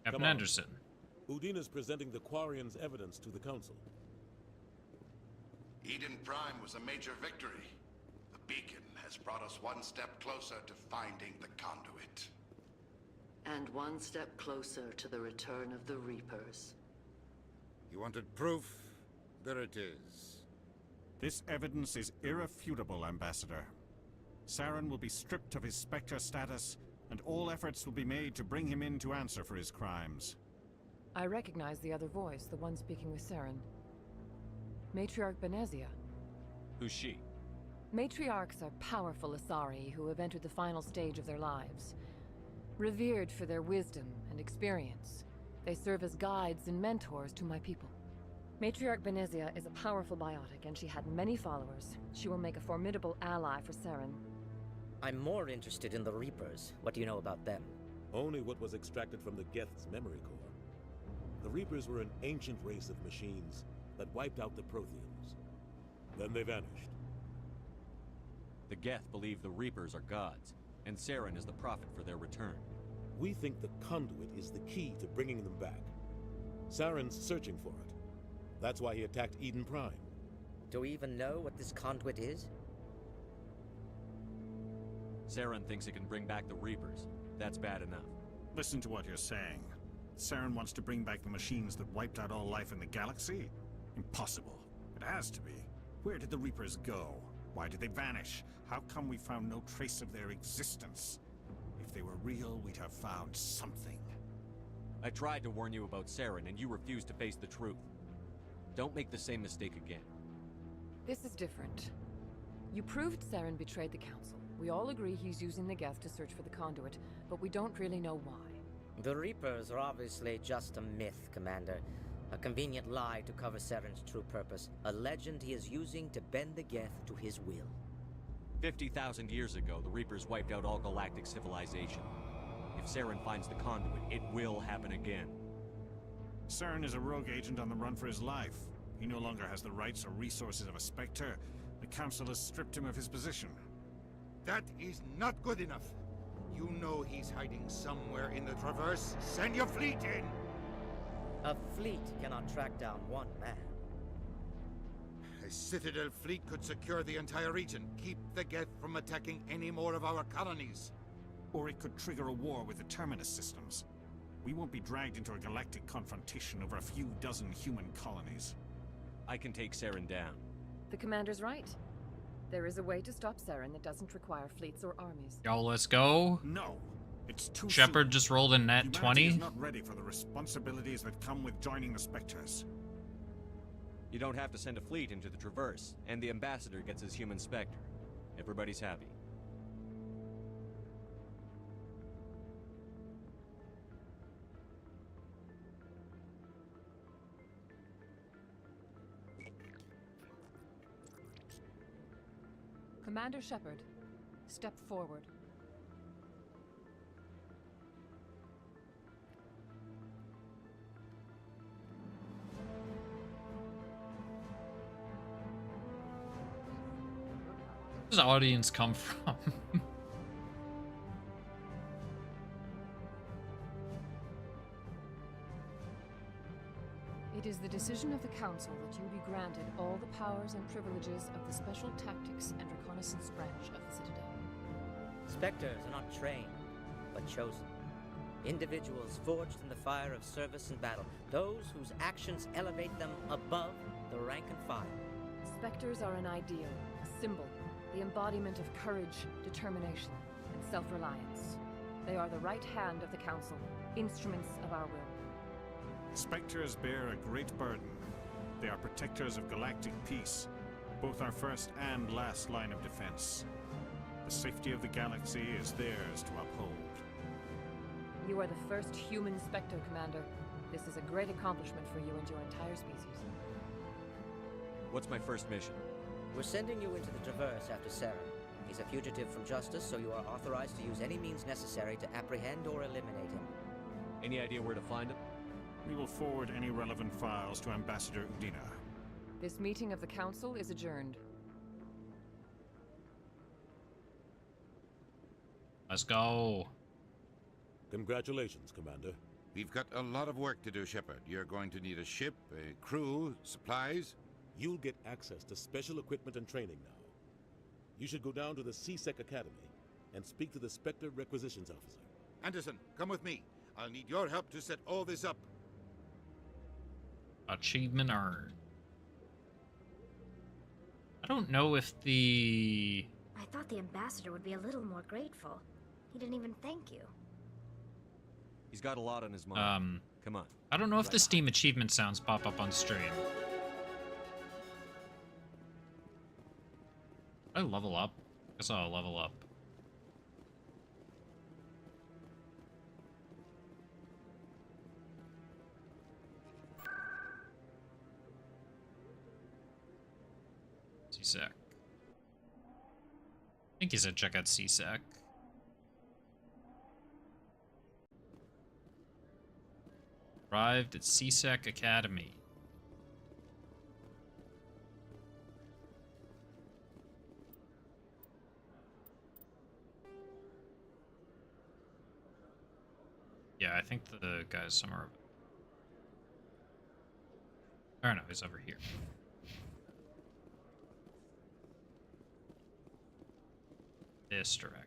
Captain Anderson. Udina's presenting the Quarians' evidence to the Council. Eden Prime was a major victory. The beacon has brought us one step closer to finding the conduit. And one step closer to the return of the Reapers. You wanted proof? There it is. This evidence is irrefutable, Ambassador. Saren will be stripped of his Spectre status, and all efforts will be made to bring him in to answer for his crimes. I recognize the other voice, the one speaking with Saren. Matriarch Benezia. Who's she? Matriarchs are powerful Asari who have entered the final stage of their lives. Revered for their wisdom and experience, they serve as guides and mentors to my people. Matriarch Benezia is a powerful biotic, and she had many followers. She will make a formidable ally for Saren. I'm more interested in the Reapers. What do you know about them? Only what was extracted from the Geth's memory core. The Reapers were an ancient race of machines that wiped out the Protheans. Then they vanished. The Geth believe the Reapers are gods, and Saren is the prophet for their return. We think the Conduit is the key to bringing them back. Saren's searching for it. That's why he attacked Eden Prime. Do we even know what this Conduit is? Saren thinks it can bring back the Reapers. That's bad enough. Listen to what you're saying. Saren wants to bring back the machines that wiped out all life in the galaxy? Impossible. It has to be. Where did the Reapers go? Why did they vanish? How come we found no trace of their existence? If they were real, we'd have found something. I tried to warn you about Saren, and you refused to face the truth. Don't make the same mistake again. This is different. You proved Saren betrayed the Council. We all agree he's using the Geth to search for the Conduit, but we don't really know why. The Reapers are obviously just a myth, Commander. A convenient lie to cover Saren's true purpose. A legend he is using to bend the Geth to his will. 50,000 years ago, the Reapers wiped out all galactic civilization. If Saren finds the Conduit, it will happen again. Saren is a rogue agent on the run for his life. He no longer has the rights or resources of a Spectre. The Council has stripped him of his position. That is not good enough. You know he's hiding somewhere in the Traverse. Send your fleet in! A fleet cannot track down one man. A Citadel fleet could secure the entire region, keep the Geth from attacking any more of our colonies. Or it could trigger a war with the Terminus systems. We won't be dragged into a galactic confrontation over a few dozen human colonies. I can take Saren down. The Commander's right. There is a way to stop Saren that doesn't require fleets or armies. Yo, let's go. No. It's too Shepard soon. just rolled a nat Humanity 20. is not ready for the responsibilities that come with joining the Spectres. You don't have to send a fleet into the Traverse, and the Ambassador gets his human Spectre. Everybody's happy. Commander Shepard, step forward. Where does the audience come from? It is the decision of the Council that you be granted all the powers and privileges of the Special Tactics and Reconnaissance branch of the Citadel. Spectres are not trained, but chosen. Individuals forged in the fire of service and battle. Those whose actions elevate them above the rank and file. Spectres are an ideal, a symbol, the embodiment of courage, determination, and self-reliance. They are the right hand of the Council, instruments of our will. Spectres bear a great burden. They are protectors of galactic peace, both our first and last line of defense. The safety of the galaxy is theirs to uphold. You are the first human Spectre, Commander. This is a great accomplishment for you and your entire species. What's my first mission? We're sending you into the Traverse after Saren. He's a fugitive from justice, so you are authorized to use any means necessary to apprehend or eliminate him. Any idea where to find him? We will forward any relevant files to Ambassador Udina. This meeting of the Council is adjourned. Let's go. Congratulations, Commander. We've got a lot of work to do, Shepard. You're going to need a ship, a crew, supplies. You'll get access to special equipment and training now. You should go down to the C-Sec Academy and speak to the Spectre Requisitions Officer. Anderson, come with me. I'll need your help to set all this up. Achievement earned. I don't know if the... I thought the Ambassador would be a little more grateful. He didn't even thank you. He's got a lot on his mind. Come on. I don't know if the Steam achievement sounds pop up on stream. I level up. Guess I'll level up. C-Sec. think he said check out CSEC. Arrived at CSEC Academy. Yeah, I think the guy's somewhere. Or no, he's over here. This direct.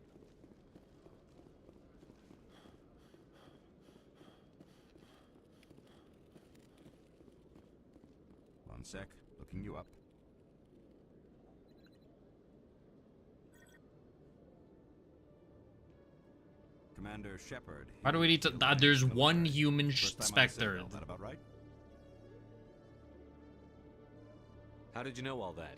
One sec, looking you up. Commander Shepard. Why do we need to? There's one human First time I said Spectre. that, that about right? How did you know all that?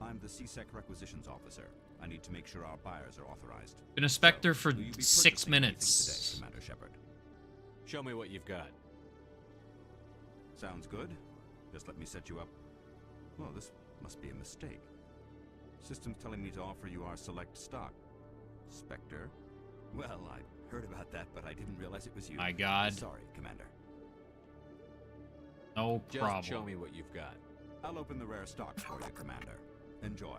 I'm the CSEC requisitions officer. I need to make sure our buyers are authorized. Been a Spectre for will you be 6 purchasing anything minutes. today, Commander Shepard? Show me what you've got. Sounds good. Just let me set you up. Well, this must be a mistake. System's telling me to offer you our select stock. Spectre? Well, I heard about that, but I didn't realize it was you. My God. Sorry, Commander. No problem. Just show me what you've got. I'll open the rare stocks for you, Commander. Enjoy.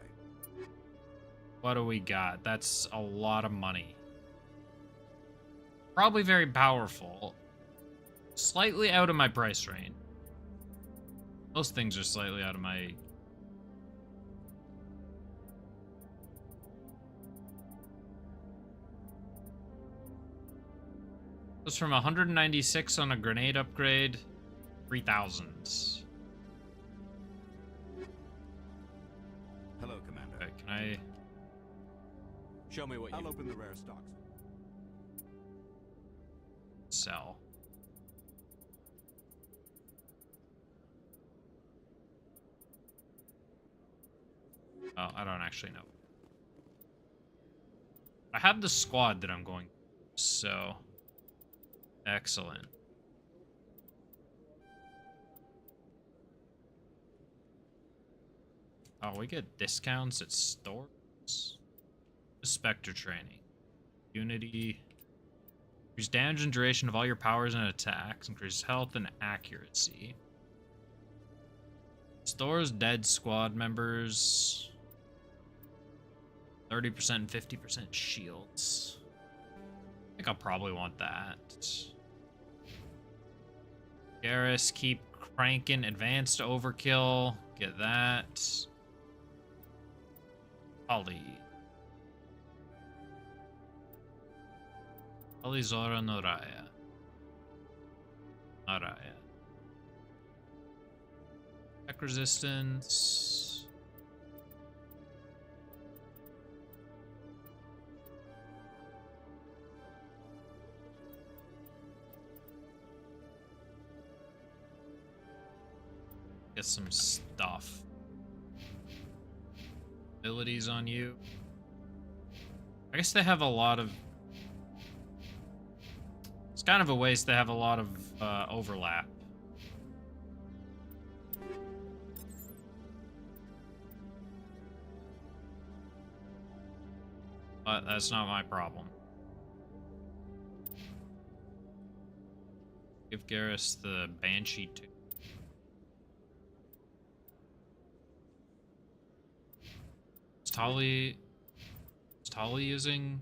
What do we got? That's a lot of money. Probably very powerful. Slightly out of my price range. Most things are slightly out of my... Goes from 196 on a grenade upgrade, 3,000s. Hello, Commander. Okay, can I... Show me what I'll open the rare stocks. Sell. Oh, I don't actually know. I have the squad that I'm going, so excellent. Oh, we get discounts at stores. Spectre training. Unity. Increase damage and duration of all your powers and attacks. Increase health and accuracy. Stores dead squad members. 30% and 50% shields. I think I'll probably want that. Garrus, keep cranking. Advanced overkill. Get that. Ollie. Ollie, Zora, Noraya. Noraya. Attack resistance. Get some stuff. Abilities on you. I guess they have a lot of... It's kind of a waste they have a lot of overlap. But that's not my problem. Give Garrus the Banshee too. Is Tali using...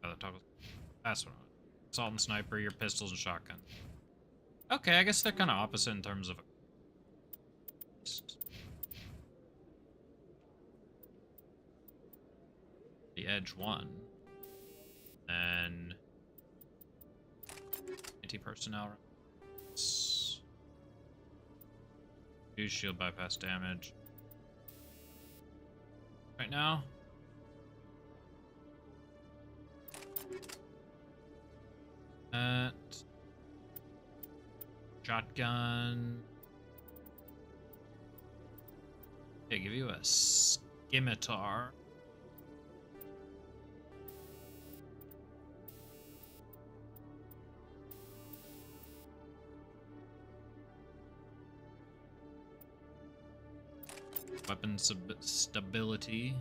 Oh, the toggle. That's what I want. Assault and sniper, your pistols and shotgun. Okay, I guess they're kind of opposite in terms of... The Edge 1. Then... Anti-personnel. Do shield bypass damage. Right now. Shotgun. Okay, give you a scimitar. Weapon stability.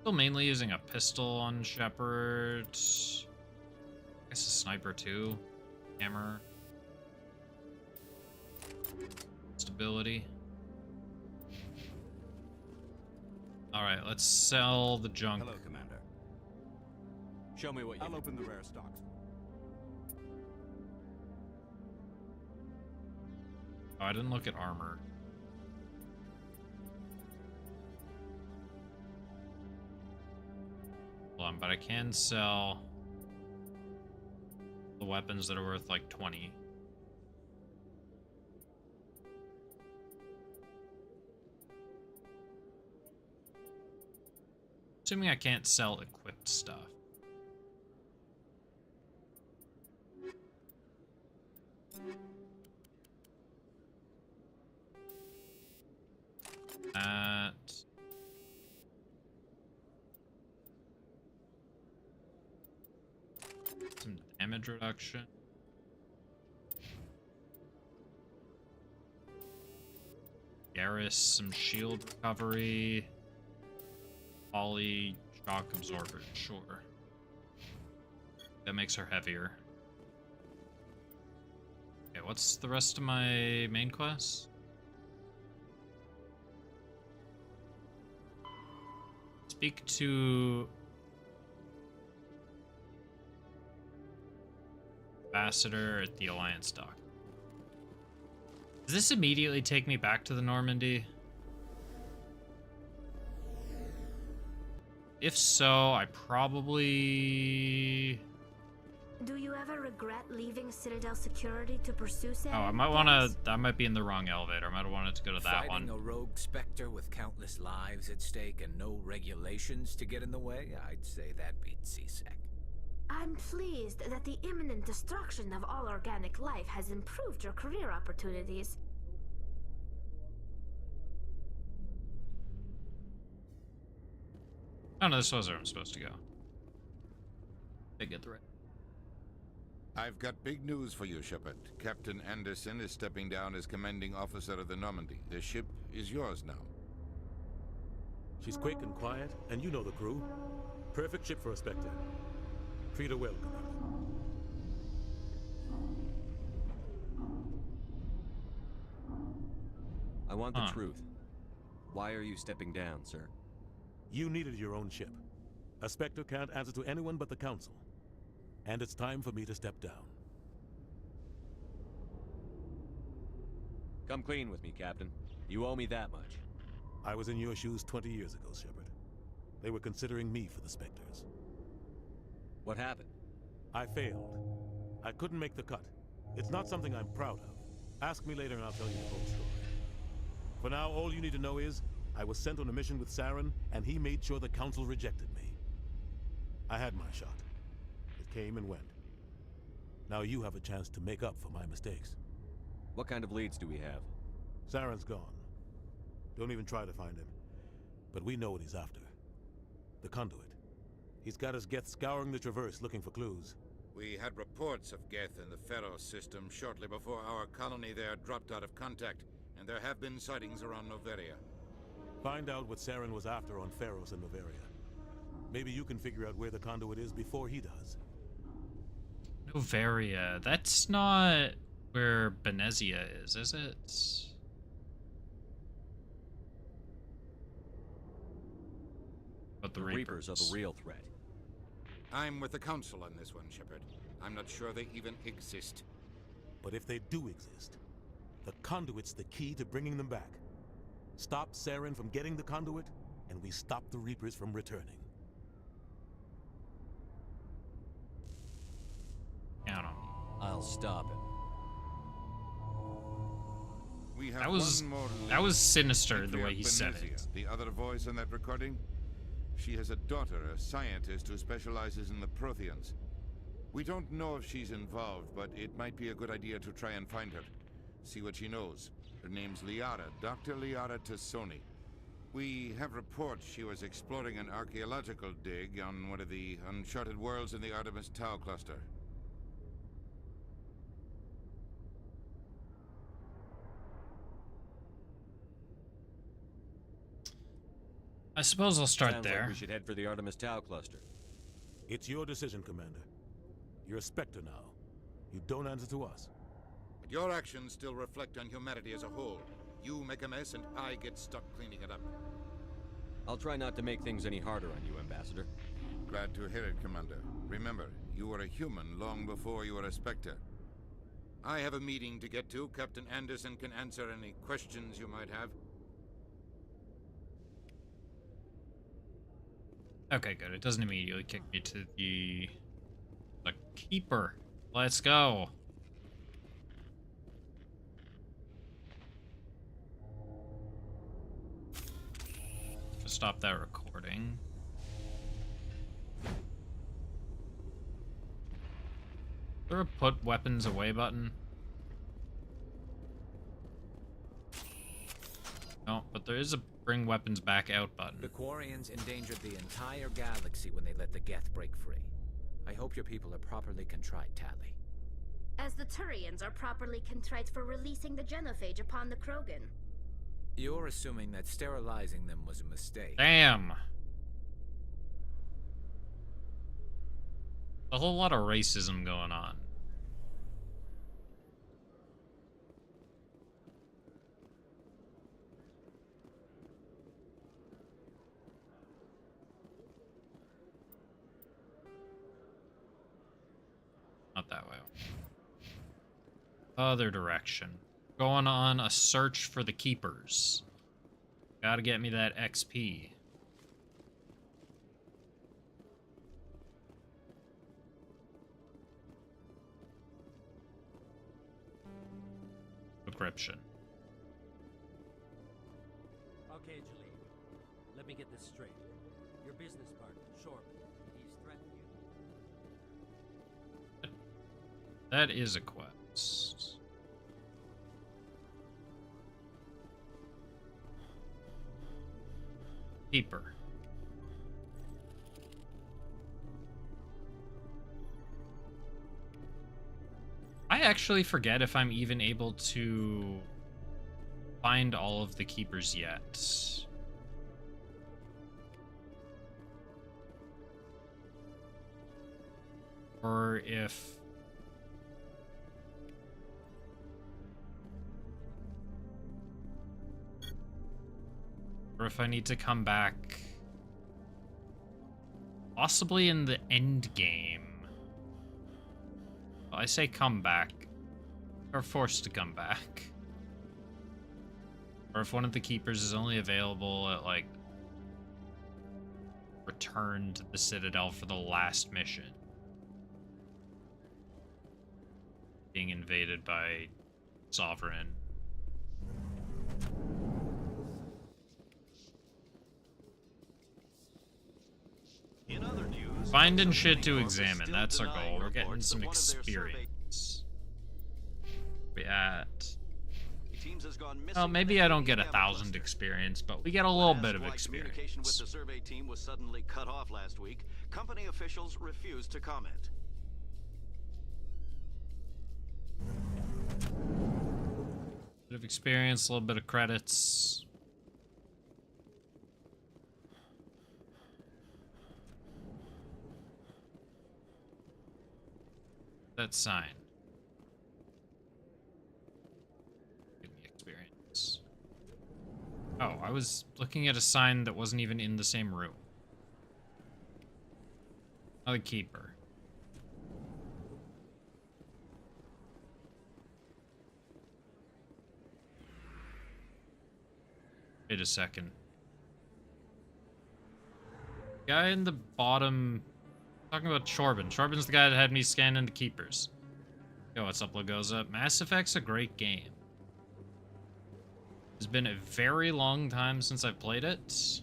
Still mainly using a pistol on Shepard. I guess a sniper too. Hammer. Stability. Alright, let's sell the junk. Hello, Commander. Show me what you I'll open the rare stocks. Oh, I didn't look at armor. Hold on, but I can sell the weapons that are worth like 20. Assuming I can't sell equipped stuff. Some damage reduction. Garrus, some shield recovery. Poly shock absorber, sure. That makes her heavier. Okay, what's the rest of my main quest? Speak to Ambassador at the Alliance dock. Does this immediately take me back to the Normandy? If so, I probably... Do you ever regret leaving Citadel Security to pursue Saren? Oh, I might want to... I might be in the wrong elevator. I might have wanted to go to that Fighting one. a rogue Spectre with countless lives at stake and no regulations to get in the way? I'd say that beats CSEC. I'm pleased that the imminent destruction of all organic life has improved your career opportunities. Oh no, this was where I'm supposed to go. They get the right. I've got big news for you, Shepard. Captain Anderson is stepping down as commanding officer of the Normandy. The ship is yours now. She's quick and quiet, and you know the crew. Perfect ship for a Spectre. Treat her well, Commander. I want the truth. Why are you stepping down, sir? You needed your own ship. A Spectre can't answer to anyone but the Council. And it's time for me to step down. Come clean with me, Captain. You owe me that much. I was in your shoes 20 years ago, Shepard. They were considering me for the Spectres. What happened? I failed. I couldn't make the cut. It's not something I'm proud of. Ask me later and I'll tell you the whole story. For now, all you need to know is, I was sent on a mission with Saren, and he made sure the Council rejected me. I had my shot. It came and went. Now you have a chance to make up for my mistakes. What kind of leads do we have? Saren's gone. Don't even try to find him. But we know what he's after. The Conduit. He's got his Geth scouring the Traverse looking for clues. We had reports of Geth in the Pharos system shortly before our colony there dropped out of contact, and there have been sightings around Noveria. Find out what Saren was after on Pharos and Noveria. Maybe you can figure out where the Conduit is before he does. Noveria. That's not where Benezia is it? But the Reapers are the real threat. I'm with the Council on this one, Shepard. I'm not sure they even exist. But if they do exist, the Conduit's the key to bringing them back. Stop Saren from getting the Conduit, and we stop the Reapers from returning. Count on me. I'll stop him. We have That was one more that was link. sinister the Andrea way he said Benezia, it. the other voice in that recording? She has a daughter, a scientist who specializes in the Protheans. We don't know if she's involved, but it might be a good idea to try and find her. See what she knows. Her name's Liara, Dr. Liara Tassoni. We have reports she was exploring an archaeological dig on one of the uncharted worlds in the Artemis Tau cluster. I suppose I'll start Sounds there. like we should head for the Artemis Tau cluster. It's your decision, Commander. You're a Spectre now. You don't answer to us. But your actions still reflect on humanity as a whole. You make a mess and I get stuck cleaning it up. I'll try not to make things any harder on you, Ambassador. Glad to hear it, Commander. Remember, you were a human long before you were a Spectre. I have a meeting to get to. Captain Anderson can answer any questions you might have. Okay, good. It doesn't immediately kick me to the Keeper. Let's go. Just stop that recording. Is there a put weapons away button? No, but there is a bring weapons back out button. The Quarians endangered the entire galaxy when they let the Geth break free. I hope your people are properly contrite, Tali. As the Turians are properly contrite for releasing the genophage upon the Krogan. You're assuming that sterilizing them was a mistake. Damn. A whole lot of racism going on. Not that way. Other direction. Going on a search for the Keepers. Gotta get me that XP. Encryption. Okay, Jalene. Let me get this straight. Your business partner, Shorman, he's threatened you. That is a quest. Keeper. I actually forget if I'm even able to find all of the Keepers yet. Or if... Or if I need to come back... Possibly in the end game. Well, I say come back. Or forced to come back. Or if one of the Keepers is only available at, like... Return to the Citadel for the last mission. Being invaded by Sovereign. In other news, Finding shit to examine, that's our goal. We're getting some experience. We at... Well, maybe I don't get 1,000 experience, but we get a little bit of experience. Communication with the survey team was suddenly cut off last week. Company officials refused to comment. Bit of experience, a little bit of credits. That sign. Give me experience. Oh, I was looking at a sign that wasn't even in the same room. Another Keeper. Wait a second. Guy in the bottom... Talking about Chorban. Chorban's the guy that had me scanning the Keepers. Yo, what's up, Lagoza? Mass Effect's a great game. It's been a very long time since I've played it.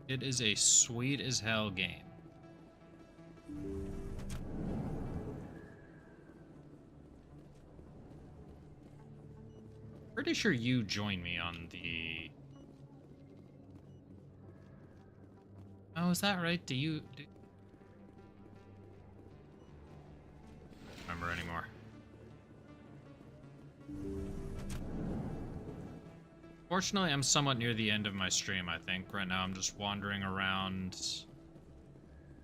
It is a sweet as hell game. Pretty sure you joined me on the... Oh, is that right? Do you... I don't remember anymore. Fortunately, I'm somewhat near the end of my stream, I think. Right now, I'm just wandering around,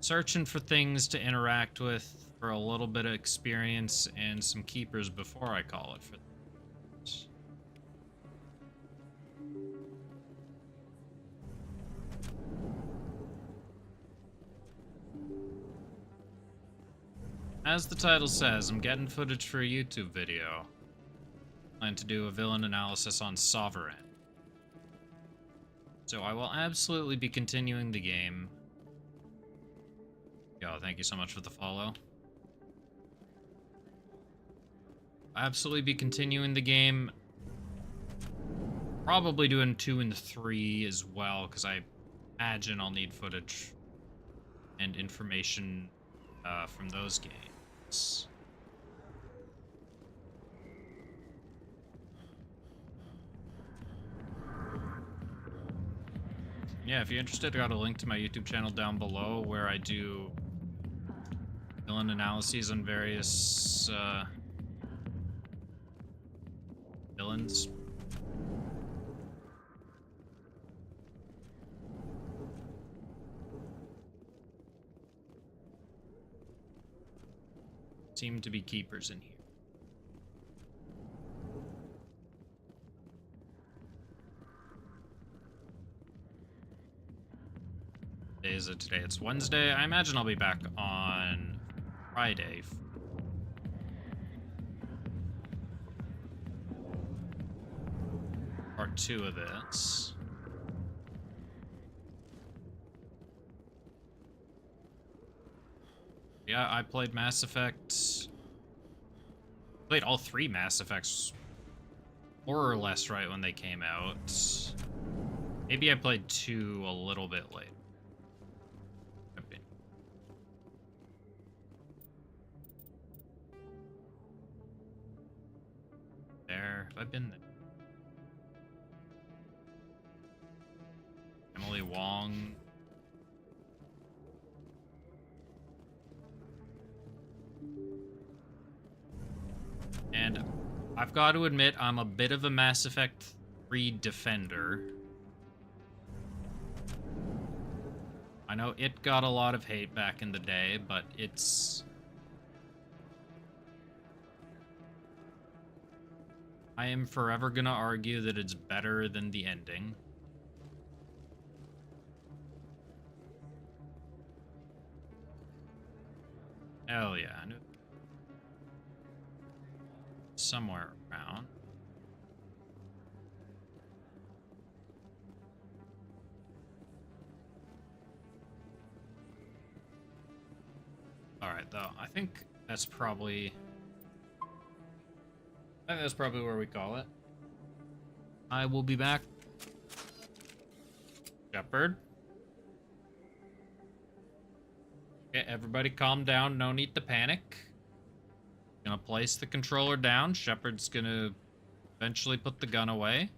searching for things to interact with for a little bit of experience and some keepers before I call it for. As the title says, I'm getting footage for a YouTube video. I plan to do a villain analysis on Sovereign. So I will absolutely be continuing the game. Yo, thank you so much for the follow. I'll absolutely be continuing the game. Probably doing 2 and 3 as well, because I imagine I'll need footage and information from those games. Yeah, if you're interested, I got a link to my YouTube channel down below where I do villain analyses on various villains. Seem to be keepers in here. Day is it today? It's Wednesday. I imagine I'll be back on Friday. Part 2 of this. Yeah, I played Mass Effect. Played all 3 Mass Effects more or less right when they came out. Maybe I played 2 a little bit late. There, have I been there? Emily Wong. And I've got to admit, I'm a bit of a Mass Effect 3 defender. I know it got a lot of hate back in the day, but it's... I am forever gonna argue that it's better than the ending. Hell yeah, I knew. Somewhere around. Alright, though, I think that's probably... I think that's probably where we call it. I will be back. Shepard. Okay, everybody calm down. No need to panic. Gonna place the controller down. Shepard's gonna eventually put the gun away.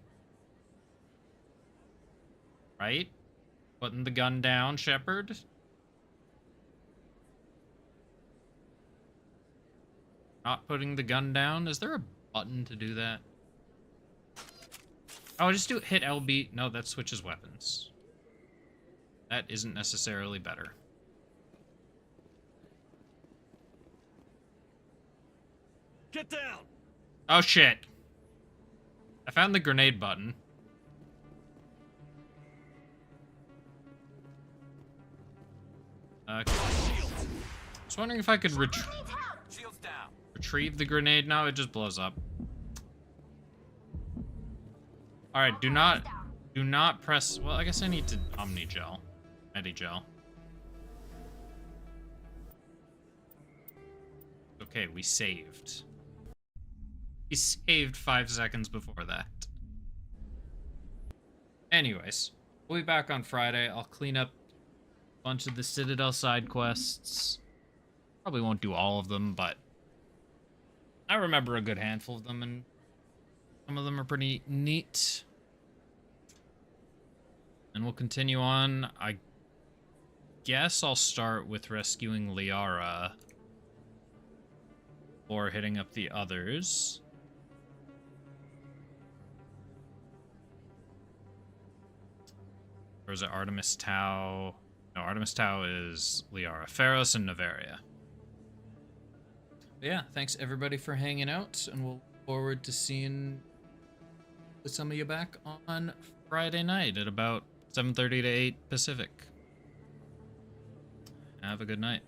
Right? Putting the gun down, Shepard. Not putting the gun down. Is there a button to do that? Oh, just hit LB. No, that switches weapons. That isn't necessarily better. Get down! Oh shit. I found the grenade button. Okay. I was wondering if I could retrieve the grenade. No, it just blows up. Alright, do not press... Well, I guess I need to Omnigel. Medigel. Okay, we saved. We saved 5 seconds before that. Anyways, we'll be back on Friday. I'll clean up a bunch of the Citadel side quests. Probably won't do all of them, but I remember a good handful of them, and some of them are pretty neat. And we'll continue on. I guess I'll start with rescuing Liara or hitting up the others. Or is it Artemis Tau? No, Artemis Tau is Liara. Pharos and Novaria. But yeah, thanks everybody for hanging out, and we'll look forward to seeing some of you back on Friday night at about 7:30 to 8 Pacific. Have a good night.